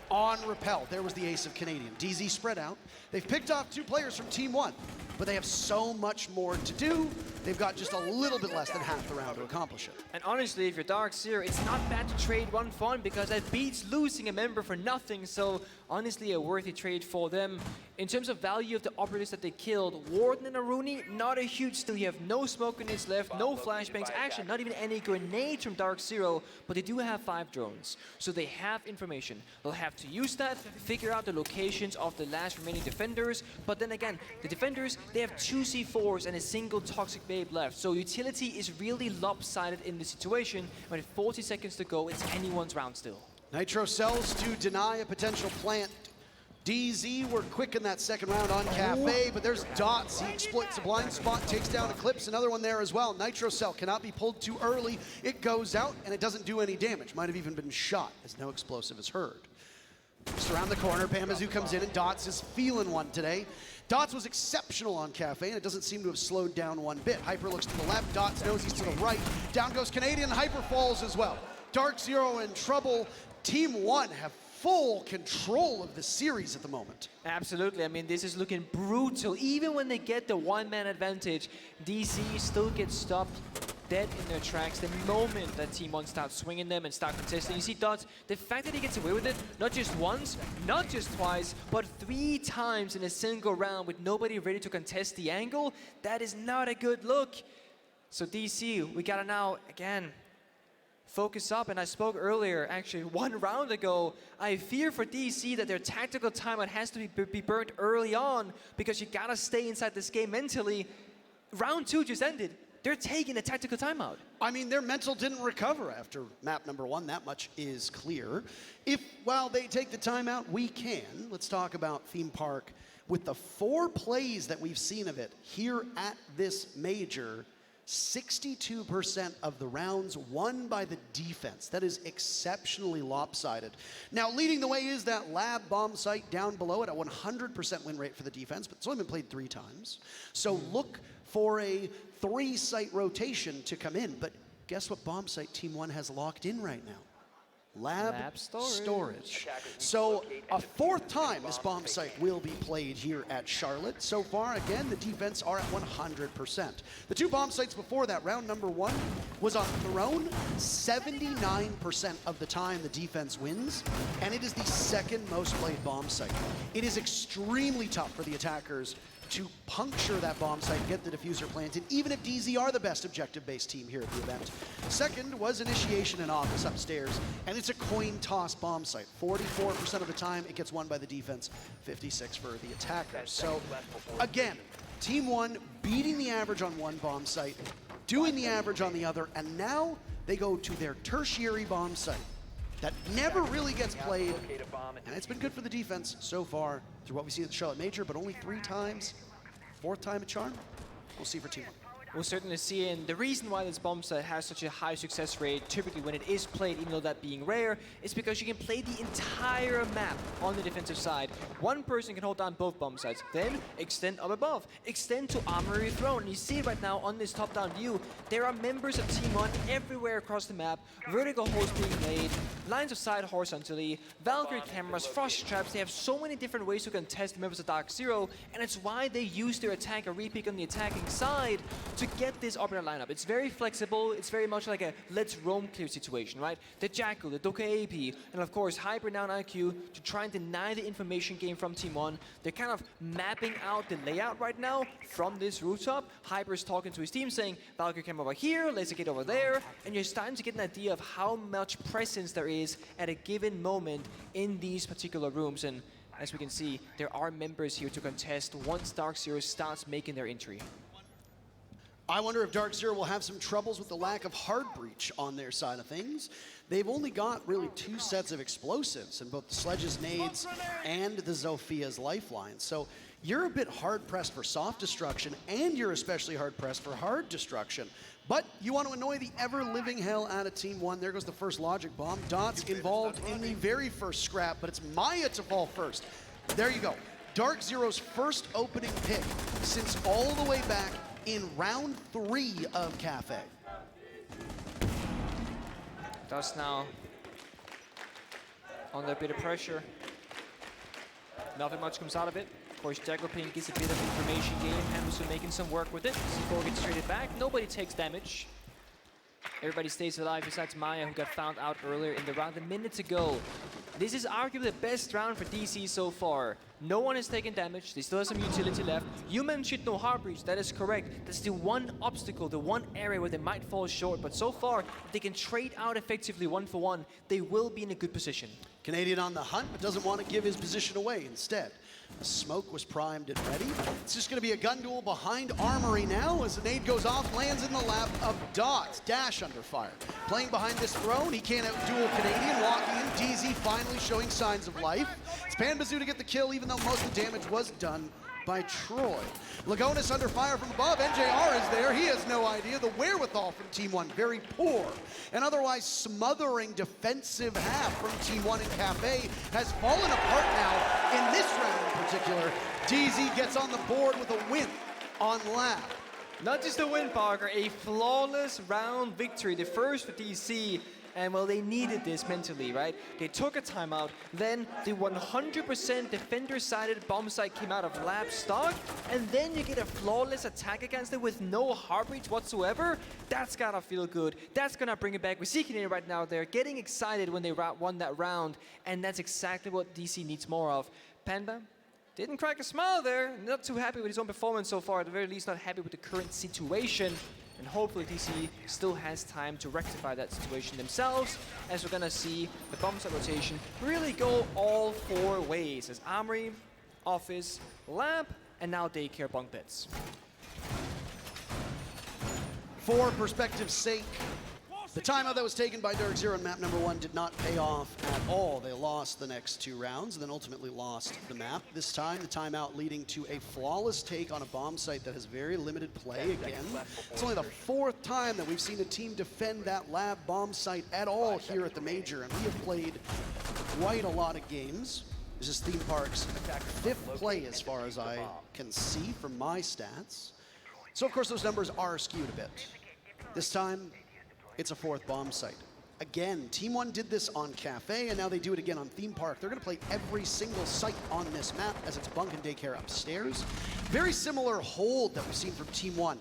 On repel, there was the ace of Canadian. DZ spread out. They've picked off 2 players from Team 1, but they have so much more to do. They've got just a little bit less than half the round to accomplish it. And honestly, if you're DarkZero, it's not bad to trade 1 for 1, because that beats losing a member for nothing. So honestly, a worthy trade for them. In terms of value of the operatives that they killed, Warden and Aruni, not a huge steal. You have no smoke grenades left, no flashbangs, actually not even any grenades from DarkZero, but they do have 5 drones. So they have information. They'll have to use that, figure out the locations of the last remaining defenders. But then again, the defenders, they have 2 C4s and a single toxic babe left. So utility is really lopsided in this situation. With 40 seconds to go, it's anyone's round still. Nitro sells to deny a potential plant. DZ were quick in that second round on Kafe, but there's Dots. He exploits a blind spot, takes down Eclipse, another one there as well. Nitro Cell cannot be pulled too early. It goes out, and it doesn't do any damage. Might have even been shot, as no explosive is heard. Just around the corner, Pambasu comes in, and Dots is feeling one today. Dots was exceptional on Kafe, and it doesn't seem to have slowed down one bit. Hyper looks to the left, Dots knows he's to the right. Down goes Canadian, Hyper falls as well. DarkZero in trouble. Team One have full control of the series at the moment. Absolutely. I mean, this is looking brutal. Even when they get the one-man advantage, DC still gets stopped dead in their tracks the moment that Team One starts swinging them and start contesting. You see Dots, the fact that he gets away with it, not just once, not just twice, but 3 times in a single round with nobody ready to contest the angle, that is not a good look. So DC, we gotta now, again, focus up, and I spoke earlier, actually 1 round ago, I fear for DC that their tactical timeout has to be burnt early on because you gotta stay inside this game mentally. Round 2 just ended. They're taking a tactical timeout. I mean, their mental didn't recover after map number 1, that much is clear. If, while they take the timeout, we can. Let's talk about Theme Park. With the 4 plays that we've seen of it here at this major, 62% of the rounds won by the defense. That is exceptionally lopsided. Now, leading the way is that lab bomb site down below it at 100% win rate for the defense, but it's only been played 3 times. So look for a 3-site rotation to come in. But guess what bomb site Team One has locked in right now? Lab storage. So a 4th time this bomb site will be played here at Charlotte. So far, again, the defense are at 100%. The 2 bomb sites before that, round number 1, was on Throne. 79% of the time the defense wins, and it is the 2nd most played bomb site. It is extremely tough for the attackers to puncture that bomb site and get the diffuser planted, even if DZ are the best objective-based team here at the event. Second was Initiation and Office upstairs, and it's a coin toss bomb site. 44% of the time it gets won by the defense, 56% for the attackers. So again, Team One beating the average on one bomb site, doing the average on the other, and now they go to their tertiary bomb site that never really gets played, and it's been good for the defense so far through what we see at the Charlotte Major, but only 3 times. 4th time a charm. We'll see for Team One. We'll certainly see, and the reason why this bomb site has such a high success rate, typically when it is played, even though that being rare, is because you can play the entire map on the defensive side. One person can hold down both bomb sites, then extend up above, extend to Armory Throne. And you see it right now on this top-down view, there are members of Team One everywhere across the map, vertical holes being made, lines of sight horizontally, Valkyrie cameras, frost traps. They have so many different ways to contest the members of DarkZero, and it's why they use their attack or repick on the attacking side to get this opener lineup. It's very flexible. It's very much like a let's roam clear situation, right? The Jackal, the Doka AP, and of course Hyper down IQ to try and deny the information game from Team One. They're kind of mapping out the layout right now from this rooftop. Hyper's talking to his team saying, Valkyrie came over here, Laser Gate over there, and you're starting to get an idea of how much presence there is at a given moment in these particular rooms. And as we can see, there are members here to contest once DarkZero starts making their entry. I wonder if DarkZero will have some troubles with the lack of hard breach on their side of things. They've only got really 2 sets of explosives in both the Sledge's nades and the Zophia's lifeline. So you're a bit hard-pressed for soft destruction, and you're especially hard-pressed for hard destruction. But you want to annoy the ever-living hell out of Team One. There goes the first logic bomb. Dots involved in the very first scrap, but it's Maya to fall first. There you go. DarkZero's first opening pick since all the way back in round 3 of Kafe. Dots now under a bit of pressure. Nothing much comes out of it. Of course, Jackal-Pink gets a bit of information gain. Henderson making some work with it. C4 gets traded back. Nobody takes damage. Everybody stays alive besides Maya, who got found out earlier in the round a minute to go. This is arguably the best round for DC so far. No one has taken damage. They still have some utility left. You mentioned no hard breach. That is correct. That's the one obstacle, the one area where they might fall short. But so far, if they can trade out effectively 1-for-1, they will be in a good position. Canadian on the hunt, but doesn't want to give his position away instead. The smoke was primed and ready. It's just going to be a gun duel behind Armory now as the nade goes off, lands in the lap of Dots. Dash under fire. Playing behind this throne, he can't outduel Canadian. Walking in, DZ finally showing signs of life. It's Panbazoo to get the kill, even though most of the damage was done by Troy. Lagonis under fire from above. NJR is there. He has no idea. The wherewithal from Team One, very poor. An otherwise smothering defensive half from Team One in Kafe has fallen apart now in this round in particular. DZ gets on the board with a win on Lab. Not just a win, Parker, a flawless round victory, the first for DC. And well, they needed this mentally, right? They took a timeout, then the 100% defender-sided bomb site came out of Lab stock, and then you get a flawless attack against it with no heartbeats whatsoever. That's gotta feel good. That's gonna bring it back. We're seeking it right now. They're getting excited when they won that round, and that's exactly what DC needs more of. Panda didn't crack a smile there. Not too happy with his own performance so far. At the very least, not happy with the current situation. And hopefully DC still has time to rectify that situation themselves, as we're gonna see the bomb site rotation really go all 4 ways, as Armory, Office, Lab, and now Daycare bunk beds. For perspective's sake, the timeout that was taken by DarkZero in map number 1 did not pay off at all. They lost the next 2 rounds and then ultimately lost the map. This time, the timeout leading to a flawless take on a bomb site that has very limited play again. It's only the 4th time that we've seen a team defend that Lab bomb site at all here at the Major, and we have played quite a lot of games. This is Theme Park's 5th play as far as I can see from my stats. So of course those numbers are skewed a bit. This time, it's a 4th bomb site. Again, Team 1 did this on Kafe, and now they do it again on Theme Park. They're gonna play every single site on this map as it's bunk and daycare upstairs. Very similar hold that we've seen from Team 1.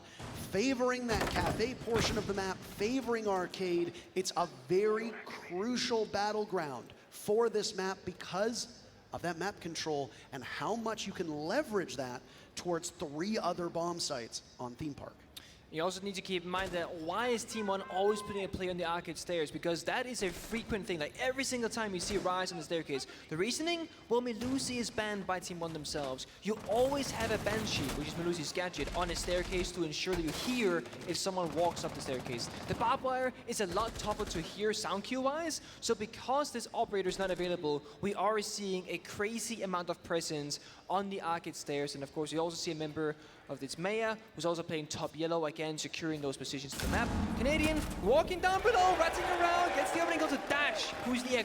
Favoring that Kafe portion of the map, favoring arcade. It's a very crucial battleground for this map because of that map control and how much you can leverage that towards 3 other bomb sites on Theme Park. You also need to keep in mind that why is Team 1 always putting a player on the arcade stairs? Because that is a frequent thing. Like every single time you see Rise on the staircase. The reasoning? Well, Melusi is banned by Team 1 themselves. You always have a Banshee, which is Melusi's gadget, on a staircase to ensure that you hear if someone walks up the staircase. The barbed wire is a lot tougher to hear sound cue-wise. So because this operator is not available, we are seeing a crazy amount of presence on the arcade stairs. And of course, you also see a member of this Maya, who's also playing top yellow, again, securing those positions to the map. Canadian walking down below, ratting around, gets the opening goal to Dash, who's the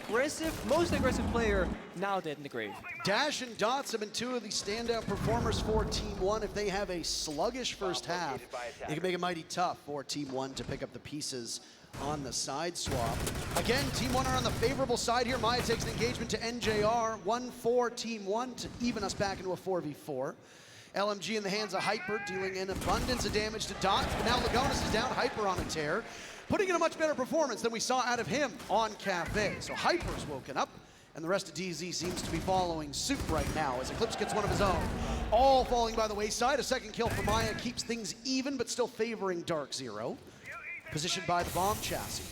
most aggressive player, now dead in the grave. Dash and Dots have been 2 of the standout performers for Team 1. If they have a sluggish first half, it can make it mighty tough for Team 1 to pick up the pieces on the side swap. Again, Team 1 are on the favorable side here. Maya takes an engagement to NJR. 1-4 Team 1 to even us back into a 4v4. LMG in the hands of Hyper, dealing an abundance of damage to Dots, but now Lagonis is down, Hyper on a tear, putting in a much better performance than we saw out of him on Kafe. So Hyper's woken up, and the rest of DZ seems to be following suit right now as Eclipse gets one of his own. All falling by the wayside. A second kill for Maya keeps things even, but still favoring DarkZero. Positioned by the bomb chassis.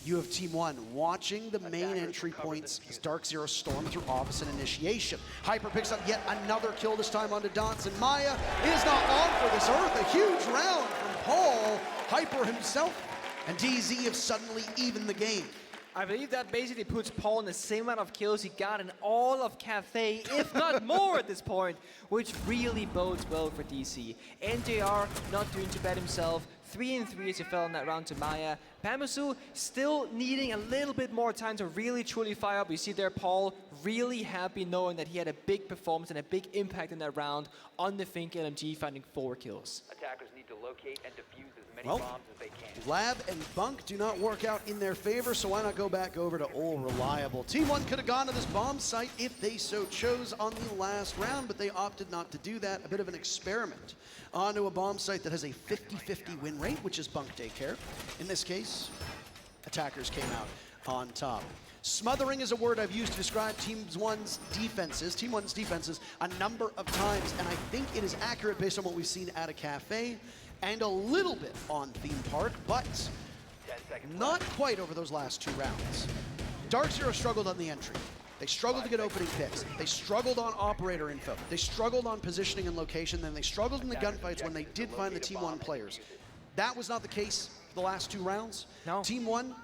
You have Team 1 watching the main entry points as DarkZero storm through opposite initiation. Hyper picks up yet another kill, this time onto Dots, and Maya is not long for this Earth. A huge round from Paul, Hyper himself, and DZ have suddenly evened the game. I believe that basically puts Paul in the same amount of kills he got in all of Kafe, if not more at this point, which really bodes well for DC. NJR not doing too bad himself. 3-3 as he fell in that round to Maya. Pamasu still needing a little bit more time to really truly fire up. You see there Paul really happy knowing that he had a big performance and a big impact in that round on the Fink LMG, finding 4 kills. Attackers need to locate and defuse as many Well, bombs as they can. Lab and Bunk do not work out in their favor, so why not go back over to All Reliable? Team 1 could have gone to this bomb site if they so chose on the last round, but they opted not to do that. A bit of an experiment onto a bomb site that has a 50-50 win rate, which is Bunk Daycare. In this case, attackers came out on top. Smothering is a word I've used to describe Team 1's defenses a number of times, and I think it is accurate based on what we've seen at a Kafe and a little bit on Theme Park, but not quite over those last 2 rounds. DarkZero struggled on the entry. They struggled to get opening picks. They struggled on operator info. They struggled on positioning and location. Then they struggled in the gunfights when they did find the Team 1 players. That was not the case for the last 2 rounds. No. Team 1,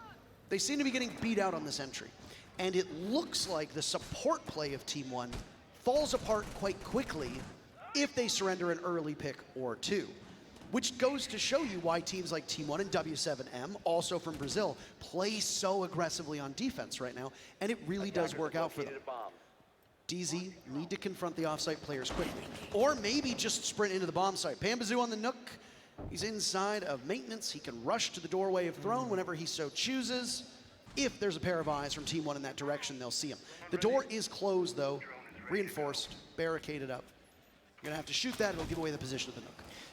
they seem to be getting beat out on this entry. And it looks like the support play of Team 1 falls apart quite quickly if they surrender an early pick or 2. Which goes to show you why teams like Team 1 and W7M, also from Brazil, play so aggressively on defense right now, and it really does work out for them. DZ need to confront the offsite players quickly. Or maybe just sprint into the bomb site. Pambazoo on the Nook. He's inside of maintenance. He can rush to the doorway of Throne whenever he so chooses. If there's a pair of eyes from Team 1 in that direction, they'll see him. The door is closed, though. Reinforced, barricaded up. You're going to have to shoot that. It'll give away the position of the Nook.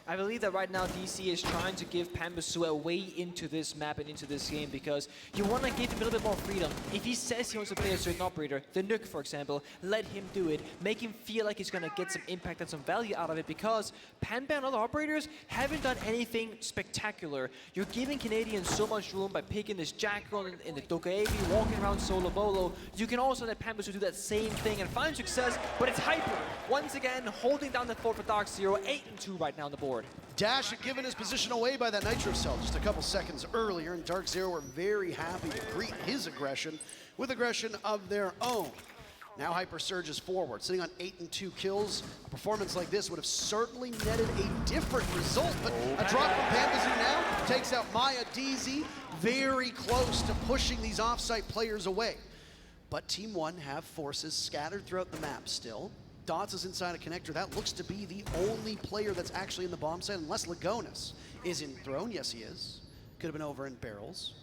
I believe that right now DC is trying to give Pambazoo a way into this map and into this game because you want to give him a little bit more freedom. If he says he wants to play a certain operator, the Nook for example, let him do it. Make him feel like he's going to get some impact and some value out of it because Pamba and other operators haven't done anything spectacular. You're giving Canadians so much room by picking this Jackal in the Dogaevi, walking around solo bolo. You can also let Pambazoo do that same thing and find success, but it's Hyper once again holding down the fort for DarkZero, 8-2 right now on the board. Dash had given his position away by that Nitro Cell just a couple seconds earlier, and DarkZero were very happy to greet his aggression with aggression of their own. Now Hyper surges forward, sitting on 8-2 kills. A performance like this would have certainly netted a different result, but a drop from Pambazoo now takes out Maya. DZ very close to pushing these offsite players away. But Team 1 have forces scattered throughout the map still. Dots is inside a connector. That looks to be the only player that's actually in the bomb site, unless Lagonis is in Throne. Yes, he is. Could have been over in Barrels.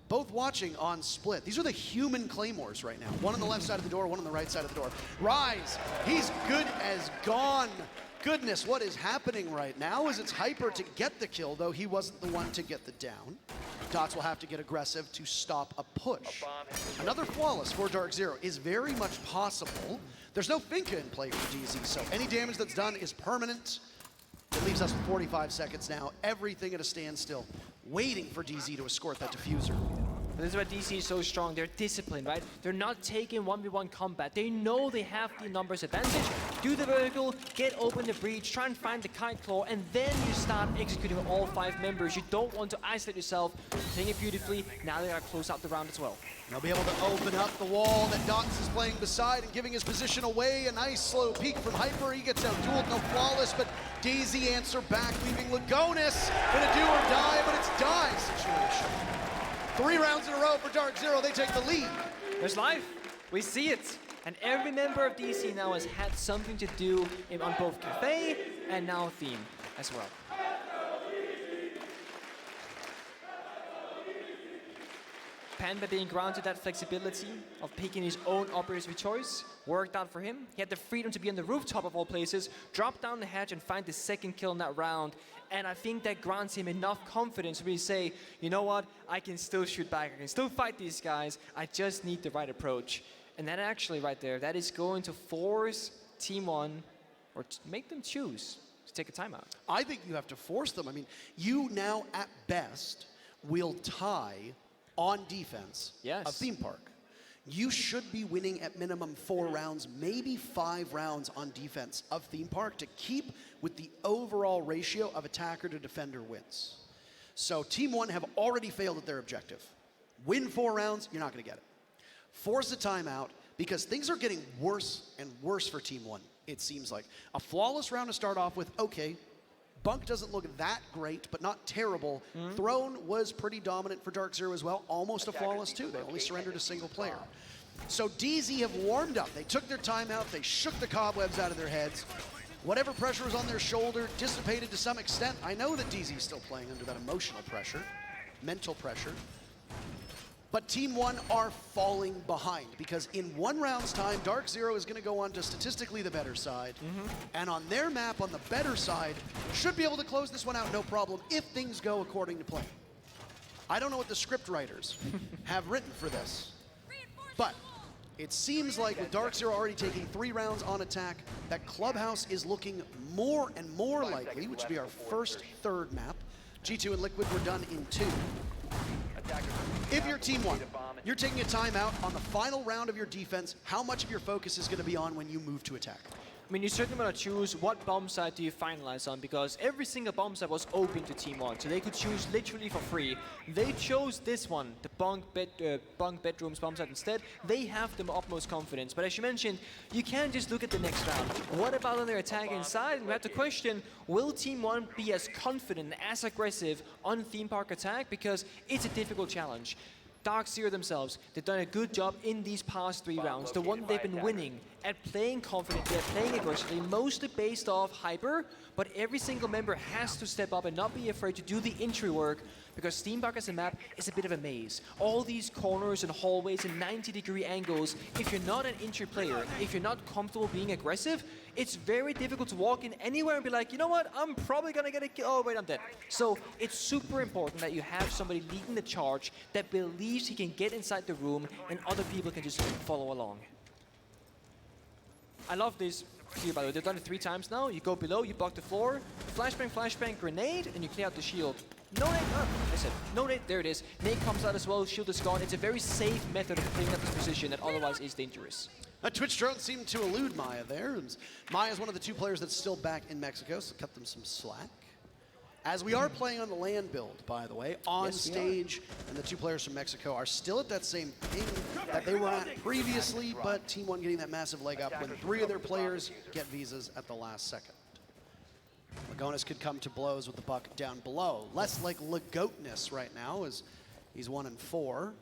Both watching on split. These are the human claymores right now. One on the left side of the door, one on the right side of the door. Rise, he's good as gone. Goodness, what is happening right now is it's Hyper to get the kill, though he wasn't the one to get the down. Dots will have to get aggressive to stop a push. Another flawless for DarkZero is very much possible. There's no Finka in play for DZ, so any damage that's done is permanent. It leaves us with 45 seconds now, everything at a standstill, waiting for DZ to escort that diffuser. This is why DC is so strong. They're disciplined, right? They're not taking 1v1 combat. They know they have the numbers advantage. Do the vertical, get open the breach, try and find the kite claw, and then you start executing with all 5 members. You don't want to isolate yourself. Playing it beautifully. Now they gotta close out the round as well. They'll be able to open up the wall that Dots is playing beside and giving his position away. A nice slow peek from Hyper. He gets out dueled, no flawless, but DZ answer back, leaving Lagonis in a do or die, but it's die situation. 3 rounds in a row for DarkZero. They take the lead. There's life. We see it. And every member of DC now has had something to do on both Kafe and now Theme as well. Panda being granted that flexibility of picking his own operators of choice worked out for him. He had the freedom to be on the rooftop of all places, drop down the hatch and find the second kill in that round. And I think that grants him enough confidence to really say, you know what, I can still shoot back, I can still fight these guys, I just need the right approach. And that actually right there, that is going to force Team 1, or make them choose to take a timeout. I think you have to force them. I mean, you now at best will tie on defense of Theme Park. You should be winning at minimum 4 rounds, maybe 5 rounds on defense of Theme Park to keep with the overall ratio of attacker to defender wins. So Team 1 have already failed at their objective. Win 4 rounds, you're not going to get it. Force a timeout because things are getting worse and worse for Team 1, it seems like. A flawless round to start off with, okay. Bunk doesn't look that great, but not terrible. Throne was pretty dominant for DarkZero as well, almost a flawless too. They only surrendered a single player. So DZ have warmed up. They took their time out. They shook the cobwebs out of their heads. Whatever pressure was on their shoulder dissipated to some extent. I know that DZ is still playing under that emotional pressure, mental pressure. But Team 1 are falling behind because in 1 round's time, DarkZero is going to go on to statistically the better side. And on their map, on the better side, should be able to close this one out no problem if things go according to plan. I don't know what the script writers have written for this, but it seems like with DarkZero already taking 3 rounds on attack, that Clubhouse is looking more and more likely, which would be our first third map. G2 and Liquid were done in 2. If you're Team 1, you're taking a timeout on the final round of your defense, how much of your focus is going to be on when you move to attack? I mean, you certainly want to choose what bomb site do you finalize on, because every single bomb site was open to Team 1, so they could choose literally for free. They chose this one, the bunk bedrooms bomb site instead. They have the utmost confidence, but as you mentioned, you can't just look at the next round. What about on their attack inside? And we have to question, will Team 1 be as confident, as aggressive on Theme Park attack? Because it's a difficult challenge. DarkZero themselves, they've done a good job in these past 3 rounds. The one they've been winning at playing confidently, at playing aggressively, mostly based off hyper, but every single member has to step up and not be afraid to do the entry work, because Theme Park as a map is a bit of a maze. All these corners and hallways and 90-degree angles, if you're not an entry player, if you're not comfortable being aggressive, it's very difficult to walk in anywhere and be like, you know what, I'm probably gonna get a kill. Oh, wait, I'm dead. So it's super important that you have somebody leading the charge that believes he can get inside the room and other people can just follow along. I love this here, by the way. They've done it 3 times now. You go below, you block the floor, flashbang, grenade, and you clear out the shield. No nade, I said, no nade, there it is. Nade comes out as well, shield is gone. It's a very safe method of clearing up this position that otherwise is dangerous. Twitch drone seemed to elude Maya there. And Maya's one of the 2 players that's still back in Mexico, so cut them some slack. As we are playing on the land build, by the way, on stage, and the 2 players from Mexico are still at that same ping that they were at previously, but Team 1 getting that massive leg up when 3 of their players get visas at the last second. Lagonis could come to blows with the buck down below. Less like Lagoatness right now, as he's 1 and 4.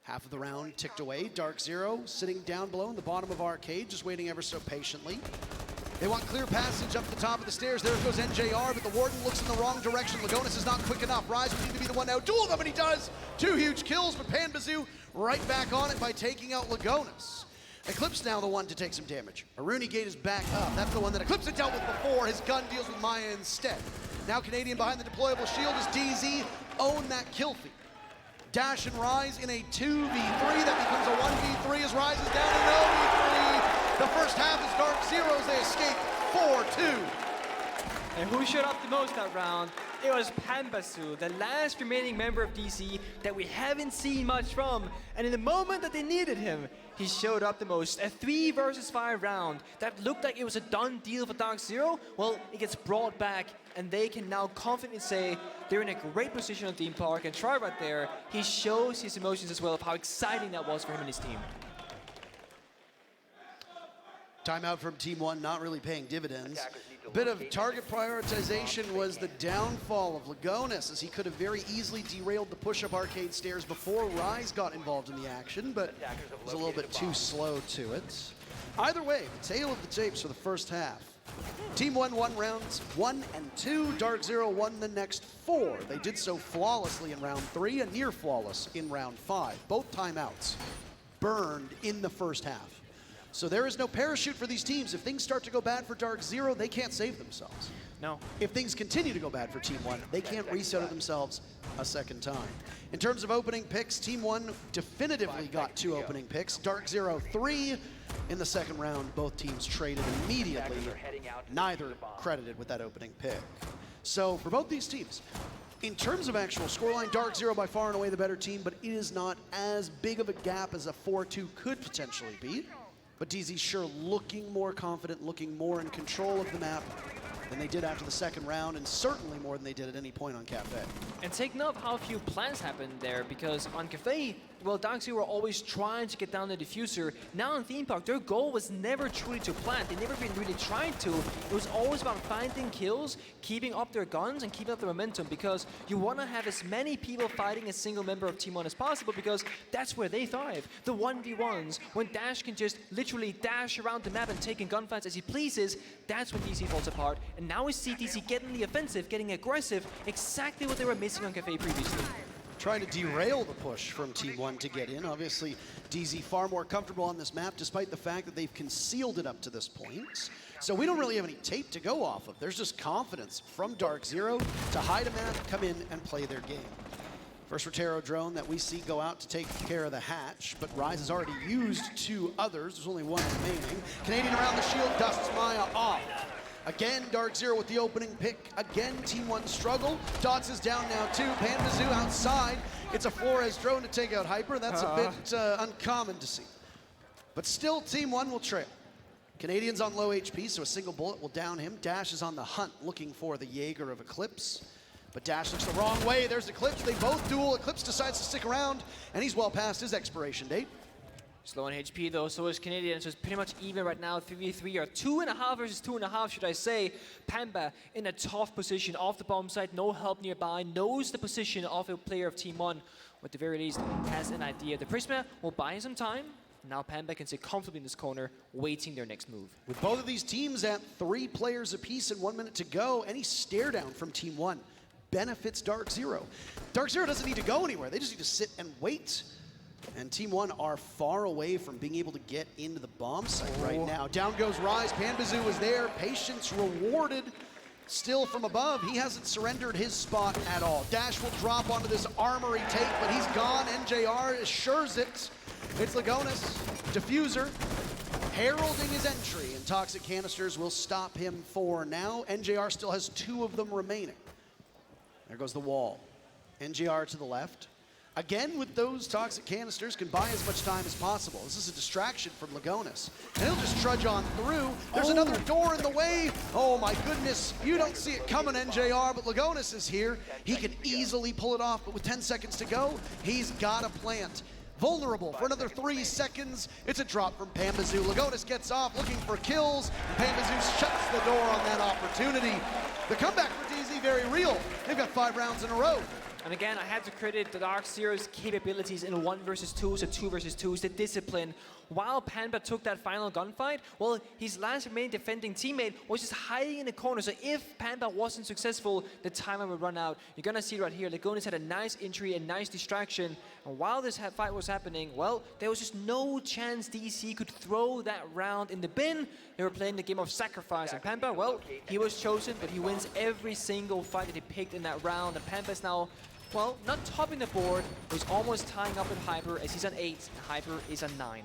Half of the round ticked away. DarkZero sitting down below in the bottom of Arcade, just waiting ever so patiently. They want clear passage up the top of the stairs. There goes NJR, but the Warden looks in the wrong direction. Lagonis is not quick enough. Rise would need to be the one now. Duel them, and he does! 2 huge kills, but Panbazoo right back on it by taking out Lagonis. Eclipse now the one to take some damage. Aruni Gate is back up. That's the one that Eclipse had dealt with before. His gun deals with Maya instead. Now Canadian behind the deployable shield as DZ own that kill feed. Dash and Rise in a 2v3 that becomes a 1v3 as Rise is down in an 0v3. The first half is DarkZero's. They escape 4-2. And who showed up the most that round? It was Panbazoo, the last remaining member of DC that we haven't seen much from. And in the moment that they needed him, he showed up the most. A 3 versus 5 round that looked like it was a done deal for DarkZero. Well, it gets brought back, and they can now confidently say they're in a great position on Theme Park. And try right there, he shows his emotions as well of how exciting that was for him and his team. Timeout from Team 1, not really paying dividends. A bit of target prioritization was the downfall of Lagonis, as he could have very easily derailed the push-up Arcade stairs before Rise got involved in the action, but was a little bit too slow to it. Either way, the tale of the tapes for the first half. Team 1 won rounds 1 and 2. DarkZero won the next 4. They did so flawlessly in round 3 and near flawless in round 5. Both timeouts burned in the first half. So there is no parachute for these teams. If things start to go bad for DarkZero, they can't save themselves. No. If things continue to go bad for Team 1, they can't reset themselves a second time. In terms of opening picks, Team 1 definitively got 2 opening picks. DarkZero 3 in the second round. Both teams traded immediately. Neither credited with that opening pick. So for both these teams, in terms of actual scoreline, DarkZero by far and away the better team, but it is not as big of a gap as a 4-2 could potentially be. But DZ sure looking more confident, looking more in control of the map than they did after the second round, and certainly more than they did at any point on Kafe. And take note of how few plans happened there, because on Kafe, well, DarkZero were always trying to get down the diffuser. Now in Theme Park, their goal was never truly to plant. They never been really trying to. It was always about finding kills, keeping up their guns, and keeping up the momentum, because you want to have as many people fighting a single member of Team 1 as possible, because that's where they thrive. The 1v1s, when Dash can just literally dash around the map and take in gunfights as he pleases, that's when DC falls apart. And now we see DC getting the offensive, getting aggressive, exactly what they were missing on Kafe previously. Trying to derail the push from Team 1 to get in. Obviously, DZ far more comfortable on this map, despite the fact that they've concealed it up to this point. So we don't really have any tape to go off of. There's just confidence from DarkZero to hide a map, come in, and play their game. First Rotero drone that we see go out to take care of the hatch, but Rise has already used 2 others. There's only 1 remaining. Canadian around the shield, dusts Maya off. Again, DarkZero with the opening pick. Again, Team 1 struggle. Dots is down now too. Panbazoo outside. It's a Flores drone to take out Hyper. That's a bit uncommon to see. But still, Team 1 will trail. Canadian's on low HP, so a single bullet will down him. Dash is on the hunt, looking for the Jaeger of Eclipse. But Dash looks the wrong way. There's Eclipse. They both duel. Eclipse decides to stick around, and he's well past his expiration date. Slow on HP though, so is Canadian, so it's pretty much even right now, 3v3, or 2.5 versus 2.5, should I say. Pamba in a tough position off the bomb site, no help nearby, knows the position of a player of Team 1, or at the very least has an idea. The Prisma will buy some time. Now Pamba can sit comfortably in this corner, waiting their next move. With both of these teams at 3 players apiece and 1 minute to go, any stare down from Team 1 benefits DarkZero. DarkZero doesn't need to go anywhere, they just need to sit and wait. And Team 1 are far away from being able to get into the bomb site right now. Down goes Rise, Panbazoo is there, patience rewarded. Still from above, he hasn't surrendered his spot at all. Dash will drop onto this armory take, but he's gone. NJR assures it. It's Lagonis, Diffuser, heralding his entry, and Toxic Canisters will stop him for now. NJR still has 2 of them remaining. There goes the wall. NJR to the left. Again, with those Toxic Canisters, can buy as much time as possible. This is a distraction from Lagonis. And he'll just trudge on through. There's another door in the way. Oh my goodness, you don't see it coming, NJR, but Lagonis is here. He can easily pull it off, but with 10 seconds to go, he's got a plant. Vulnerable for another 3 seconds. It's a drop from Panbazoo. Lagonis gets off looking for kills. Panbazoo shuts the door on that opportunity. The comeback for DZ very real. They've got 5 rounds in a row. And again, I had to credit the DarkZero's capabilities in 1 versus 2, so 2 versus 2s, the discipline. While Pamba took that final gunfight, well, his last remaining defending teammate was just hiding in the corner. So if Pamba wasn't successful, the timer would run out. You're gonna see right here, Lagonis had a nice injury, a nice distraction. And while this fight was happening, well, there was just no chance DC could throw that round in the bin. They were playing the game of sacrifice. And Pamba, well, he was chosen, but he wins every single fight that he picked in that round. And Pampa's now, well, not topping the board, but he's almost tying up with Hyper as he's on 8, and Hyper is on 9.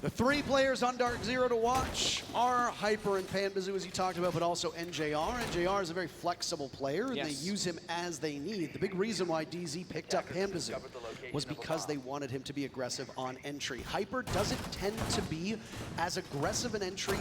The 3 players on DarkZero to watch are Hyper and Panbazoo, as you talked about, but also NJR. NJR is a very flexible player, and they use him as they need. The big reason why DZ picked up Panbazoo was because they wanted him to be aggressive on entry. Hyper doesn't tend to be as aggressive an entry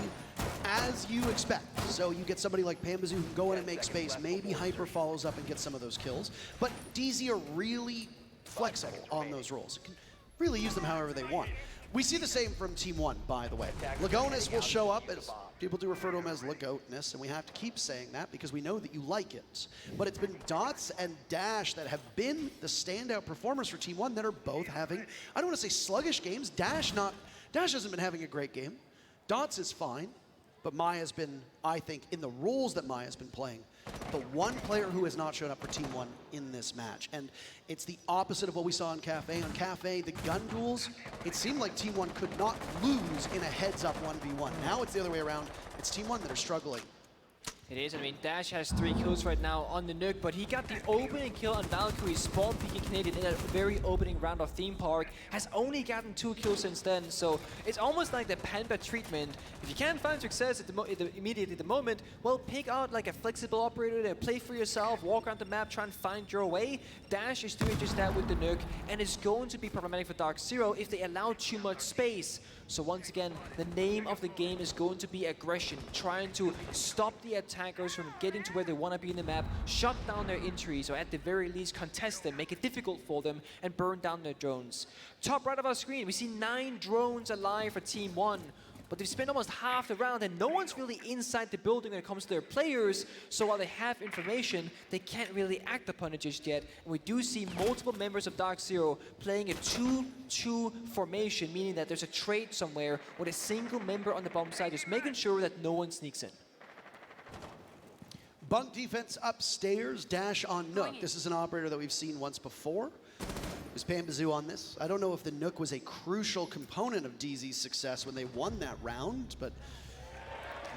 as you expect. So you get somebody like Panbazoo who can go in and make space. Maybe Hyper follows up and gets some of those kills. But DZ are really flexible on those roles. Can really use them however they want. We see the same from Team 1, by the way. Lagonis will show up, as people do refer to him as Lagoatness, and we have to keep saying that because we know that you like it. But it's been Dots and Dash that have been the standout performers for Team 1 that are both having, I don't want to say sluggish games. Dash hasn't been having a great game. Dots is fine, but Maya's been, I think, in the roles that Maya's been playing, the one player who has not shown up for Team 1 in this match. And it's the opposite of what we saw on Kafe. On Kafe, the gun duels, it seemed like Team 1 could not lose in a heads-up 1v1. Now it's the other way around. It's Team 1 that are struggling. It is. I mean, Dash has 3 kills right now on the Nuke, but he got the opening kill on Valkyrie, spawn peeking Canadian in that very opening round of Theme Park, has only gotten 2 kills since then, so it's almost like the Panda treatment. If you can't find success at immediately at the moment, well, pick out like a flexible operator to play for yourself, walk around the map, try and find your way. Dash is doing just that with the Nuke, and it's going to be problematic for DarkZero if they allow too much space. So once again, the name of the game is going to be aggression, trying to stop the attackers from getting to where they want to be in the map, shut down their entries, or at the very least contest them, make it difficult for them, and burn down their drones. Top right of our screen, we see 9 drones alive for Team 1. But they've spent almost half the round, and no one's really inside the building when it comes to their players. So while they have information, they can't really act upon it just yet. And we do see multiple members of DarkZero playing a 2-2 formation, meaning that there's a trade somewhere with a single member on the bomb side, just making sure that no one sneaks in. Bunk defense upstairs, Dash on Nook. This is an operator that we've seen once before. Is Panbazoo on this? I don't know if the Nook was a crucial component of DZ's success when they won that round, but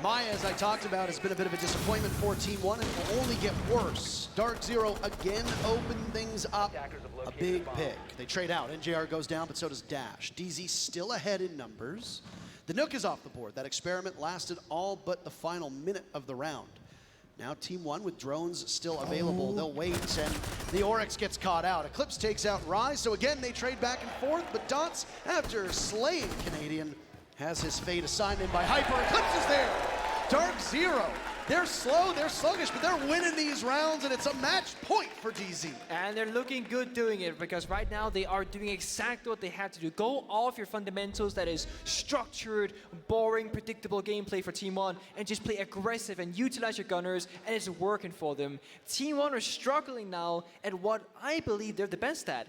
Maya, as I talked about, has been a bit of a disappointment for Team 1 and will only get worse. DarkZero again open things up. A big pick. They trade out. NJR goes down, but so does Dash. DZ still ahead in numbers. The Nook is off the board. That experiment lasted all but the final minute of the round. Now Team 1 with drones still available. They'll wait, and the Oryx gets caught out. Eclipse takes out Rise, so again they trade back and forth, but Dots, after slaying Canadian, has his fate assigned in by Hyper. Eclipse is there! DarkZero They're slow, they're sluggish, but they're winning these rounds, and it's a match point for DZ. And they're looking good doing it, because right now they are doing exactly what they had to do. Go off your fundamentals, that is structured, boring, predictable gameplay for Team 1, and just play aggressive and utilize your gunners, and it's working for them. Team 1 are struggling now at what I believe they're the best at.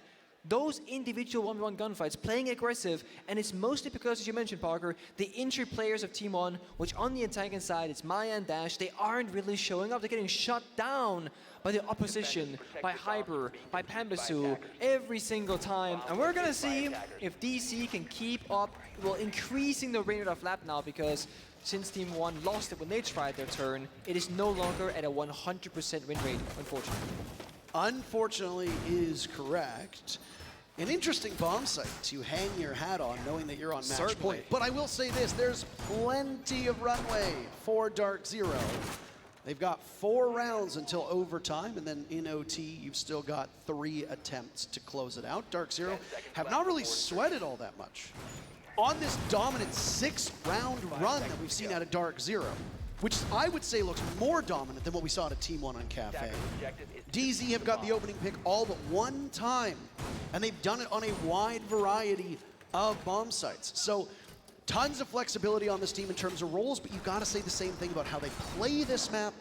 Those individual 1v1 gunfights, playing aggressive, and it's mostly because, as you mentioned, Parker, the injured players of Team 1, which on the attacking side, it's Maya and Dash, they aren't really showing up. They're getting shut down by the opposition, by Hyper, by Pambasu, every single time. And we're going to see if DC can keep up, well, increasing the rate of lap now, because since Team 1 lost it when they tried their turn, it is no longer at a 100% win rate, unfortunately. Unfortunately is correct. An interesting bomb site to hang your hat on, knowing that you're on match point. But I will say this, there's plenty of runway for DarkZero. They've got 4 rounds until overtime, and then in OT, you've still got 3 attempts to close it out. DarkZero have not really sweated all that much on this dominant 6-round run that we've seen out of DarkZero, which I would say looks more dominant than what we saw at Team 1 on Kafe. DZ have got the opening pick all but 1 time, and they've done it on a wide variety of bomb sites. So tons of flexibility on this team in terms of roles, but you've got to say the same thing about how they play this map.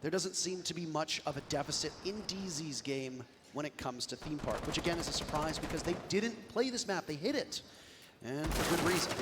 There doesn't seem to be much of a deficit in DZ's game when it comes to Theme Park, which again is a surprise because they didn't play this map, they hit it, and for good reason.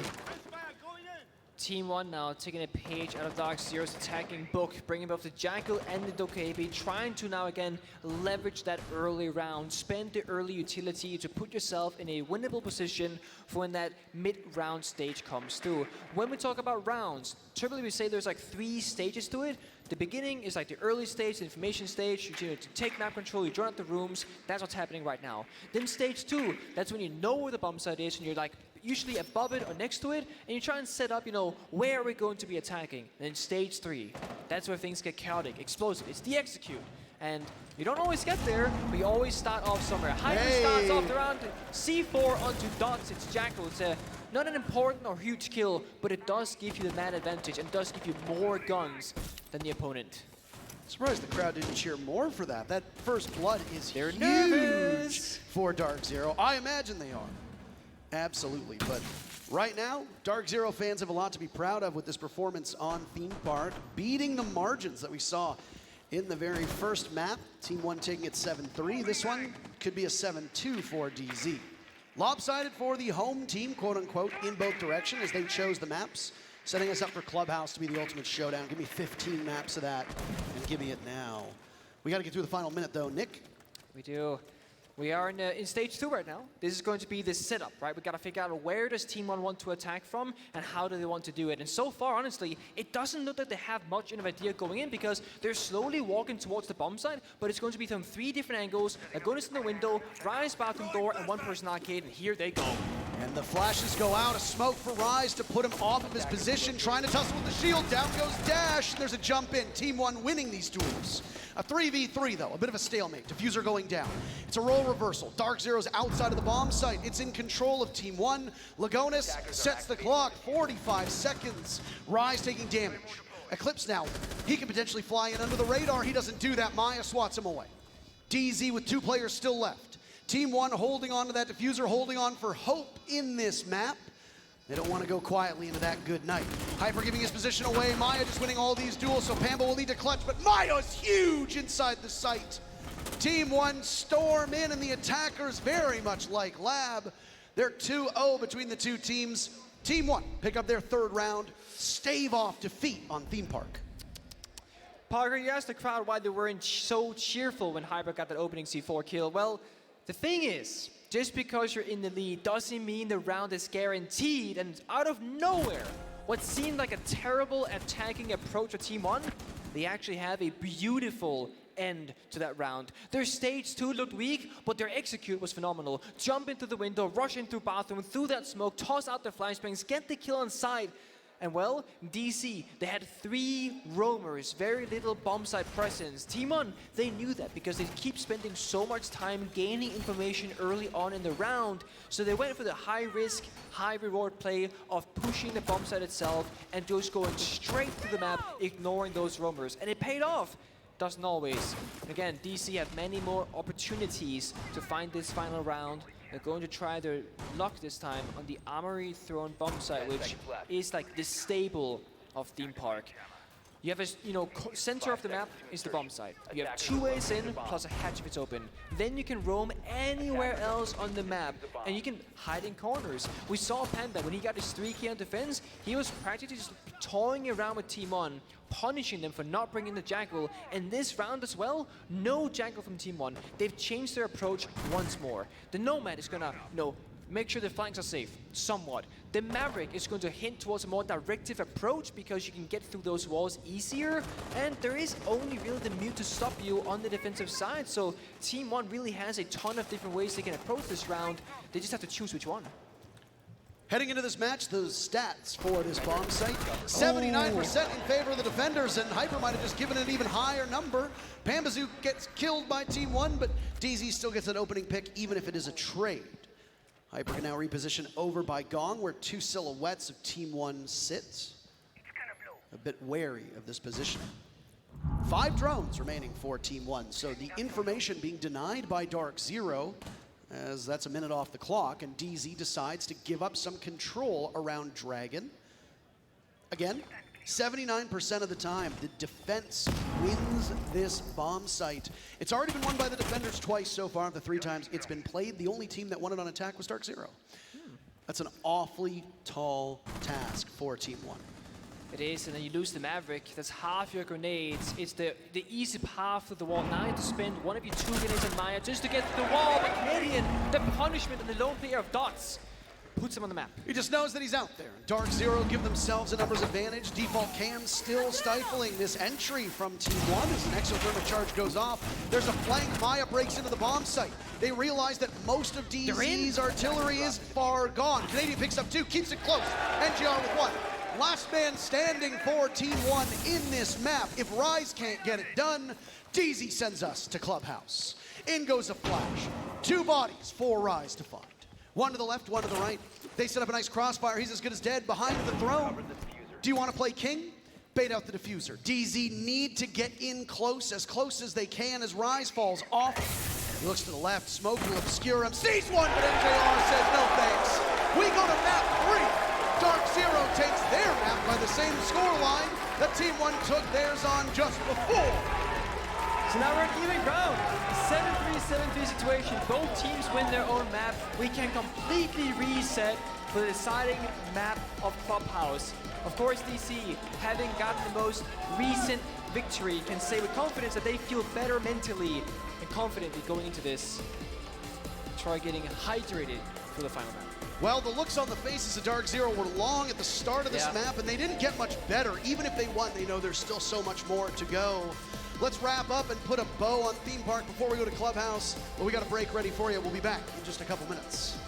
Team 1 now taking a page out of DarkZero's attacking book, bringing both the Jackal and the Dokkaebi, trying to now again leverage that early round, spend the early utility to put yourself in a winnable position for when that mid-round stage comes through. When we talk about rounds, typically we say there's like 3 stages to it. The beginning is like the early stage, the information stage. You to take map control, you join out the rooms. That's what's happening right now. Then stage 2, that's when you know where the bomb site is and you're like usually above it or next to it, and you try and set up, where are we going to be attacking? And then stage 3, that's where things get chaotic, explosive. It's the execute. And you don't always get there, but you always start off somewhere. Hyper starts off around C4 onto Dots, it's Jackal. It's not an important or huge kill, but it does give you the man advantage and does give you more guns than the opponent. Surprised the crowd didn't cheer more for that. That first blood is huge nervous for DarkZero. I imagine they are. Absolutely, but right now, DarkZero fans have a lot to be proud of with this performance on Theme Park, beating the margins that we saw in the very first map. Team 1 taking it 7-3. This one could be a 7-2 for DZ. Lopsided for the home team, quote unquote, in both directions as they chose the maps, setting us up for Clubhouse to be the ultimate showdown. Give me 15 maps of that, and give me it now. We got to get through the final minute, though. Nick? We do. We are in stage 2 right now. This is going to be the setup, right? We got to figure out where does Team 1 want to attack from and how do they want to do it. And so far, honestly, it doesn't look like they have much of an idea going in because they're slowly walking towards the bomb site, but it's going to be from 3 different angles. Agonis in the window, Rise bathroom door, and 1-person arcade, and here they go. And the flashes go out, a smoke for Rise to put him off of his position, trying to tussle with the shield. Down goes Dash, and there's a jump in. Team 1 winning these duels. A 3v3 though, a bit of a stalemate. Diffuser going down. It's a role reversal. DarkZero's outside of the bomb site. It's in control of Team 1. Lagonis sets the clock, 45 seconds. Rise taking damage. Eclipse now, he can potentially fly in under the radar. He doesn't do that. Maya swats him away. DZ with 2 players still left. Team 1 holding on to that diffuser, holding on for hope in this map. They don't want to go quietly into that good night. Hyper giving his position away. Maya just winning all these duels, so Pamba will need to clutch, but Maya's huge inside the site. Team 1 storm in, and the attackers very much like Lab. They're 2-0 between the 2 teams. Team 1 pick up their 3rd round, stave off defeat on Theme Park. Parker, you asked the crowd why they weren't so cheerful when Hyper got that opening C4 kill. Well, the thing is, just because you're in the lead doesn't mean the round is guaranteed, and out of nowhere, what seemed like a terrible attacking approach for Team 1, they actually have a beautiful end to that round. Their stage 2 looked weak, but their execute was phenomenal. Jump into the window, rush in through bathroom, through that smoke, toss out their flashbangs, get the kill on side, And well, DC, they had 3 roamers, very little bomb site presence. Team One, they knew that because they keep spending so much time gaining information early on in the round. So they went for the high risk, high reward play of pushing the bomb site itself and just going straight through the map, ignoring those roamers. And it paid off. Doesn't always. Again, DC have many more opportunities to find this final round. They're going to try their luck this time on the Armory Throne bomb site, which is like the staple of Theme Park. You have a, center of the map is the bomb site. You have 2 ways in, plus a hatch if it's open. Then you can roam anywhere else on the map, and you can hide in corners. We saw Panda, when he got his 3K on defense, he was practically just toying around with Team One, punishing them for not bringing the Jackal. And this round as well, no Jackal from Team One. They've changed their approach once more. The Nomad is gonna, make sure the flanks are safe, somewhat. The Maverick is going to hint towards a more directive approach because you can get through those walls easier, and there is only really the Mute to stop you on the defensive side, so Team One really has a ton of different ways they can approach this round. They just have to choose which one. Heading into this match, the stats for this bomb site, 79% in favor of the defenders, and Hyper might have just given an even higher number. Pambazoo gets killed by Team One, but DZ still gets an opening pick, even if it is a trade. Hyper can now reposition over by Gong, where 2 silhouettes of Team One sit. A bit wary of this position. 5 drones remaining for Team One, so the information being denied by DarkZero, as that's a minute off the clock, and DZ decides to give up some control around Dragon. Again, 79% of the time, the defense wins this bomb site. It's already been won by the defenders twice so far of the 3 times it's been played. The only team that won it on attack was DarkZero. That's an awfully tall task for Team One. It is, and then you lose the Maverick. That's half your grenades. It's the easy path to the wall. Now you have to spend one of your 2 grenades on Maya just to get to the wall. But Canadian, the punishment and the lone player of Dots puts him on the map. He just knows that he's out there. DarkZero give themselves a numbers advantage. Default Cam still stifling this entry from Team One as an exothermic charge goes off. There's a flank. Maya breaks into the bomb site. They realize that most of DZ's artillery is far gone. Canadian picks up 2, keeps it close. NGR with 1. Last man standing for Team One in this map. If Rise can't get it done, DZ sends us to Clubhouse. In goes a flash. 2 bodies for Rise to find. 1 to the left, 1 to the right. They set up a nice crossfire. He's as good as dead behind the throne. Do you want to play King? Bait out the diffuser. DZ need to get in close as they can as Rise falls off. He looks to the left. Smoke will obscure him. Sees one, but NJR says no thanks. We go to map 3. DarkZero takes their map by the same scoreline that Team One took theirs on just before. So now we're at even ground. 7-3, 7-3 situation. Both teams win their own map. We can completely reset for the deciding map of Clubhouse. Of course, DC, having gotten the most recent victory, can say with confidence that they feel better mentally and confidently going into this. Try getting hydrated for the final map. Well, the looks on the faces of DarkZero were long at the start of this map, and they didn't get much better. Even if they won, they know there's still so much more to go. Let's wrap up and put a bow on Theme Park before we go to Clubhouse. But we got a break ready for you. We'll be back in just a couple minutes.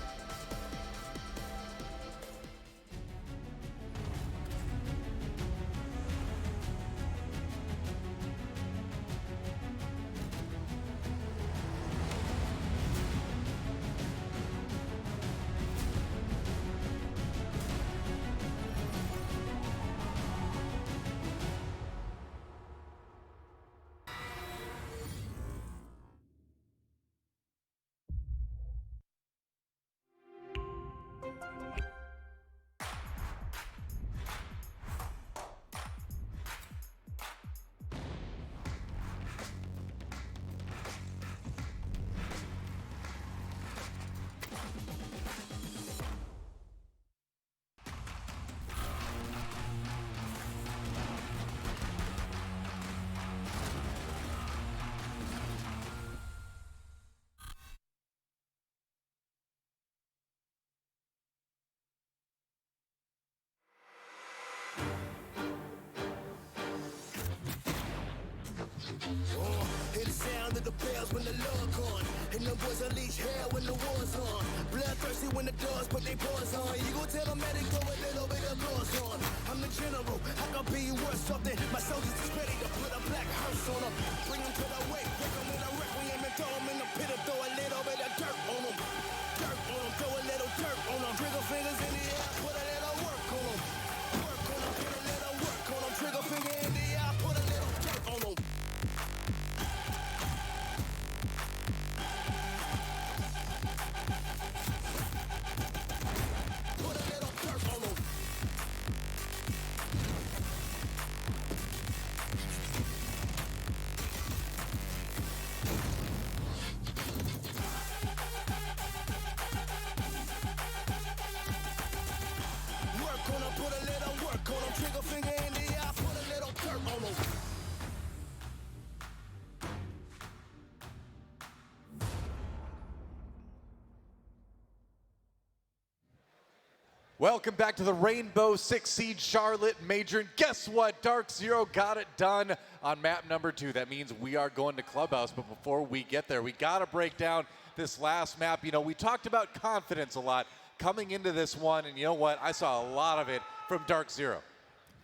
the bells when the Lord gone. And the boys unleash hell when the war's on. Bloodthirsty when the dogs put their paws on. You gon' tell them that they go a little bit of claws on. I'm the general, I can be worth something. My soldiers is ready to put a black hearse on them. Bring them to the wake, break them in a requiem and throw them in the pit and throw a little bit of dirt on them. Dirt on them, throw a little dirt on them. Trigger fingers in the air, put a little work on them. Work on them, put a little work on them. Trigger finger in the air, put a little dirt on them. Put a little dirt on them. Work on them, put a little work on them. Trigger finger in the air, put a little dirt on them. Welcome back to the Rainbow Six Siege Charlotte Major. And guess what? DarkZero got it done on map number 2. That means we are going to Clubhouse. But before we get there, we got to break down this last map. You know, we talked about confidence a lot coming into this one. And you know what? I saw a lot of it from DarkZero.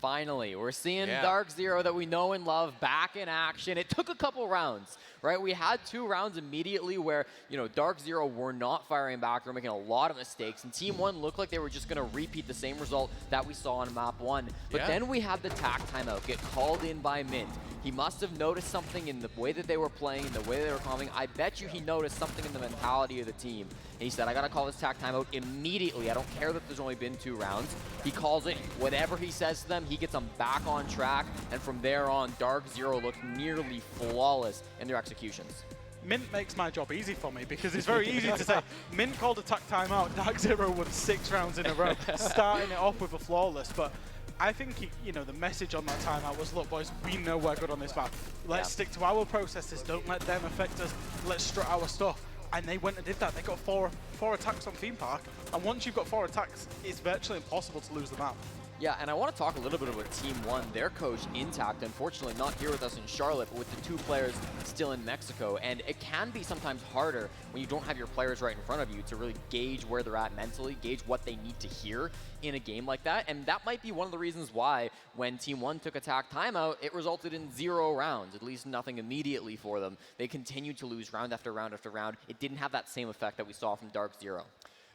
Finally, we're seeing Yeah. DarkZero that we know and love back in action. It took a couple rounds, right? We had 2 rounds immediately where, you know, DarkZero were not firing back. They were making a lot of mistakes. And Team 1 looked like they were just going to repeat the same result that we saw on map 1. But Yeah. then we had the tack timeout get called in by Mint. He must have noticed something in the way that they were playing, the way they were coming. I bet you he noticed something in the mentality of the team. And he said, I got to call this tack timeout immediately. I don't care that there's only been 2 rounds. He calls it. Whatever he says to them, he gets them back on track. And from there on, DarkZero looked nearly flawless in their executions. Mint makes my job easy for me because it's very easy to say, Mint called attack timeout, DarkZero won 6 rounds in a row, starting it off with a flawless. But I think, you know, the message on that timeout was, look, boys, we know we're good on this map. Let's stick to our processes. Don't let them affect us. Let's strut our stuff. And they went and did that. They got four attacks on Theme Park. And once you've got 4 attacks, it's virtually impossible to lose the map. Yeah, and I want to talk a little bit about Team 1. Their coach, Intact, unfortunately not here with us in Charlotte, but with the 2 players still in Mexico. And it can be sometimes harder when you don't have your players right in front of you to really gauge where they're at mentally, gauge what they need to hear in a game like that. And that might be one of the reasons why when Team 1 took attack timeout, it resulted in 0 rounds, at least nothing immediately for them. They continued to lose round after round after round. It didn't have that same effect that we saw from DarkZero.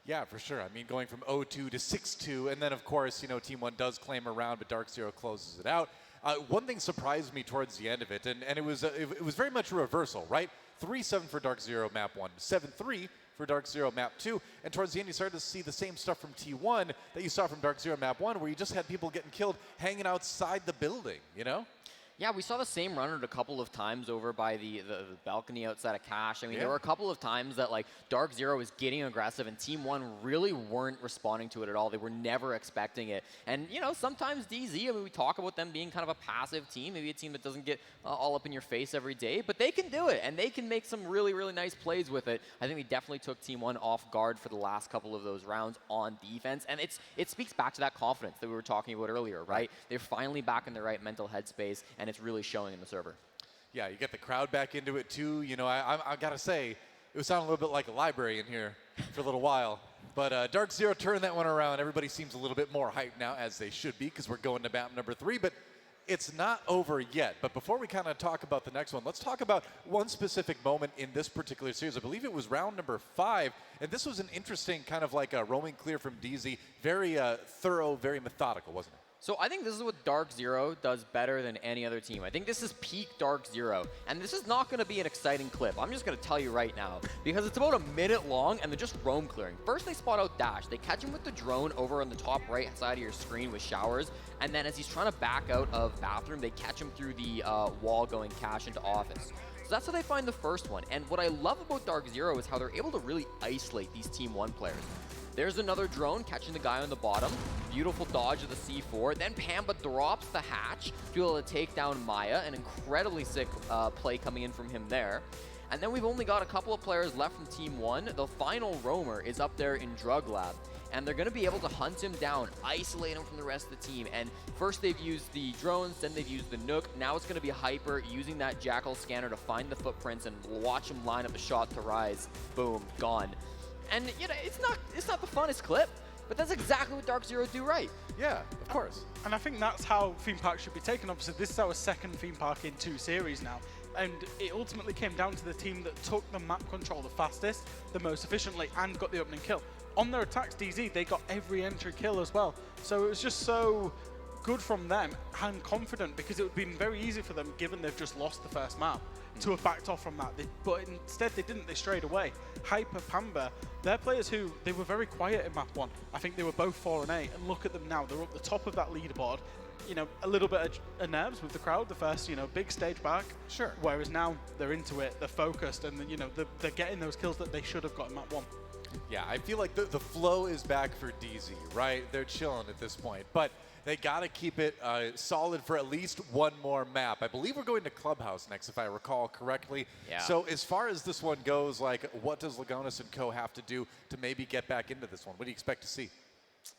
Yeah, for sure. I mean, going from 0-2 to 6-2, and then, of course, you know, Team 1 does claim a round, but DarkZero closes it out. One thing surprised me towards the end of it, and it was very much a reversal, right? 3-7 for DarkZero map 1, 7-3 for DarkZero map 2, and towards the end you started to see the same stuff from T1 that you saw from DarkZero map 1, where you just had people getting killed hanging outside the building, you know? Yeah, we saw the same run a couple of times over by the balcony outside of Cache. I mean, there were a couple of times that, like, DarkZero was getting aggressive and Team 1 really weren't responding to it at all. They were never expecting it. And, you know, sometimes DZ, I mean, we talk about them being kind of a passive team, maybe a team that doesn't get all up in your face every day, but they can do it, and they can make some really, really nice plays with it. I think they definitely took Team 1 off guard for the last couple of those rounds on defense, and it speaks back to that confidence that we were talking about earlier, right? They're finally back in the right mental headspace, and it's really showing in the server. Yeah, you get the crowd back into it too. You know, I gotta say, it was sounding a little bit like a library in here for a little while. But DarkZero turned that one around. Everybody seems a little bit more hyped now, as they should be, because we're going to map number 3. But it's not over yet. But before we kind of talk about the next one, let's talk about one specific moment in this particular series. I believe it was round number 5. And this was an interesting kind of like a roaming clear from DZ. Very thorough, very methodical, wasn't it? So I think this is what DarkZero does better than any other team. I think this is peak DarkZero. And this is not going to be an exciting clip. I'm just going to tell you right now. Because it's about a minute long and they're just roam clearing. First they spot out Dash. They catch him with the drone over on the top right side of your screen with showers. And then as he's trying to back out of bathroom, they catch him through the wall going Cache into office. So that's how they find the first one. And what I love about DarkZero is how they're able to really isolate these Team 1 players. There's another drone catching the guy on the bottom. Beautiful dodge of the C4. Then Pamba drops the hatch to be able to take down Maya. An incredibly sick play coming in from him there. And then we've only got a couple of players left from Team 1. The final roamer is up there in Drug Lab. and they're going to be able to hunt him down, isolate him from the rest of the team. And first they've used the drones, then they've used the Nook. Now it's going to be Hyper using that Jackal scanner to find the footprints and watch him line up a shot to Rise. Boom, gone. And you know, it's not the funnest clip, but that's exactly what DarkZero do right. Yeah, of course. And I think that's how theme parks should be taken. Obviously, this is our second theme park in 2 series now. And it ultimately came down to the team that took the map control the fastest, the most efficiently, and got the opening kill. On their attacks, DZ, they got every entry kill as well. So it was just so good from them and confident, because it would have been very easy for them, given they've just lost the first map, to have backed off from that. But instead they didn't, they strayed away. Hyper, Pamba, they're players who, they were very quiet in map 1. I think they were both 4 and 8, and look at them now, they're up the top of that leaderboard. You know, a little bit of nerves with the crowd, the first, you know, big stage back. Sure. Whereas now they're into it, they're focused, and you know, they're getting those kills that they should have got in map 1. Yeah, I feel like the flow is back for DZ, right? They're chilling at this point, but they got to keep it solid for at least one more map. I believe we're going to Clubhouse next, if I recall correctly. Yeah. So as far as this one goes, like, what does Lagonis and co have to do to maybe get back into this one? What do you expect to see?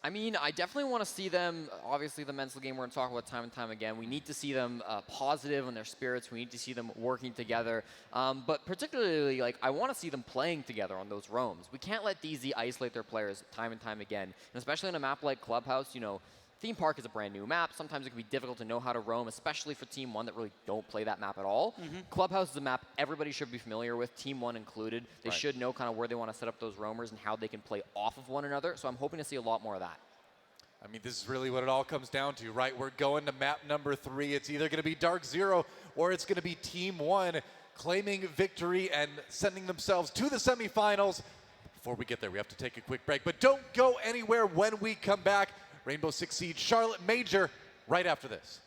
I mean, I definitely want to see them, obviously the mental game we're going to talk about time and time again. We need to see them positive in their spirits. We need to see them working together. But particularly, like, I want to see them playing together on those roams. We can't let DZ isolate their players time and time again. And especially on a map like Clubhouse, you know, Theme Park is a brand new map. Sometimes it can be difficult to know how to roam, especially for Team 1 that really don't play that map at all. Clubhouse is a map everybody should be familiar with, Team 1 included. They should know kind of where they want to set up those roamers and how they can play off of one another. So I'm hoping to see a lot more of that. I mean, this is really what it all comes down to, right? We're going to map number 3. It's either going to be DarkZero or it's going to be Team 1 claiming victory and sending themselves to the semifinals. Before we get there, we have to take a quick break. But don't go anywhere when we come back. Rainbow Six Siege Charlotte Major right after this.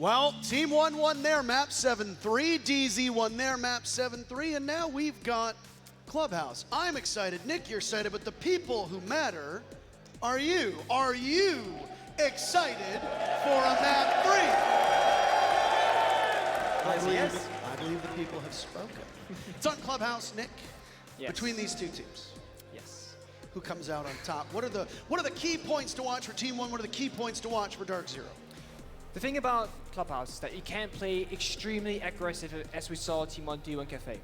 Well, Team 1 won their map 7-3, DZ won their map 7-3, and now we've got Clubhouse. I'm excited, Nick, you're excited, but the people who matter are you. Are you excited for a map 3? I believe the people have spoken. It's on Clubhouse, Nick, between these two teams. Yes. Who comes out on top? What are the key points to watch for Team 1? What are the key points to watch for DarkZero? The thing about Clubhouse is that you can't play extremely aggressive as we saw Team 1 do on Kafe.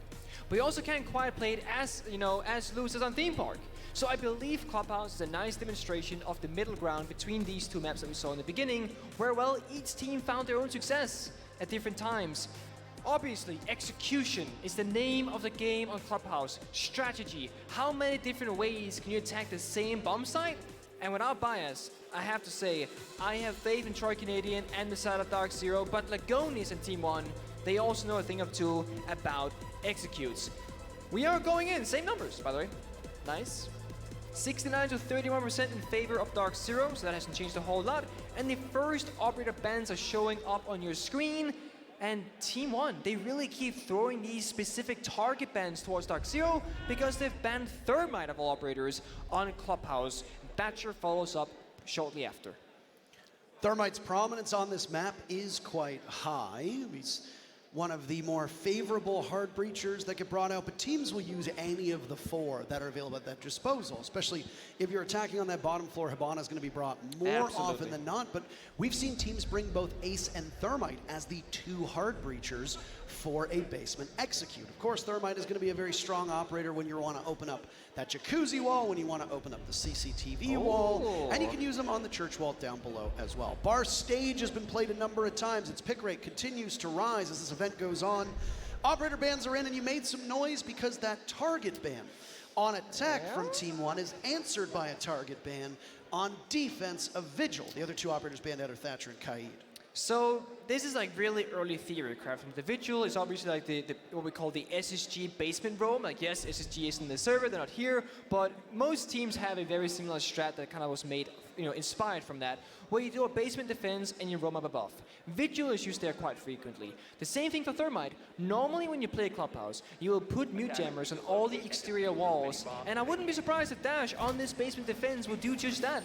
But you also can't quite play it as, as loose as on Theme Park. So I believe Clubhouse is a nice demonstration of the middle ground between these two maps that we saw in the beginning, where, well, each team found their own success at different times. Obviously, execution is the name of the game on Clubhouse. Strategy. How many different ways can you attack the same bomb site? And without bias, I have to say, I have faith in Troy Canadian and the side of DarkZero, but Lagonis and Team 1, they also know a thing or two about executes. We are going in, same numbers, by the way. Nice. 69 to 31% in favor of DarkZero, so that hasn't changed a whole lot. And the first operator bans are showing up on your screen. And Team 1, they really keep throwing these specific target bans towards DarkZero because they've banned Thermite of all operators on Clubhouse. Thatcher follows up shortly after. Thermite's prominence on this map is quite high. He's one of the more favorable hard breachers that get brought out, but teams will use any of the 4 that are available at their disposal, especially if you're attacking on that bottom floor. Hibana is going to be brought more often than not, but we've seen teams bring both Ace and Thermite as the 2 hard breachers for a basement execute. Of course, Thermite is going to be a very strong operator when you want to open up that jacuzzi wall, when you want to open up the CCTV wall, and you can use them on the church wall down below as well. Bar Stage has been played a number of times. Its pick rate continues to rise as this event goes on. Operator bans are in, and you made some noise because that target ban on attack from Team 1 is answered by a target ban on defense of Vigil. The other 2 operators banned out are Thatcher and Kaid. So this is like really early theory crafting. The Vigil is obviously like the what we call the SSG basement roam. Like, yes, SSG is in the server, they're not here, but most teams have a very similar strat that kind of was made, inspired from that, where you do a basement defense and you roam up above. Vigil is used there quite frequently. The same thing for Thermite. Normally when you play Clubhouse, you will put mute jammers on all the exterior walls, and I wouldn't be surprised if Dash on this basement defense will do just that.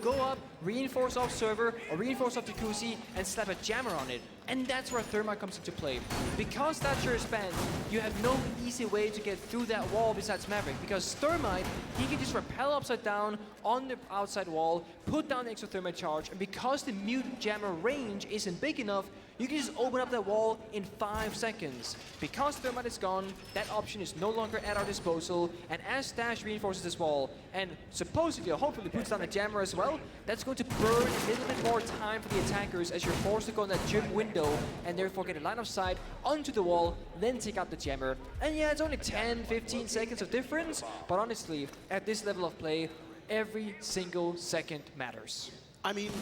Go up, reinforce off server, or reinforce off jacuzzi, and slap a jammer on it. And that's where Thermite comes into play. Because Thatcher is banned, you have no easy way to get through that wall besides Maverick. Because Thermite, he can just rappel upside down on the outside wall, put down the extra Thermite charge, and because the mute jammer range isn't big enough, you can just open up that wall in 5 seconds. Because Thermite is gone, that option is no longer at our disposal, and as Dash reinforces this wall, and supposedly or hopefully puts down a jammer as well, that's going to burn a little bit more time for the attackers as you're forced to go in that gym window and therefore get a line of sight onto the wall, then take out the jammer. And yeah, it's only 10-15 seconds of difference, but honestly, at this level of play, every single second matters. I mean,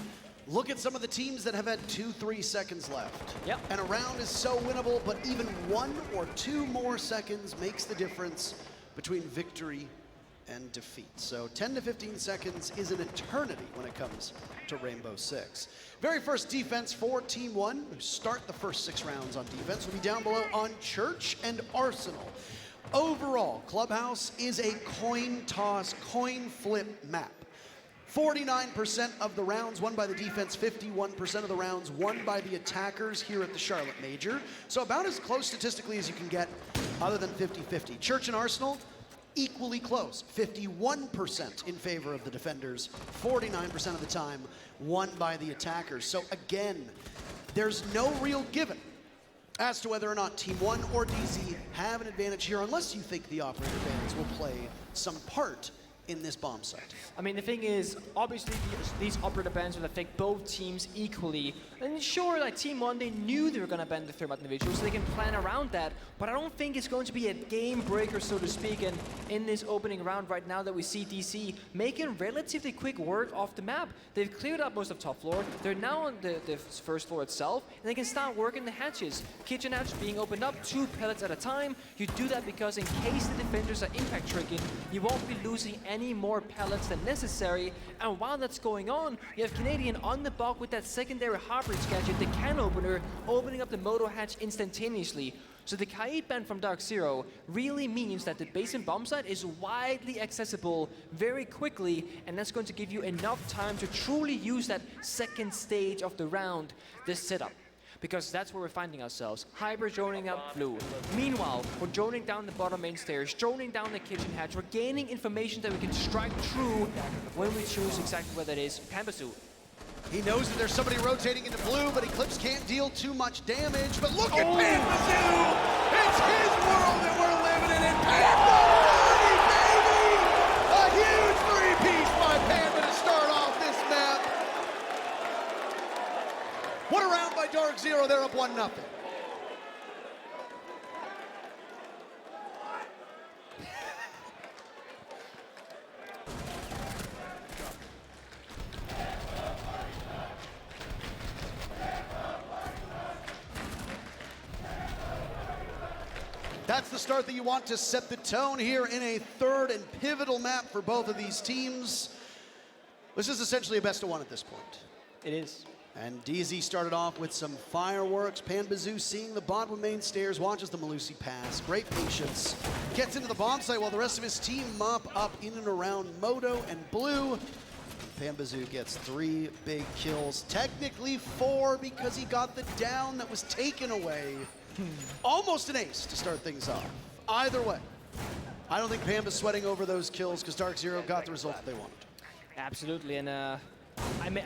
look at some of the teams that have had 2-3 seconds left. Yep. And a round is so winnable, but even 1 or 2 more seconds makes the difference between victory and defeat. So 10 to 15 seconds is an eternity when it comes to Rainbow Six. Very first defense for Team 1, who start the first 6 rounds on defense, will be down below on Church and Arsenal. Overall, Clubhouse is a coin toss, coin flip map. 49% of the rounds won by the defense, 51% of the rounds won by the attackers here at the Charlotte Major. So about as close statistically as you can get other than 50-50. Church and Arsenal, equally close. 51% in favor of the defenders, 49% of the time won by the attackers. So again, there's no real given as to whether or not Team 1 or DZ have an advantage here, unless you think the operator bans will play some part in this bomb site. I mean, the thing is, obviously, these operator bans will affect both teams equally. And sure, like Team 1, they knew they were going to ban the Thermite individuals, so they can plan around that. But I don't think it's going to be a game breaker, so to speak. And in this opening round right now that we see DC making relatively quick work off the map. They've cleared up most of top floor. They're now on the first floor itself, and they can start working the hatches. Kitchen hatch being opened up 2 pellets at a time. You do that because in case the defenders are impact tricking, you won't be losing any more pellets than necessary. And while that's going on, you have Canadian on the block with that secondary harbridge gadget, the can opener, opening up the moto hatch instantaneously. So the Kaid ban from DarkZero really means that the base and bomb site is widely accessible very quickly, and that's going to give you enough time to truly use that second stage of the round, this setup. Because that's where we're finding ourselves. Hybrid droning up blue. Meanwhile, we're droning down the bottom main stairs, droning down the kitchen hatch. We're gaining information that we can strike true when we choose exactly where that is. Pambasu. He knows that there's somebody rotating into blue, but Eclipse can't deal too much damage. But look at Pambasu! It's his world that we're living in, and Panda baby! A huge three-piece by Panda to start off this map. What a round by DarkZero, they're up 1-0. That's the start that you want to set the tone here in a third and pivotal map for both of these teams. This is essentially a best-of-1 at this point. It is. And DZ started off with some fireworks. Pambasu seeing the bottom main stairs, watches the Malusi pass. Great patience. Gets into the bomb site while the rest of his team mop up in and around Moto and Blue. Pambasu gets 3 big kills. Technically 4 because he got the down that was taken away. Almost an ace to start things off. Either way, I don't think Pamba's sweating over those kills because DarkZero got the result that they wanted. Absolutely, and I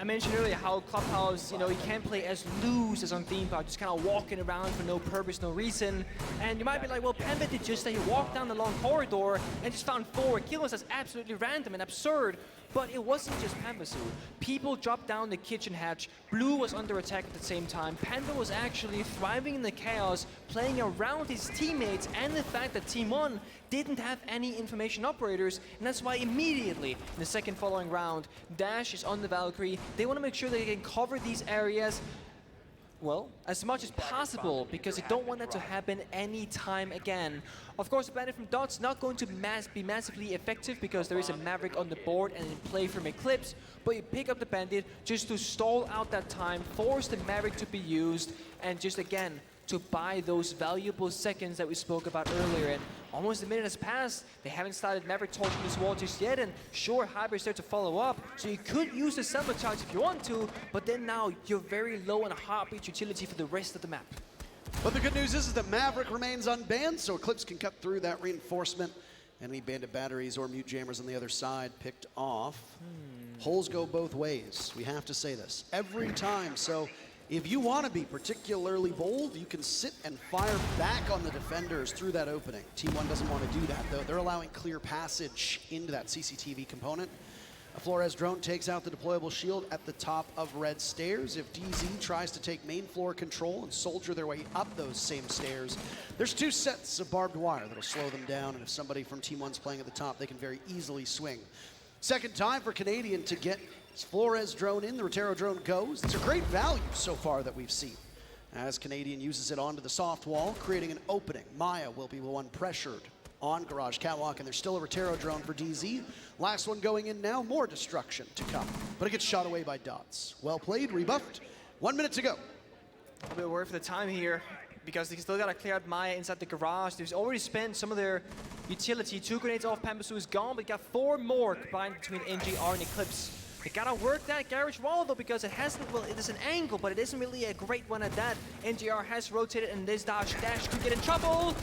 mentioned earlier how Clubhouse, you can't play as loose as on Theme Park, just kind of walking around for no purpose, no reason. And you might be like, well, Panda did just that. He walked down the long corridor and just found 4 kills. That's absolutely random and absurd. But it wasn't just Pambasu. People dropped down the kitchen hatch. Blue was under attack at the same time. Panda was actually thriving in the chaos, playing around his teammates, and the fact that Team 1 didn't have any information operators, and that's why immediately in the second following round, Dash is on the Valkyrie. They want to make sure they can cover these areas, well, as much as possible, because they don't want that to happen any time again. Of course, the bandit from Dot's not going to be massively effective because there is a Maverick on the board and in play from Eclipse, but you pick up the bandit just to stall out that time, force the Maverick to be used, and just again, to buy those valuable seconds that we spoke about earlier. And almost a minute has passed. They haven't started Maverick torching this wall just yet, and sure, Hybrid's there to follow up, so you could use the Selma charge if you want to, but then now you're very low on a heartbeat utility for the rest of the map. But the good news is that Maverick remains unbanned, so Eclipse can cut through that reinforcement. Enemy bandit batteries or mute jammers on the other side picked off. Holes go both ways. We have to say this every time. So if you want to be particularly bold, you can sit and fire back on the defenders through that opening. Team 1 doesn't want to do that, though. They're allowing clear passage into that CCTV component. A Flores drone takes out the deployable shield at the top of red stairs. If DZ tries to take main floor control and soldier their way up those same stairs, there's 2 sets of barbed wire that'll slow them down, and if somebody from Team 1's playing at the top, they can very easily swing. Second time for Canadian to get his Flores drone in. The Rotero drone goes. It's a great value so far that we've seen, as Canadian uses it onto the soft wall, creating an opening. Maya will be the one pressured on Garage Catwalk, and there's still a Rotero drone for DZ. Last one going in now, more destruction to come. But it gets shot away by Dots. Well played, rebuffed. 1 minute to go. A bit worried for the time here, because they still got to clear out Maya inside the garage. They've already spent some of their utility. 2 grenades off Pambasu is gone, but got 4 more combined between NGR and Eclipse. They gotta work that garage wall though, because it hasn't, well, it is an angle, but it isn't really a great one at that. NGR has rotated, and this Dash could get in trouble.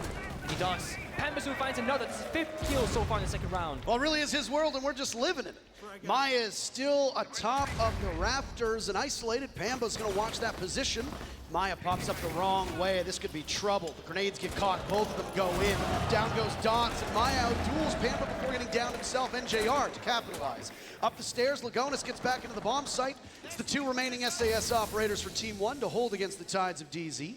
And he does. Pambasu finds another. This is 5th kill so far in the second round. Well, it really is his world, and we're just living in it. Maya is still atop of the rafters and isolated. Pamba's gonna watch that position. Maya pops up the wrong way. This could be trouble. The grenades get caught. Both of them go in. Down goes Dots, and Maya outduels Pamba before getting down himself. NJR to capitalize. Up the stairs, Lagonis gets back into the bomb site. It's the 2 remaining SAS operators for Team 1 to hold against the tides of DZ.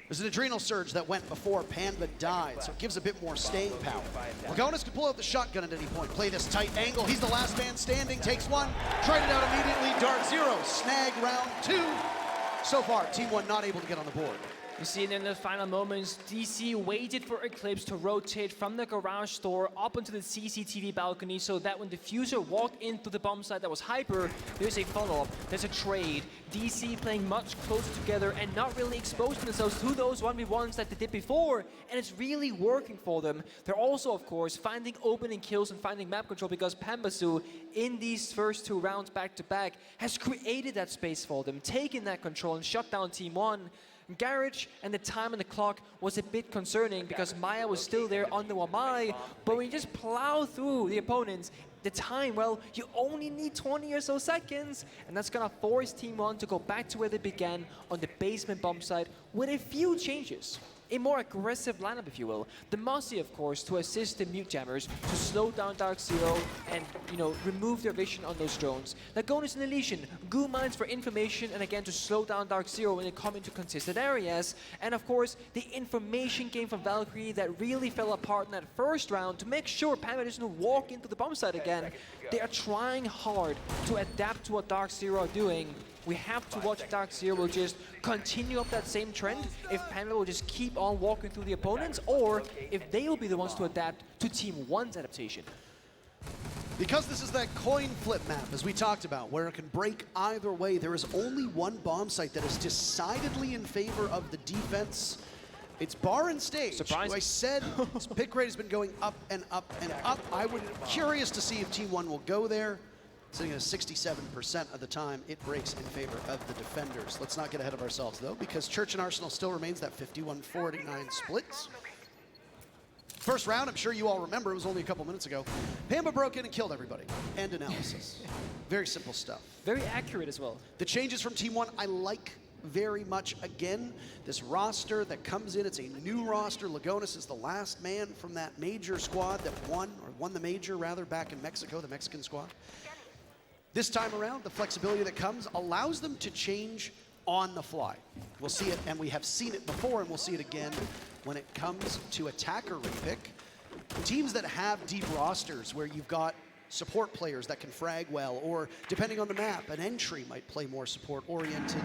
There's an adrenal surge that went before Panda died, so it gives a bit more staying power. Lagonis can pull out the shotgun at any point. Play this tight angle. He's the last man standing. Takes 1. Tried it out immediately. DarkZero snag round 2. So far, Team 1 not able to get on the board. You see it in the final moments, DC waited for Eclipse to rotate from the garage door up onto the CCTV balcony so that when Diffuser walked into the bomb site that was Hyper, there's a follow-up, there's a trade. DC playing much closer together and not really exposing themselves to those 1v1s that they did before, and it's really working for them. They're also, of course, finding opening kills and finding map control because Pambasu, in these first 2 rounds back-to-back, has created that space for them, taken that control and shut down Team 1. Garage and the time on the clock was a bit concerning because Maya was still there on the Wamai, but when you just plow through the opponents, the time, well, you only need 20 or so seconds, and that's gonna force Team 1 to go back to where they began on the basement bomb site with a few changes. A more aggressive lineup, if you will. The Mossy, of course, to assist the mute jammers, to slow down DarkZero and, remove their vision on those drones. Lagonis and Elysian, goo mines for information and again to slow down DarkZero when they come into contested areas. And of course, the information game from Valkyrie that really fell apart in that first round to make sure Panda doesn't walk into the bomb site again. They are trying hard to adapt to what DarkZero are doing. We have to watch DarkZero just continue up that same trend, if Panda will just keep on walking through the opponents, or if they will be the ones to adapt to Team 1's adaptation. Because this is that coin flip map, as we talked about, where it can break either way, there is only one bomb site that is decidedly in favor of the defense. It's Bar and Stage. Surprising. I said his pick rate has been going up and up and up. I would be curious to see if Team 1 will go there. Sitting at 67% of the time, it breaks in favor of the defenders. Let's not get ahead of ourselves, though, because Church and Arsenal still remains that 51-49 splits. First round, I'm sure you all remember, it was only a couple minutes ago. Pamba broke in and killed everybody. End analysis. Very simple stuff. Very accurate as well. The changes from Team 1, I like very much. Again, this roster that comes in, it's a new roster. Lagonis is the last man from that major squad that won the major, rather, back in Mexico, the Mexican squad. This time around, the flexibility that comes allows them to change on the fly. We'll see it, and we have seen it before, and we'll see it again when it comes to attacker repick. Teams that have deep rosters where you've got support players that can frag well, or depending on the map, an entry might play more support-oriented,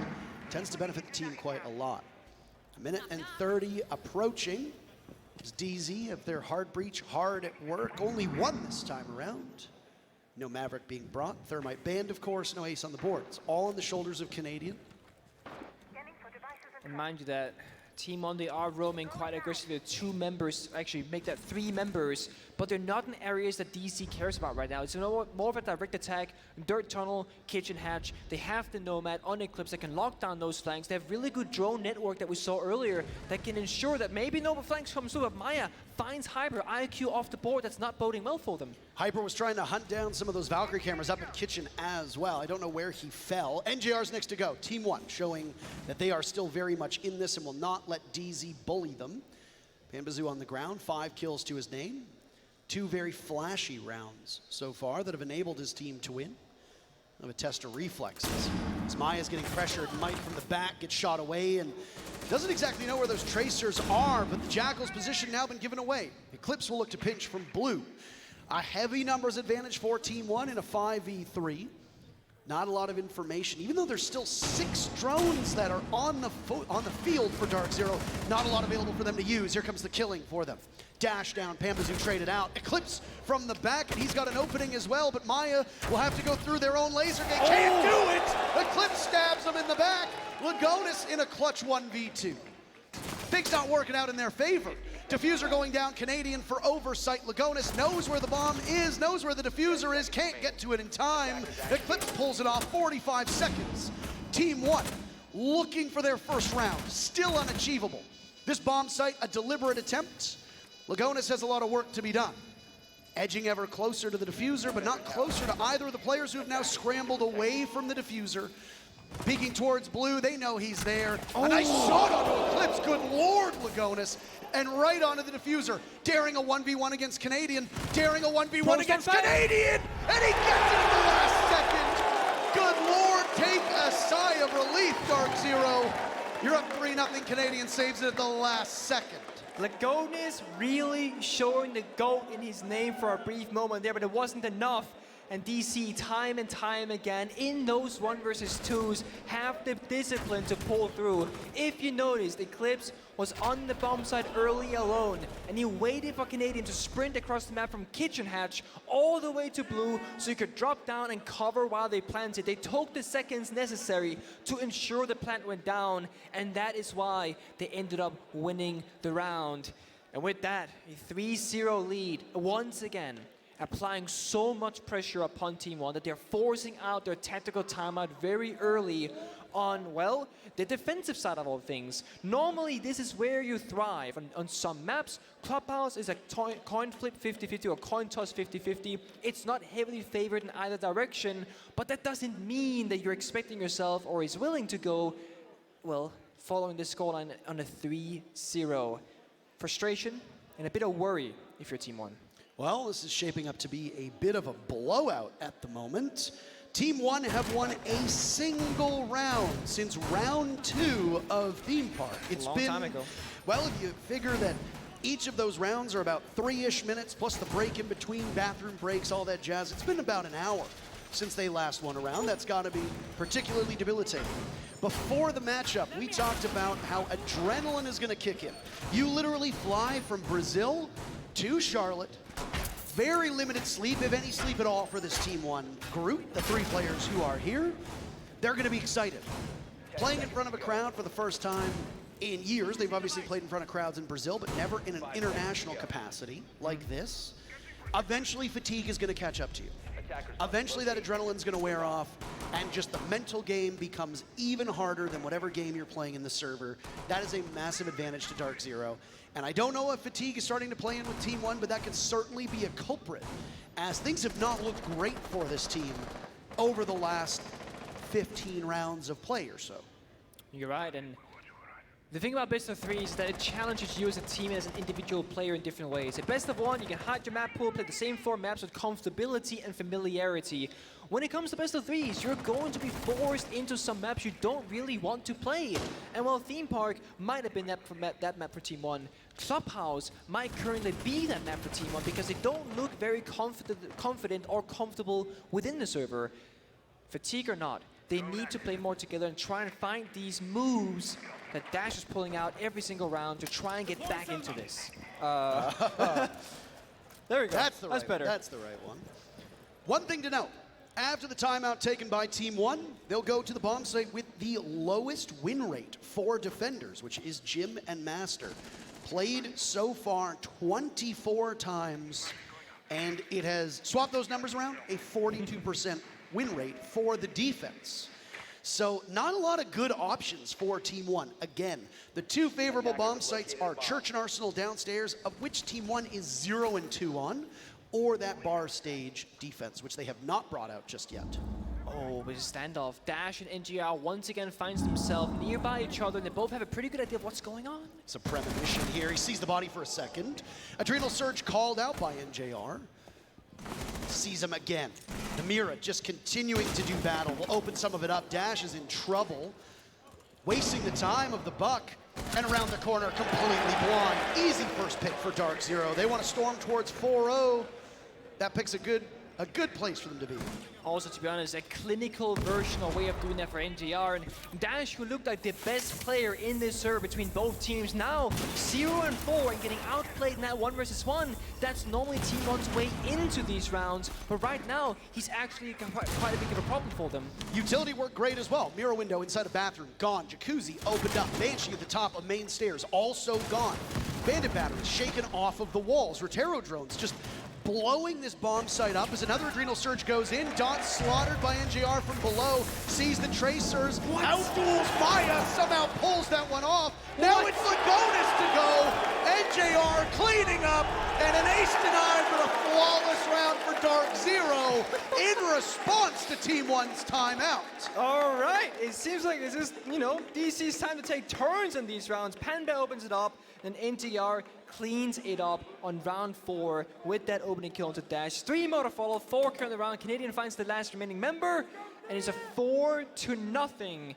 tends to benefit the team quite a lot. 1:30 approaching. It's DZ of their hard breach, hard at work. Only one this time around. No Maverick being brought. Thermite banned, of course. No ace on the board. It's all on the shoulders of Canadian. And mind you that Team 1, they are roaming quite aggressively. 2 members, actually make that 3 members, but they're not in areas that DC cares about right now. It's more of a direct attack, dirt tunnel, kitchen hatch. They have the Nomad on Eclipse that can lock down those flanks. They have really good drone network that we saw earlier that can ensure that maybe no flanks comes through, but Maya finds Hyper, IQ off the board. That's not boding well for them. Hyper was trying to hunt down some of those Valkyrie cameras up at kitchen as well. I don't know where he fell. NJR's next to go. Team 1 showing that they are still very much in this and will not let DZ bully them. Pambazu on the ground, 5 kills to his name. 2 very flashy rounds so far that have enabled his team to win. Of a test of reflexes. As Maya's getting pressured, Might from the back gets shot away and doesn't exactly know where those tracers are, but the Jackal's position now been given away. Eclipse will look to pinch from blue. A heavy numbers advantage for Team 1 in a 5v3. Not a lot of information, even though there's still 6 drones that are on the field for DarkZero. Not a lot available for them to use. Here comes the killing for them. Dash down, Pambazu traded out. Eclipse from the back, and he's got an opening as well, but Maya will have to go through their own laser. They can't do it! Eclipse stabs him in the back. Lagonis in a clutch 1v2. Things not working out in their favor. Diffuser going down, Canadian for oversight. Lagonis knows where the bomb is, knows where the diffuser is, can't get to it in time. Eclipse pulls it off, 45 seconds. Team 1 looking for their first round, still unachievable. This bomb site, a deliberate attempt. Lagonis has a lot of work to be done. Edging ever closer to the diffuser, but not closer to either of the players who have now scrambled away from the diffuser. Peeking towards blue, they know he's there. A nice shot onto Eclipse, good lord, Lagonis. And right onto the diffuser, daring a 1v1 against Canadian, daring a 1v1 against Canadian, and he gets it at the last second. Good lord, take a sigh of relief, DarkZero. You're up 3-0, Canadian saves it at the last second. Lagonis really showing the GOAT in his name for a brief moment there, but it wasn't enough. And DC, time and time again, in those 1 versus 2s, have the discipline to pull through. If you noticed, Eclipse was on the bomb site early alone, and he waited for Canadian to sprint across the map from Kitchen Hatch all the way to blue so he could drop down and cover while they planted. They took the seconds necessary to ensure the plant went down, and that is why they ended up winning the round. And with that, a 3-0 lead, once again, applying so much pressure upon Team One that they're forcing out their tactical timeout very early on, well, the defensive side of all things. Normally, this is where you thrive. On some maps, Clubhouse is a coin flip 50-50 or coin toss 50-50. It's not heavily favored in either direction, but that doesn't mean that you're expecting yourself or is willing to go, well, following the scoreline on a 3-0. Frustration and a bit of worry if you're Team One. Well, this is shaping up to be a bit of a blowout at the moment. Team One have won a single round since round 2 of Theme Park. It's Long been, time ago. well, if you figure that each of those rounds are about 3-ish minutes, plus the break in between, bathroom breaks, all that jazz, it's been about an hour since they last won a round. That's got to be particularly debilitating. Before the matchup, we talked about how adrenaline is going to kick in. You literally fly from Brazil to Charlotte. Very limited sleep, if any sleep at all, for this Team One group, the 3 players who are here. They're going to be excited. Playing in front of a crowd for the first time in years. They've obviously played in front of crowds in Brazil, but never in an international capacity like this. Eventually, fatigue is going to catch up to you. Eventually, that adrenaline's going to wear off, and just the mental game becomes even harder than whatever game you're playing in the server. That is a massive advantage to DarkZero. And I don't know if fatigue is starting to play in with Team One, but that could certainly be a culprit, as things have not looked great for this team over the last 15 rounds of play or so. You're right, and the thing about best of 3 is that it challenges you as a team and as an individual player in different ways. At best of 1, you can hide your map pool, play the same 4 maps with comfortability and familiarity. When it comes to best of 3s, you're going to be forced into some maps you don't really want to play. And while Theme Park might have been that map for Team One, Clubhouse might currently be that map for Team One because they don't look very confident or comfortable within the server. Fatigue or not, they need to play more together and try and find these moves that Dash is pulling out every single round to try and get back into this. There we go. That's the right better. That's the right one. One thing to note. After the timeout taken by Team One, they'll go to the bomb site with the lowest win rate for defenders, which is Jim and Master. Played so far 24 times, and it has, swap those numbers around, a 42% win rate for the defense. So not a lot of good options for Team One. Again, the 2 favorable bomb sites are Church and Arsenal downstairs, of which Team One is 0-2 on, or that bar stage defense, which they have not brought out just yet. Oh, with a standoff. Dash and NGR once again finds themselves nearby each other, and they both have a pretty good idea of what's going on. It's a premonition here. He sees the body for a second. Adrenal Surge called out by NJR. Sees him again. The Mira just continuing to do battle. Will open some of it up. Dash is in trouble. Wasting the time of the Buck. And around the corner, completely blind. Easy first pick for DarkZero. They want to storm towards 4-0. That pick's a good place for them to be. Also, to be honest, a clinical version or way of doing that for NGR. And Dash, who looked like the best player in this server between both teams, now 0-4 and getting outplayed in that 1 versus 1. That's normally Team One's way into these rounds, but right now, he's actually quite a big of a problem for them. Utility worked great as well. Mirror window inside a bathroom, gone. Jacuzzi opened up. Banshee at the top of main stairs, also gone. Bandit batteries shaken off of the walls. Rotero drones just blowing this bomb site up as another Adrenal Surge goes in. Dot slaughtered by NJR from below. Sees the Tracers. Outduels Maya. Somehow pulls that one off. Now it's Lagonis to go. NJR cleaning up. And an ace denied, but a flawless round for DarkZero in response to Team One's timeout. All right. It seems like this is, DC's time to take turns in these rounds. Panda opens it up, and NTR cleans it up on round 4 with that opening kill into Dash. 3 more to follow, 4 kill in the round. Canadian finds the last remaining member, and it's a 4-0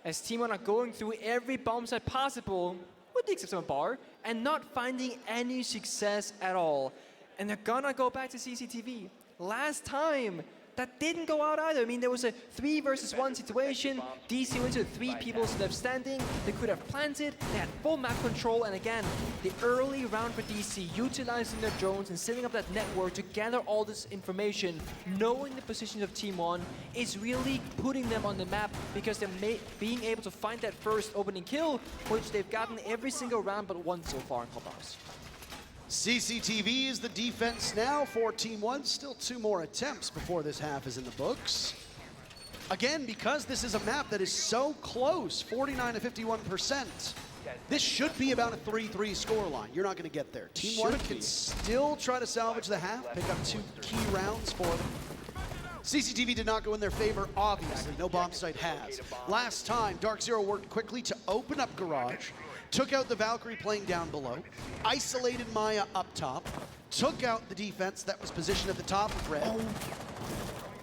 as Team One are going through every bomb site possible, with the exception of bar, and not finding any success at all. And they're gonna go back to CCTV. last time, that didn't go out either. I mean, there was a 3 versus 1 situation. DC went to 3 people left standing. They could have planted. They had full map control. And again, the early round for DC, utilizing their drones and setting up that network to gather all this information, knowing the positions of Team 1, is really putting them on the map because they're being able to find that first opening kill, which they've gotten every single round but one so far in Clubhouse. CCTV is the defense now for Team 1. Still 2 more attempts before this half is in the books. Again, because this is a map that is so close, 49 to 51%, this should be about a 3-3 scoreline. You're not going to get there. Team 1 can still try to salvage the half, pick up 2 key rounds for them. CCTV did not go in their favor, obviously. No bomb site has. Last time, DarkZero worked quickly to open up Garage, took out the Valkyrie playing down below, isolated Maya up top, took out the defense that was positioned at the top of red.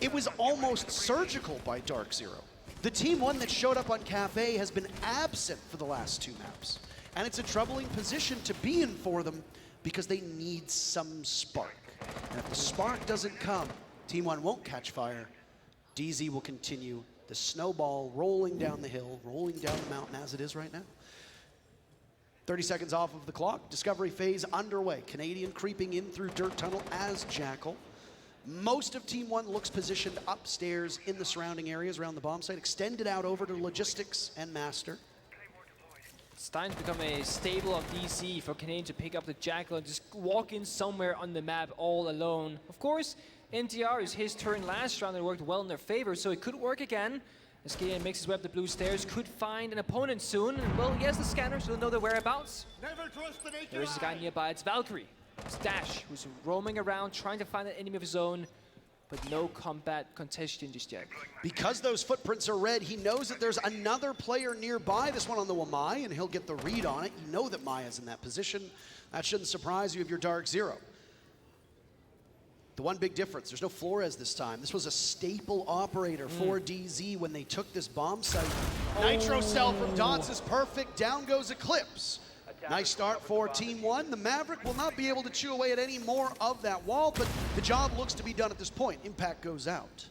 It was almost surgical by DarkZero. The Team 1 that showed up on Kafe has been absent for the last 2 maps. And it's a troubling position to be in for them because they need some spark. And if the spark doesn't come, Team 1 won't catch fire. DZ will continue the snowball rolling down the hill, rolling down the mountain as it is right now. 30 seconds off of the clock. Discovery phase underway. Canadian creeping in through Dirt Tunnel as Jackal. Most of Team 1 looks positioned upstairs in the surrounding areas around the bomb site, extended out over to Logistics and Master. It's time to become a stable of DC for Canadian to pick up the Jackal and just walk in somewhere on the map all alone. Of course, NTR is his turn last round and worked well in their favor, so it could work again. As Gideon makes his way up the blue stairs, could find an opponent soon. And well, he has the scanners, so he'll know their whereabouts. There is a guy nearby, it's Valkyrie. It's Dash, who's roaming around, trying to find an enemy of his own, but no combat contestation just yet. Because those footprints are red, he knows that there's another player nearby, this one on the Wamai, and he'll get the read on it. You know that Maya's in that position. That shouldn't surprise you if you're DarkZero. The one big difference, there's no Flores this time. This was a staple operator for DZ when they took this bomb site. Nitro cell from Dots is perfect. Down goes Eclipse. Nice start for Team 1. The Maverick will not be able to chew away at any more of that wall, but the job looks to be done at this point. Impact goes out.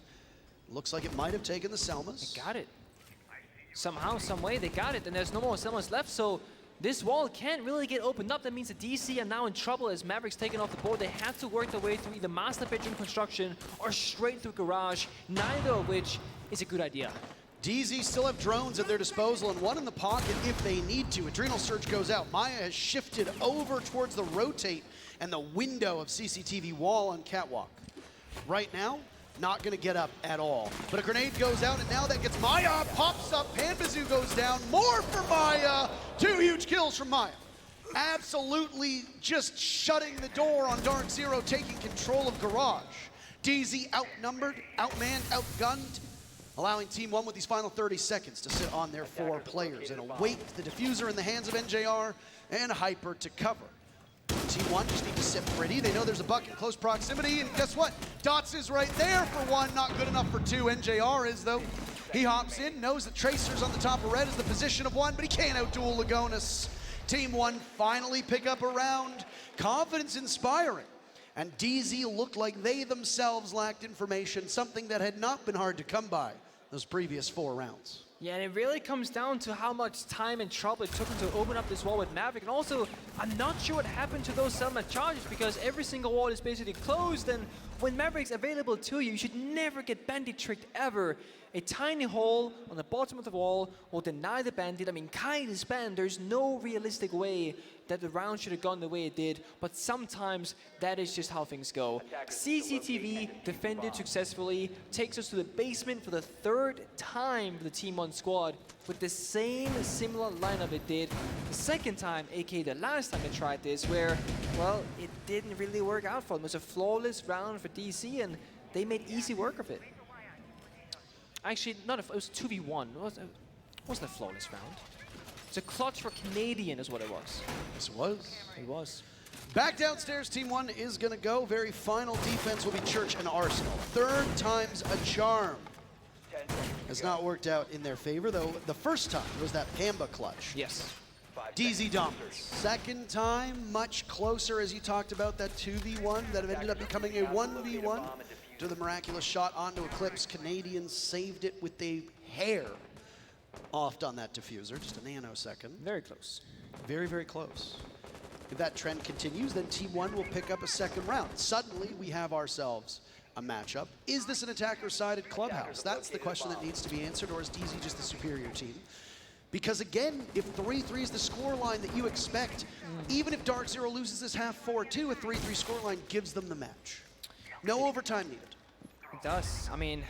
Looks like it might have taken the Selmas. They got it. Somehow, some way, they got it, and there's no more Selmas left, so this wall can't really get opened up. That means the DC are now in trouble as Maverick's taken off the board. They have to work their way through either master bedroom construction or straight through Garage, neither of which is a good idea. DZ still have drones at their disposal and one in the pocket if they need to. Adrenal Surge goes out. Maya has shifted over towards the rotate and the window of CCTV wall on Catwalk. Right now, not going to get up at all. But a grenade goes out, and now that gets Maya, pops up, Panbazoo goes down, more for Maya, 2 huge kills from Maya. Absolutely just shutting the door on DarkZero, taking control of Garage. DZ outnumbered, outmanned, outgunned, allowing Team 1 with these final 30 seconds to sit on their 4 players and await the diffuser in the hands of NJR and Hyper to cover. Team 1 just need to sit pretty. They know there's a buck in close proximity, and guess what? Dots is right there for 1, not good enough for 2. NJR is, though. He hops in, knows that Tracer's on the top of red is the position of 1, but he can't outduel Lagonis. Team 1 finally pick up a round. Confidence inspiring. And DZ looked like they themselves lacked information, something that had not been hard to come by those previous 4 rounds. Yeah, and it really comes down to how much time and trouble it took him to open up this wall with Maverick. And also, I'm not sure what happened to those Selma charges because every single wall is basically closed. And when Maverick's available to you, you should never get bandit tricked ever. A tiny hole on the bottom of the wall will deny the bandit. I mean, Kai is banned. There's no realistic way that the round should have gone the way it did, but sometimes that is just how things go. CCTV defended successfully, takes us to the basement for the 3rd time for the Team 1 squad with the same similar lineup it did the 2nd time, aka the last time they tried this, where, well, it didn't really work out for them. It was a flawless round for DC, and they made easy work of it. Actually, it was 2v1. It wasn't a flawless round. It's a clutch for Canadian is what it was. Yes, it was. It was. Back downstairs, Team 1 is going to go. Very final defense will be Church and Arsenal. 3rd time's a charm. Has not worked out in their favor, though. The first time was that Pamba clutch. Yes. DZ dominance. Second time, much closer as you talked about that 2v1 that ended up becoming a 1v1 to the miraculous shot onto Eclipse. Canadians saved it with a hair off on that diffuser, just a nanosecond. Very close. Very, very close. If that trend continues, then Team One will pick up a second round. Suddenly, we have ourselves a matchup. Is this an attacker-sided Clubhouse? That's the question that needs to be answered, or is DZ just the superior team? Because again, if 3-3 is the scoreline that you expect, even if DarkZero loses this half 4-2, a 3-3 scoreline gives them the match. No overtime needed. It does. I mean,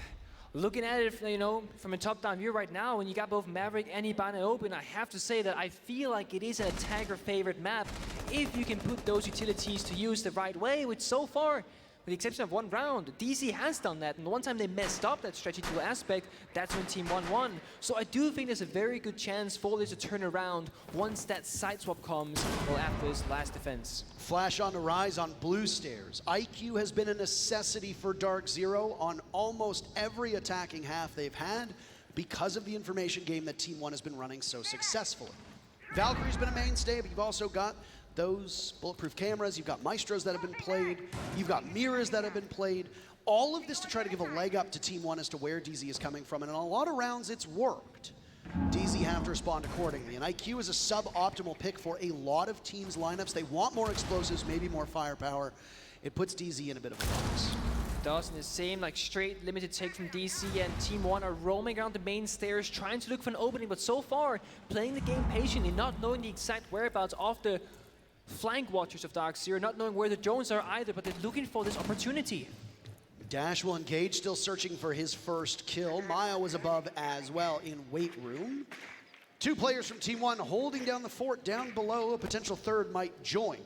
looking at it, you know, from a top-down view right now, when you got both Maverick and Ibane open, I have to say that I feel like it is an attacker-favorite map if you can put those utilities to use the right way, which so far, with the exception of one round, DZ has done that, and the one time they messed up that strategical aspect, that's when Team 1 won. So I do think there's a very good chance for this to turn around once that side swap comes, well, after this last defense. Flash on the rise on blue stairs. IQ has been a necessity for DarkZero on almost every attacking half they've had because of the information game that Team 1 has been running so successfully. Valkyrie's been a mainstay, but you've also got those bulletproof cameras, you've got Maestros that have been played, you've got mirrors that have been played. All of this to try to give a leg up to Team 1 as to where DZ is coming from, and in a lot of rounds it's worked. DZ have to respond accordingly, and IQ is a sub-optimal pick for a lot of teams' lineups. They want more explosives, maybe more firepower. It puts DZ in a bit of a box. Does in the same like straight limited take from DC, and Team 1 are roaming around the main stairs trying to look for an opening, but so far playing the game patiently, not knowing the exact whereabouts of the flank watchers of DarkZero, not knowing where the drones are either, but they're looking for this opportunity. Dash will engage, still searching for his first kill. Maya was above as well in weight room. Two players from Team 1 holding down the fort down below. A potential third might join.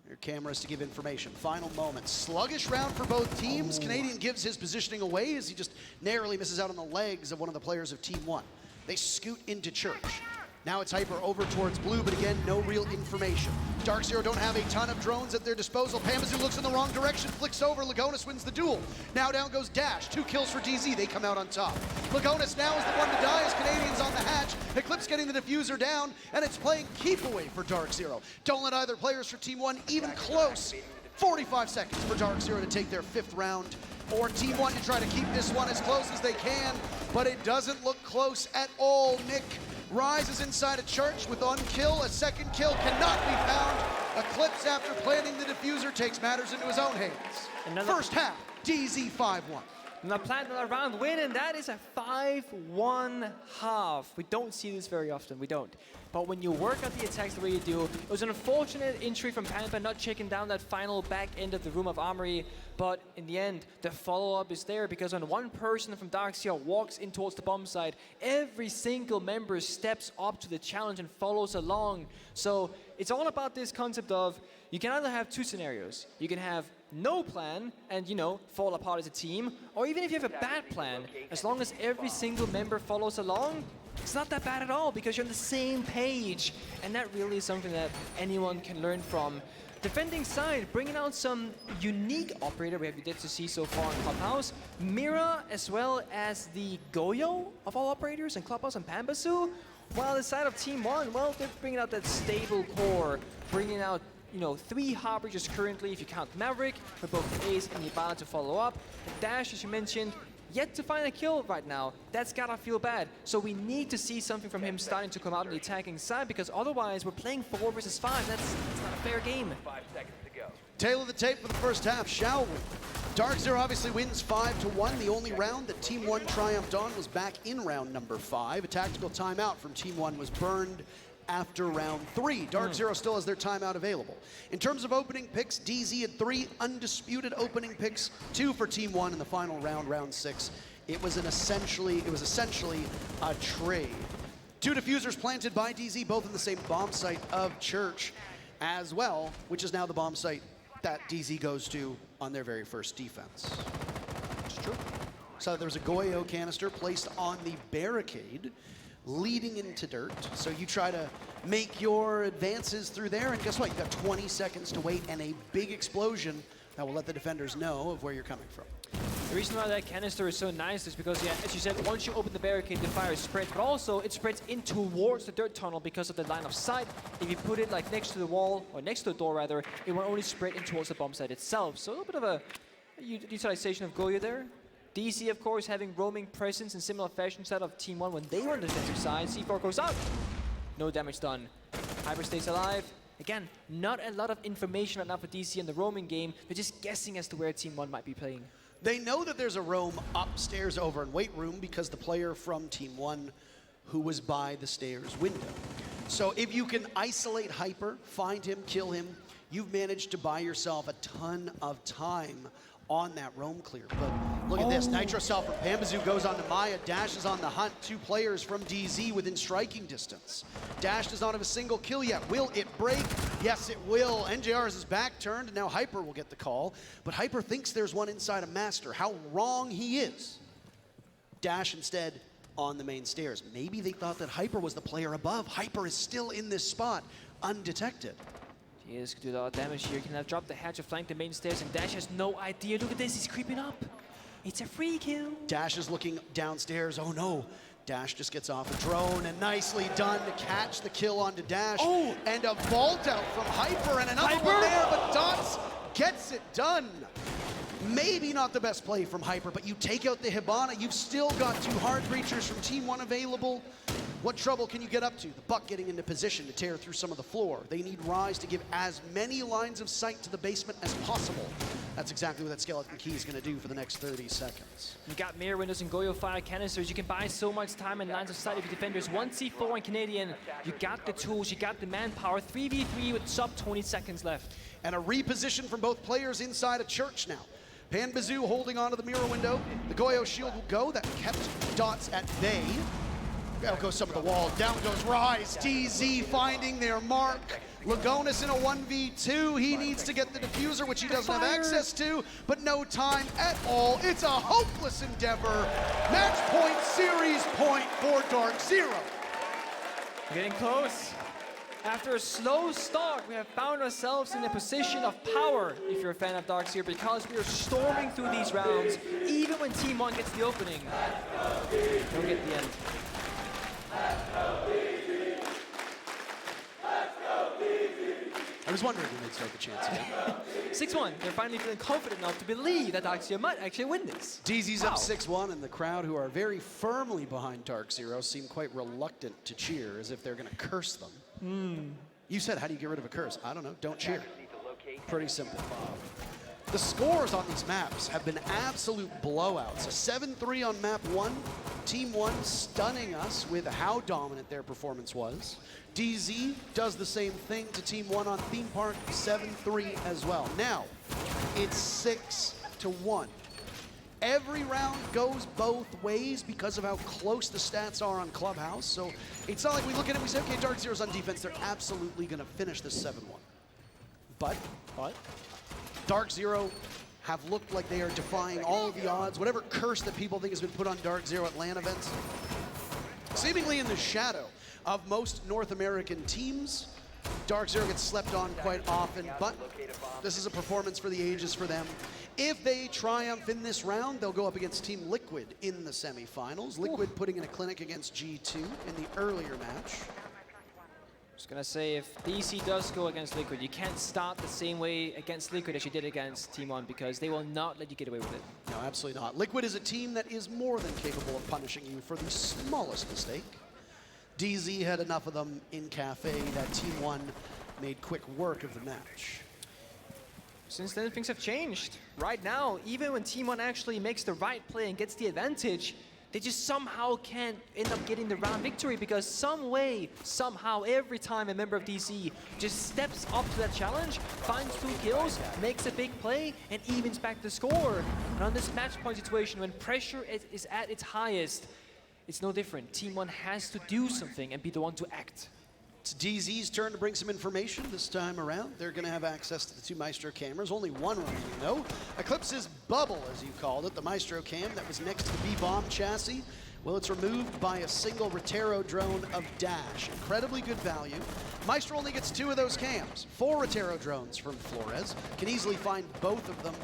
Your cameras to give information. Final moments. Sluggish round for both teams. Canadian gives his positioning away as he just narrowly misses out on the legs of one of the players of Team 1. They scoot into church. Now it's Hyper over towards blue, but again, no real information. DarkZero don't have a ton of drones at their disposal. Pamazoo looks in the wrong direction, flicks over. Lagonis wins the duel. Now down goes Dash. 2 kills for DZ. They come out on top. Lagonis now is the one to die as Canadians on the hatch. Eclipse getting the diffuser down, and it's playing keep away for DarkZero. Don't let either players for Team 1 even close. 45 seconds for DarkZero to take their 5th round, or Team 1 to try to keep this one as close as they can, but it doesn't look close at all. Nick rises inside a church with unkill. A second kill cannot be found. Eclipse, after planting the diffuser, takes matters into his own hands. First half, DZ 5-1. Now plant another round win, and that is a 5-1 half. We don't see this very often, we don't. But when you work out the attacks the way you do, it was an unfortunate injury from Panther not checking down that final back end of the Room of Armory. But in the end, the follow-up is there because when one person from DarkZero walks in towards the bomb site, every single member steps up to the challenge and follows along. So it's all about this concept of you can either have 2 scenarios. You can have no plan and, you know, fall apart as a team, or even if you have a bad plan, as long as every single member follows along, it's not that bad at all because you're on the same page. And that really is something that anyone can learn from. Defending side, bringing out some unique operator we have yet to see so far in Clubhouse. Mira, as well as the Goyo of all operators in Clubhouse and Pambasu. While the side of Team 1, well, they're bringing out that stable core, bringing out, you know, 3 Harbinger currently, if you count Maverick, for both Ace and Ibana to follow up. Dash, as you mentioned, yet to find a kill right now. That's gotta feel bad. So we need to see something from him starting to come out on the attacking side, because otherwise we're playing 4 versus 5. That's not a fair game. 5 seconds to go. Tail of the tape for the first half, shall we? DarkZero obviously wins 5-1. The only round that Team 1 triumphed on was back in round number 5. A tactical timeout from Team 1 was burned after round 3. DarkZero still has their timeout available. In terms of opening picks, DZ had 3 undisputed opening picks, 2 for Team 1 in the final round, round 6. It was essentially a trade. 2 diffusers planted by DZ, both in the same bomb site of Church as well, which is now the bomb site that DZ goes to on their very first defense. It's true. So there was a Goyo canister placed on the barricade leading into dirt. So you try to make your advances through there, and guess what? You've got 20 seconds to wait and a big explosion that will let the defenders know of where you're coming from. The reason why that canister is so nice is because, yeah, as you said, once you open the barricade, the fire spreads, but also it spreads in towards the dirt tunnel because of the line of sight. If you put it like next to the wall, or next to the door rather, it will only spread in towards the bomb site itself. So a little bit of a utilization of Goyo there. DC, of course, having roaming presence in similar fashion set of Team 1 when they were on the defensive side. C4 goes out. No damage done. Hyper stays alive. Again, not a lot of information right now for DC in the roaming game. They're just guessing as to where Team 1 might be playing. They know that there's a roam upstairs over in weight room because the player from Team 1 who was by the stairs window. So if you can isolate Hyper, find him, kill him, you've managed to buy yourself a ton of time on that roam clear. But look at this, Nitro Cell from Pambazoo goes on to Maya, Dash is on the hunt, 2 players from DZ within striking distance. Dash does not have a single kill yet. Will it break? Yes, it will. NJR is back turned, and now Hyper will get the call. But Hyper thinks there's one inside a Master. How wrong he is. Dash instead on the main stairs. Maybe they thought that Hyper was the player above. Hyper is still in this spot, undetected. He is going to do a lot of damage here. Can have dropped the hatch to flank the main stairs, and Dash has no idea. Look at this, he's creeping up. It's a free kill. Dash is looking downstairs. Oh no. Dash just gets off a drone, and nicely done to catch the kill onto Dash. Oh! And a vault out from Hyper, and another one there, but Dots gets it done. Maybe not the best play from Hyper, but you take out the Hibana, you've still got 2 hard breachers from Team 1 available. What trouble can you get up to? The Buck getting into position to tear through some of the floor. They need Rise to give as many lines of sight to the basement as possible. That's exactly what that Skeleton Key is going to do for the next 30 seconds. You got mirror windows and Goyo fire canisters. You can buy so much time and lines of sight if you defenders. 1 C4 and Canadian. You got the tools, you got the manpower. 3v3 with sub 20 seconds left. And a reposition from both players inside a church now. Pambazoo holding onto the mirror window. The Goyo shield will go. That kept Dots at bay. Out goes some of the wall. Down goes Rise. DZ finding their mark. Lagonis in a 1v2. He needs to get the diffuser, which he doesn't have access to, but no time at all. It's a hopeless endeavor. Match point, series point for DarkZero. Getting close. After a slow start, we have found ourselves in a position of power, if you're a fan of DarkZero, because we are storming through these rounds, even when Team 1 gets the opening. Don't get the end. I was wondering who they'd start the chance again. 6-1. They're finally feeling confident enough to believe that DarkZero might actually win this. DZ's up 6-1, and the crowd, who are very firmly behind DarkZero, seem quite reluctant to cheer, as if they're going to curse them. You said, how do you get rid of a curse? I don't know. Don't cheer. Pretty simple. The scores on these maps have been absolute blowouts. A 7-3 on map 1. Team 1 stunning us with how dominant their performance was. DZ does the same thing to Team 1 on Theme Park, 7-3 as well. Now, it's 6-1. Every round goes both ways because of how close the stats are on Clubhouse. So it's not like we look at it and we say, okay, DarkZero's on defense. They're absolutely going to finish this 7-1. But DarkZero have looked like they are defying all of the odds. Whatever curse that people think has been put on DarkZero at LAN events, seemingly in the shadow of most North American teams, DarkZero gets slept on quite often, but this is a performance for the ages for them. If they triumph in this round, they'll go up against Team Liquid in the semifinals. Liquid putting in a clinic against G2 in the earlier match. Just gonna say, if DC does go against Liquid, you can't start the same way against Liquid as you did against Team 1, because they will not let you get away with it. No, absolutely not. Liquid is a team that is more than capable of punishing you for the smallest mistake. DZ had enough of them in Kafe that Team 1 made quick work of the match. Since then, things have changed. Right now, even when Team 1 actually makes the right play and gets the advantage, they just somehow can't end up getting the round victory, because some way, somehow, every time a member of DC just steps up to that challenge, finds 2 kills, makes a big play, and evens back the score. And on this match point situation, when pressure is at its highest, it's no different. Team 1 has to do something and be the one to act. It's DZ's turn to bring some information this time around. They're going to have access to the 2 Maestro cameras. Only one remaining, though. Eclipse's bubble, as you called it, the Maestro cam that was next to the B-bomb chassis. Well, it's removed by a single Rotero drone of Dash. Incredibly good value. Maestro only gets 2 of those cams. 4 Rotero drones from Flores. Can easily find both of them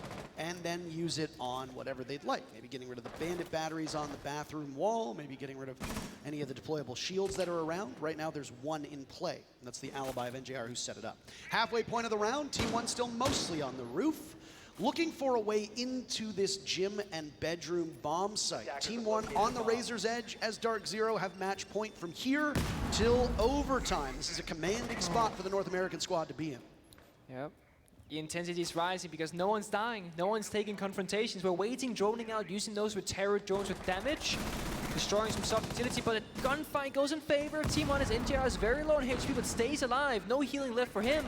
and then use it on whatever they'd like. Maybe getting rid of the bandit batteries on the bathroom wall, maybe getting rid of any of the deployable shields that are around. Right now there's one in play, and that's the alibi of NJR who set it up. Halfway point of the round, Team 1 still mostly on the roof, looking for a way into this gym and bedroom bomb site. Team 1 on the razor's edge as DarkZero have match point from here till overtime. This is a commanding spot for the North American squad to be in. Yep. The intensity is rising because no one's dying, no one's taking confrontations. We're waiting, droning out, using those with terror drones with damage, destroying some soft utility, but a gunfight goes in favor. Team 1 as NJR is very low on HP, but stays alive. No healing left for him.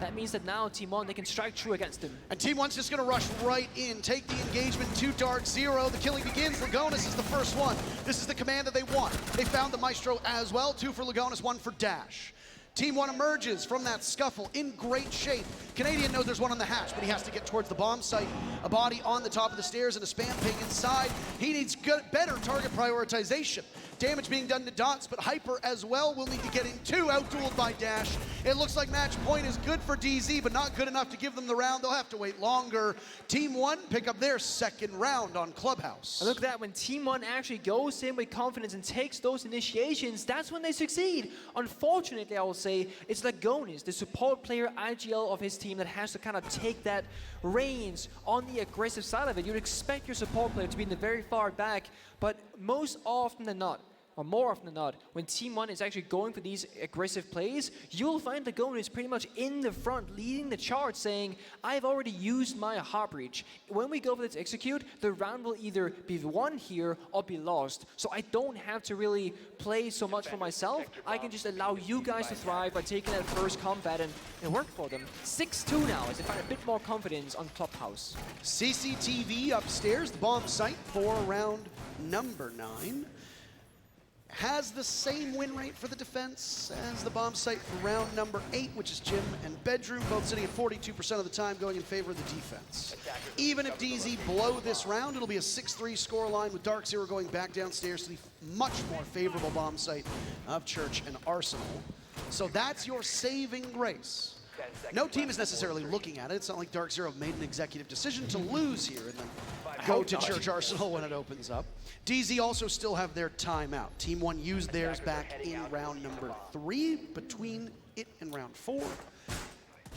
That means that now Team 1, they can strike true against him. And Team 1's just going to rush right in, take the engagement to DarkZero. The killing begins. Lagonis is the first one. This is the command that they want. They found the Maestro as well. 2 for Lagonis, 1 for Dash. Team 1 emerges from that scuffle in great shape. Canadian knows there's one on the hatch, but he has to get towards the bomb site. A body on the top of the stairs and a spam ping inside. He needs better target prioritization. Damage being done to Dots, but Hyper as well will need to get in 2, out-dueled by Dash. It looks like match point is good for DZ, but not good enough to give them the round. They'll have to wait longer. Team 1 pick up their second round on Clubhouse. And look at that, when Team 1 actually goes in with confidence and takes those initiations, that's when they succeed. Unfortunately, I will say, it's Lagonis, the support player IGL of his team, that has to kind of take that reins on the aggressive side of it. You'd expect your support player to be in the very far back, but most often than not, or more often than not, when Team 1 is actually going for these aggressive plays, you'll find Lagonis pretty much in the front, leading the charge, saying, I've already used my heart breach. When we go for this execute, the round will either be won here or be lost. So I don't have to really play so much for myself. I can just allow you guys to thrive by taking that first combat and work for them. 6-2 now as they find a bit more confidence on Clubhouse. CCTV upstairs, the bomb site for round number 9. Has the same win rate for the defense as the bomb site for round number 8, which is gym and bedroom, both sitting at 42% of the time going in favor of the defense. Even if DZ blow this round, it'll be a 6-3 scoreline with DarkZero going back downstairs to the much more favorable bomb site of Church and Arsenal. So that's your saving grace. No team is necessarily looking at it. It's not like DarkZero made an executive decision to lose here and then go to Church Arsenal when it opens up. DZ also still have their timeout. Team 1 used theirs back in round number 3, between it and round 4.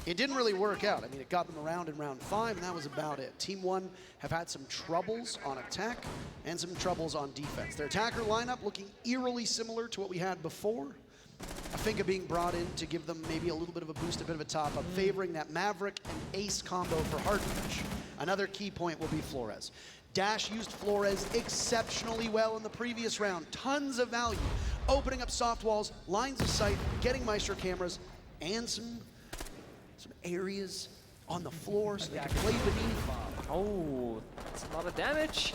It didn't really work out. I mean, it got them around in round 5, and that was about it. Team 1 have had some troubles on attack and some troubles on defense. Their attacker lineup looking eerily similar to what we had before. Afinka being brought in to give them maybe a little bit of a boost, a bit of a top-up, favoring that Maverick and Ace combo for Hardfish. Another key point will be Flores. Dash used Flores exceptionally well in the previous round. Tons of value. Opening up soft walls, lines of sight, getting Maestro cameras, and some areas on the floor so they can play beneath. Oh, that's a lot of damage.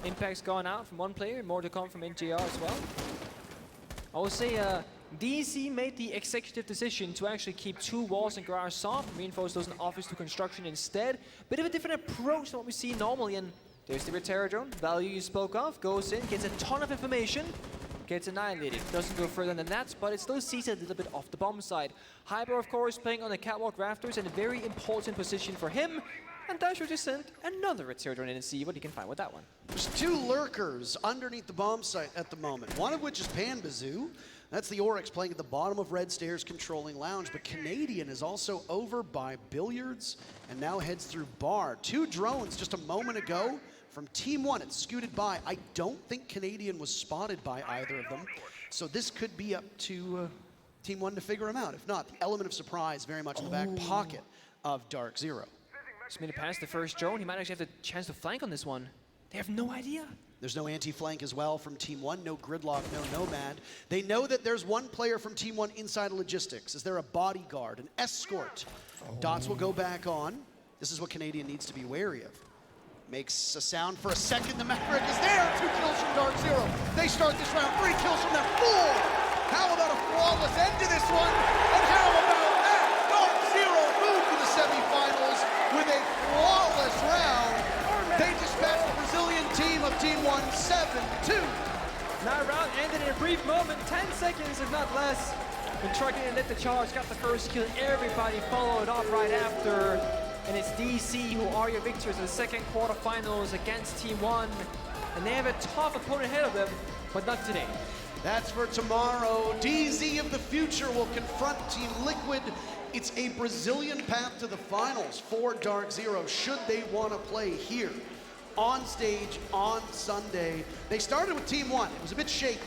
Impact's gone out from one player, more to come from NJR as well. I will say DC made the executive decision to actually keep 2 walls and garage soft and reinforce those in office to construction instead. Bit of a different approach than what we see normally, and there's the Terror Drone. Value you spoke of, goes in, gets a ton of information, gets annihilated. Doesn't go further than that, but it still sees a little bit off the bomb side. Hyper, of course, playing on the catwalk rafters in a very important position for him. And Dash will just send another Terror Drone in and see what he can find with that one. There's 2 lurkers underneath the bomb site at the moment, one of which is Panbazoo. That's the Oryx playing at the bottom of Red Stairs, controlling Lounge, but Canadian is also over by Billiards and now heads through Bar. 2 drones just a moment ago from Team 1. It's scooted by. I don't think Canadian was spotted by either of them, so this could be up to Team 1 to figure him out. If not, the element of surprise very much in the back pocket of DarkZero. Just made it past the first drone. He might actually have the chance to flank on this one. They have no idea. There's no anti-flank as well from Team 1, no Gridlock, no Nomad. They know that there's one player from Team 1 inside of logistics. Is there a bodyguard, an escort? Dots will go back on. This is what Canadian needs to be wary of. Makes a sound for a second. The Maverick is there. 2 kills from DarkZero. They start this round. 3 kills from them. 4. How about a flawless end to this one? And how about that? DarkZero moved to the semifinals with a flawless round. They dispatched the Brazilian team of Team 1 7-2. That round ended in a brief moment, 10 seconds if not less. When Trucking lit the charge, got the first kill. Everybody followed up right after. and it's DC who are your victors in the second quarterfinals against Team One. And they have a tough opponent ahead of them, but not today. That's for tomorrow. DZ of the future will confront Team Liquid. It's a Brazilian path to the finals for DarkZero, should they want to play here on stage on Sunday. They started with Team One. It was a bit shaky,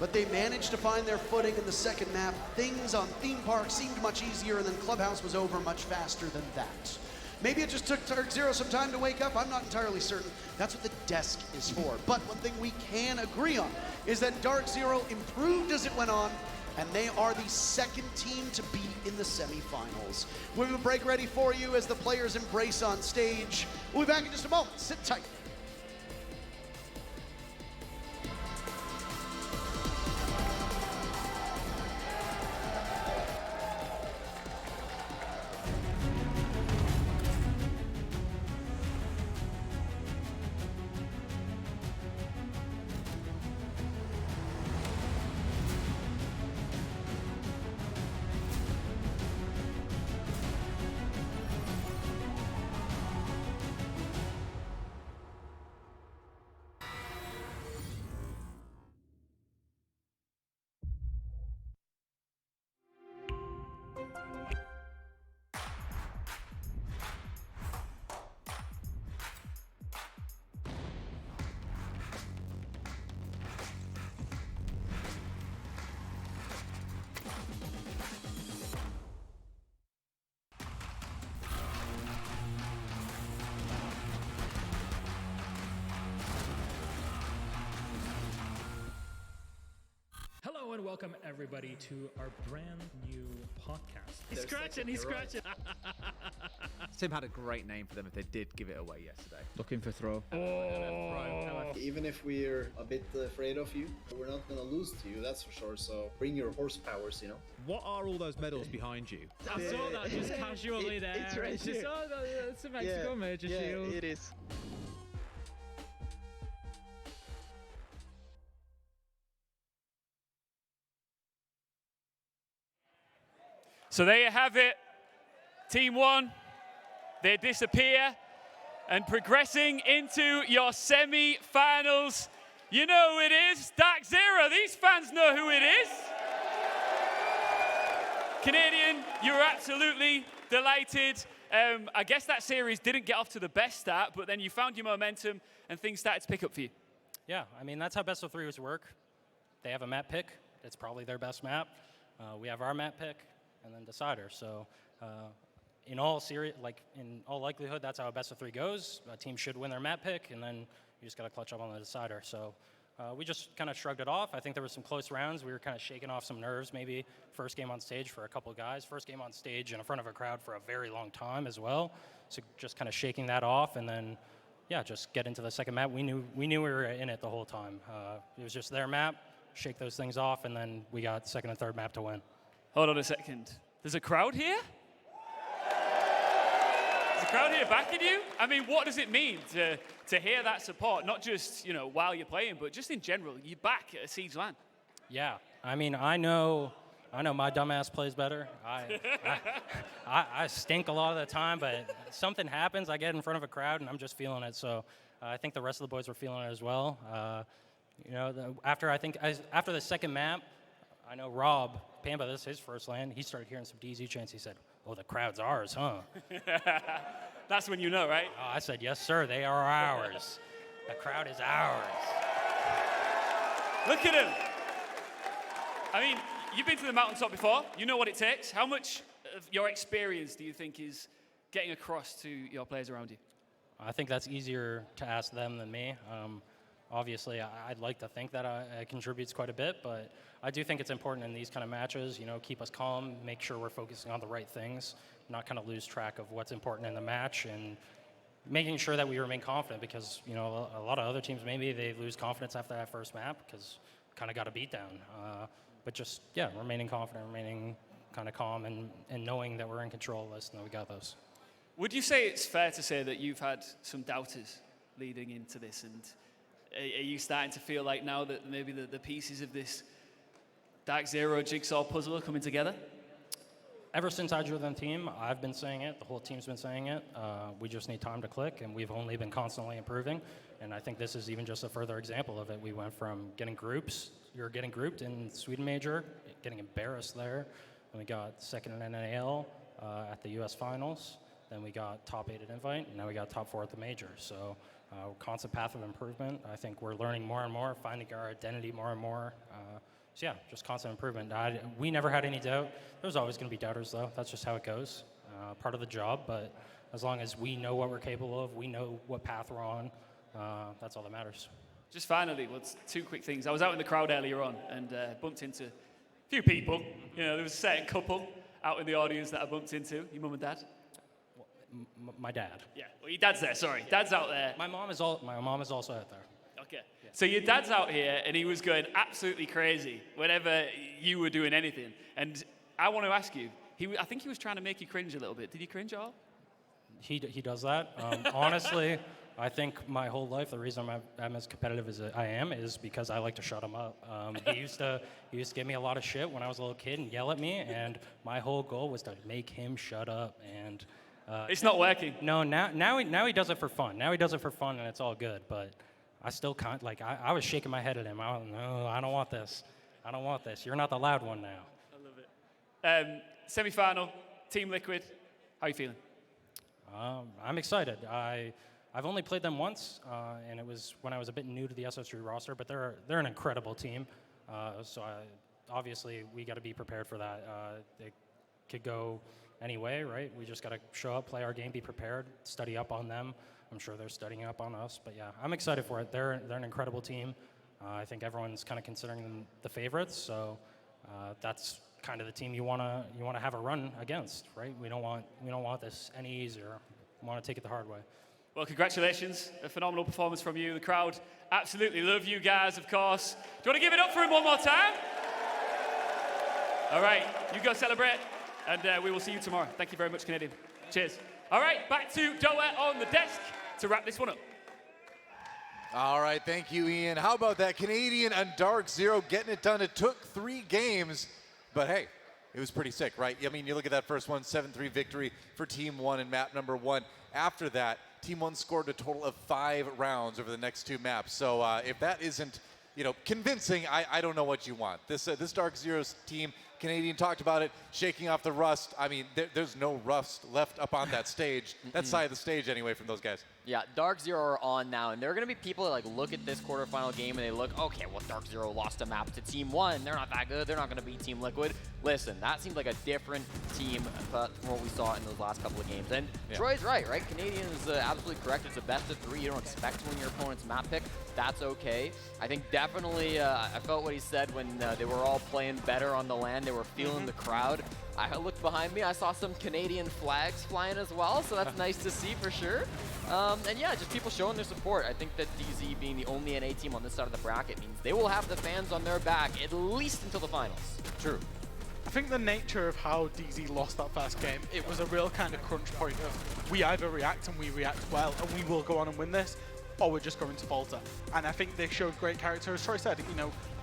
but they managed to find their footing in the second map. Things on Theme Park seemed much easier, and then Clubhouse was over much faster than that. Maybe it just took DarkZero some time to wake up. I'm not entirely certain. That's what the desk is for. But one thing we can agree on is that DarkZero improved as it went on, and they are the second team to beat in the semifinals. We have a break ready for you as the players embrace on stage. We'll be back in just a moment. Sit tight. Hello and welcome everybody to our brand new podcast. He's scratching. Tim had a great name for them if they did give it away yesterday. Looking for throw. Even if we're a bit afraid of you, we're not going to lose to you, that's for sure. So bring your horsepowers, you know. What are all those medals behind you? I saw that just casually there. It's just, it's a Mexico Major Shield. Yeah, it is. So there you have it. Team One, they disappear. And progressing into your semi-finals, you know who it is, DarkZero. These fans know who it is. Canadian, you were absolutely delighted. I guess that series didn't get off to the best start, but then you found your momentum and things started to pick up for you. Yeah, I mean, that's how best of threes work. They have a map pick. It's probably their best map. We have our map pick and then decider. So in all likelihood, that's how a best of three goes. A team should win their map pick, and then you just got to clutch up on the decider. So we just kind of shrugged it off. I think there were some close rounds. We were kind of shaking off some nerves, maybe first game on stage for a couple of guys. First game on stage in front of a crowd for a very long time as well. So just kind of shaking that off, and then, yeah, just get into the second map. We knew we were in it the whole time. It was just their map, shake those things off, and then we got second and third map to win. Hold on a second. There's a crowd here? There's a crowd here backing you? I mean, what does it mean to hear that support? Not just, while you're playing, but just in general. You're back at a Siege LAN. Yeah. I mean, I know my dumbass plays better. I stink a lot of the time, but something happens. I get in front of a crowd, and I'm just feeling it. So I think the rest of the boys were feeling it as well. After the second map, I know Rob Pamba, this is his first LAN. He started hearing some DZ chants. He said, "Oh, the crowd's ours, huh?" That's when you know, right? Oh, I said, "Yes, sir. They are ours. The crowd is ours." Look at him. I mean, you've been to the mountaintop before. You know what it takes. How much of your experience do you think is getting across to your players around you? I think that's easier to ask them than me. Obviously, I'd like to think that it contributes quite a bit, but I do think it's important in these kind of matches, keep us calm, make sure we're focusing on the right things, not kind of lose track of what's important in the match, and making sure that we remain confident because, a lot of other teams, maybe they lose confidence after that first map because kind of got a beat down. But just, remaining confident, remaining kind of calm, and knowing that we're in control of this and that we got those. Would you say it's fair to say that you've had some doubters leading into this, and are you starting to feel like now that maybe the pieces of this DarkZero jigsaw puzzle are coming together? ever since I joined the team, I've been saying it. The whole team's been saying it. We just need time to click, and we've only been constantly improving. And I think this is even just a further example of it. We went from getting grouped in Sweden Major, getting embarrassed there. Then we got second in NAL at the U.S. Finals. Then we got top 8 at Invite, and now we got top 4 at the Major. So constant path of improvement. I think we're learning more and more, finding our identity more and more. So yeah, just constant improvement. We never had any doubt. There's always going to be doubters, though. That's just how it goes. Part of the job, but as long as we know what we're capable of, we know what path we're on, that's all that matters. Just finally, two quick things. I was out in the crowd earlier on and bumped into a few people. You know, there was a certain couple out in the audience that I bumped into. Your mum and dad? My dad. Yeah, well, your dad's there, sorry. Dad's out there. My mom is also out there. Okay. Yeah. So your dad's out here, and he was going absolutely crazy whenever you were doing anything. And I want to ask you, I think he was trying to make you cringe a little bit. Did he cringe at all? He does that. Honestly, I think my whole life, the reason I'm as competitive as I am is because I like to shut him up. He used to give me a lot of shit when I was a little kid and yell at me, and my whole goal was to make him shut up. And it's not working. No, now he does it for fun. Now he does it for fun, and it's all good. But I still can't. Like I was shaking my head at him. No, I don't want this. I don't want this. You're not the loud one now. I love it. Semi-final, Team Liquid. How are you feeling? I'm excited. I've only played them once, and it was when I was a bit new to the SS3 roster. But they're an incredible team. So obviously we got to be prepared for that. It could go any way, right? We just got to show up, play our game, be prepared, study up on them. I'm sure they're studying up on us. But yeah, I'm excited for it. They're an incredible team. I think everyone's kind of considering them the favorites. So that's kind of the team you want to have a run against, right? We don't want this any easier. We want to take it the hard way. Well, congratulations. A phenomenal performance from you. The crowd absolutely love you guys, of course. Do you want to give it up for him one more time? All right, you go celebrate, and we will see you tomorrow. Thank you very much, Canadian. Cheers. All right, back to Doa on the desk to wrap this one up. All right, thank you, Ian. How about that? Canadian and DarkZero getting it done. It took 3 games, but hey, it was pretty sick, right? I mean, you look at that first one, 7-3 victory for Team 1 in map number 1. After that, Team 1 scored a total of 5 rounds over the next 2 maps. So if that isn't, convincing, I don't know what you want. This DarkZero's team, Canadian talked about it, shaking off the rust. I mean, there's no rust left up on that stage, that side of the stage anyway from those guys. Yeah, DarkZero are on now, and there are going to be people that look at this quarterfinal game and they look, okay, well, DarkZero lost a map to Team 1. They're not that good. They're not going to beat Team Liquid. Listen, that seems like a different team from what we saw in those last couple of games. And Troy's right? Canadian is absolutely correct. It's a best of 3. You don't expect to win your opponent's map pick. That's okay. I think definitely, I felt what he said when they were all playing better on the land. They were feeling the crowd. I looked behind me. I saw some Canadian flags flying as well, so that's nice to see for sure. And yeah, just people showing their support. I think that DZ being the only NA team on this side of the bracket means they will have the fans on their back at least until the finals. True. I think the nature of how DZ lost that first game, it was a real kind of crunch point of we either react and we react well and we will go on and win this, or we're just going to falter. And I think they showed great character. As Troy said,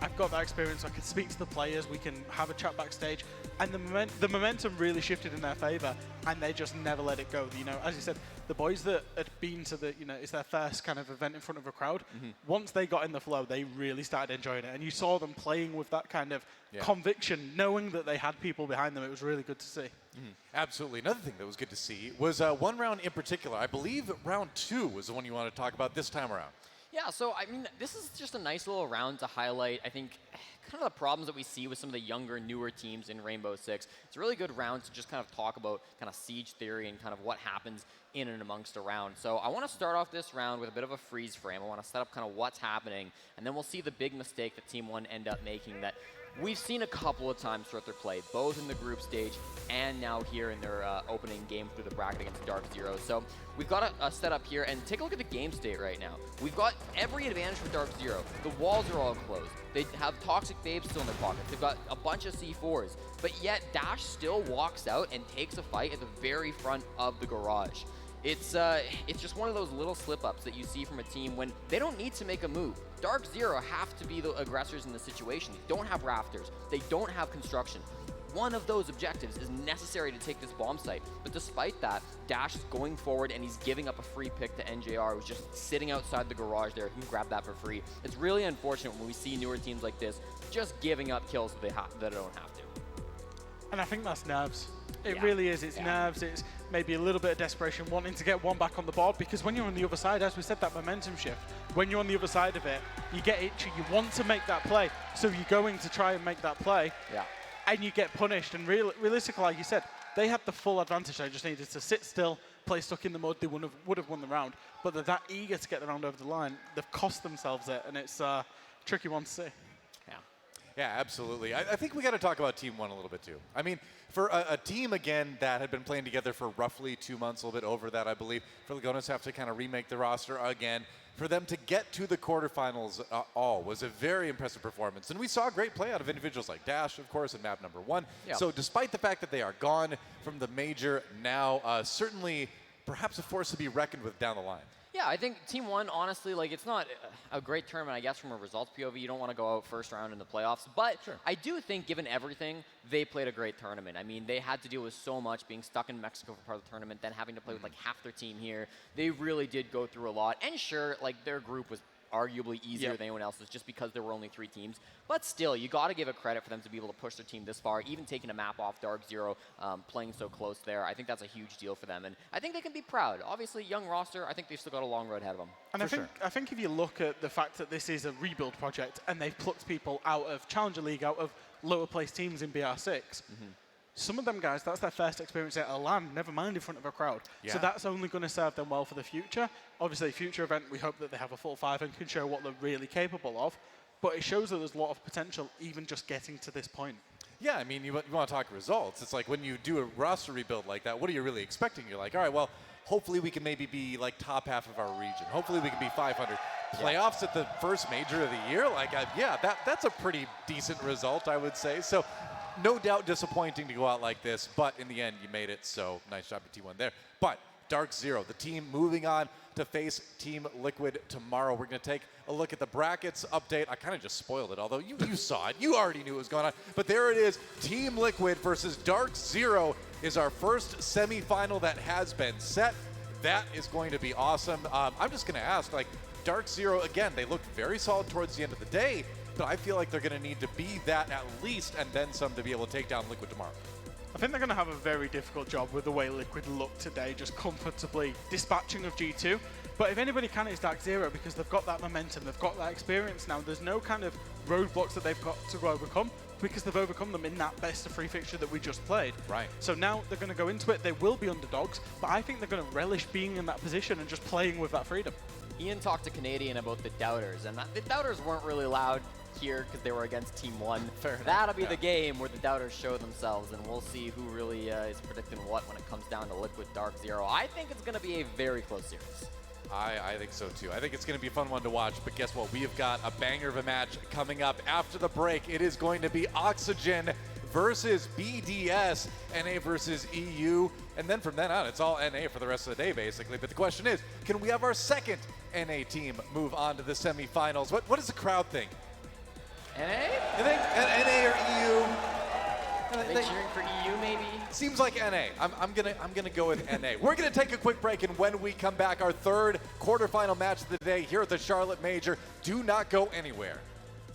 I've got that experience. I can speak to the players. We can have a chat backstage. And the momentum really shifted in their favor, and they just never let it go. As you said, the boys that had been to it's their first kind of event in front of a crowd. Once they got in the flow, they really started enjoying it. And you saw them playing with that kind of conviction, knowing that they had people behind them. It was really good to see. Absolutely. Another thing that was good to see was one round in particular. I believe round 2 was the one you want to talk about this time around. Yeah, so I mean, this is just a nice little round to highlight, I think, kind of the problems that we see with some of the younger, newer teams in Rainbow Six. It's a really good round to just kind of talk about kind of siege theory and kind of what happens in and amongst a round. So I want to start off this round with a bit of a freeze frame. I want to set up kind of what's happening, and then we'll see the big mistake that Team 1 end up making that we've seen a couple of times throughout their play, both in the group stage and now here in their opening game through the bracket against DarkZero. So we've got a setup here, and take a look at the game state right now. We've got every advantage for DarkZero. The walls are all closed. They have Toxic Babes still in their pockets. They've got a bunch of C4s, but yet Dash still walks out and takes a fight at the very front of the garage. It's just one of those little slip-ups that you see from a team when they don't need to make a move. DarkZero have to be the aggressors in the situation. They don't have rafters. They don't have construction. One of those objectives is necessary to take this bomb site. But despite that, Dash is going forward and he's giving up a free pick to NJR, who's just sitting outside the garage there. He can grab that for free. It's really unfortunate when we see newer teams like this just giving up kills that they don't have to. And I think that's nerves. It really is. It's nerves. It's maybe a little bit of desperation, wanting to get one back on the board, because when you're on the other side, as we said, that momentum shift, when you're on the other side of it, you get itchy. You want to make that play, so you're going to try and make that play, and you get punished. And realistically, like you said, they had the full advantage. They just needed to sit still, play stuck in the mud. They would have won the round, but they're that eager to get the round over the line. They've cost themselves it, and it's a tricky one to see. Yeah, absolutely. I think we got to talk about Team 1 a little bit too. I mean, for a team, again, that had been playing together for roughly 2 months, a little bit over that, I believe, for Lagonas to have to kind of remake the roster again, for them to get to the quarterfinals was a very impressive performance. And we saw great play out of individuals like Dash, of course, in map number 1. Yeah. So despite the fact that they are gone from the major now, certainly perhaps a force to be reckoned with down the line. Yeah, I think Team 1, honestly, like, it's not a great tournament, I guess, from a results POV. You don't want to go out first round in the playoffs. But I do think, given everything, they played a great tournament. I mean, they had to deal with so much, being stuck in Mexico for part of the tournament, then having to play with, like, half their team here. They really did go through a lot. And sure, like, their group was arguably easier than anyone else's just because there were only 3 teams. But still, you got to give a credit for them to be able to push their team this far, even taking a map off DarkZero, playing so close there. I think that's a huge deal for them, and I think they can be proud. Obviously, young roster, I think they've still got a long road ahead of them. And I think if you look at the fact that this is a rebuild project and they've plucked people out of Challenger League, out of lower placed teams in BR6, some of them guys, that's their first experience at a LAN, never mind in front of a crowd. Yeah. So that's only going to serve them well for the future. Obviously, future event, we hope that they have a full 5 and can show what they're really capable of. But it shows that there's a lot of potential even just getting to this point. Yeah, I mean, you want to talk results. It's like when you do a roster rebuild like that, what are you really expecting? You're like, all right, well, hopefully we can maybe be like top half of our region. Hopefully we can be 500. Playoffs at the first major of the year, like, that's a pretty decent result, I would say. So no doubt disappointing to go out like this, but in the end, you made it, so nice job at T1 there. But DarkZero, the team moving on to face Team Liquid tomorrow. We're going to take a look at the brackets update. I kind of just spoiled it, although you saw it. You already knew what was going on. But there it is. Team Liquid versus DarkZero is our first semifinal that has been set. That is going to be awesome. I'm just going to ask, like, DarkZero, again, they looked very solid towards the end of the day, but I feel like they're going to need to be that at least and then some to be able to take down Liquid tomorrow. I think they're going to have a very difficult job with the way Liquid looked today, just comfortably dispatching of G2. But if anybody can, it's DarkZero, because they've got that momentum, they've got that experience now. There's no kind of roadblocks that they've got to overcome, because they've overcome them in that best of 3 fixture that we just played. Right. So now they're going to go into it. They will be underdogs, but I think they're going to relish being in that position and just playing with that freedom. Ian talked to Canadian about the doubters, and the doubters weren't really loud here because they were against Team 1. That'll be the game where the doubters show themselves, and we'll see who really is predicting what when it comes down to Liquid DarkZero. I think it's going to be a very close series. I think so too. I think it's going to be a fun one to watch, but guess what? We have got a banger of a match coming up after the break. It is going to be Oxygen versus BDS, NA versus EU, and then from then on, it's all NA for the rest of the day, basically. But the question is, can we have our second NA team move on to the semifinals? What does the crowd think? NA? You think NA or EU? Are they cheering for EU, maybe? Seems like NA. I'm gonna go with NA. We're gonna take a quick break, and when we come back, our third quarterfinal match of the day here at the Charlotte Major. Do not go anywhere.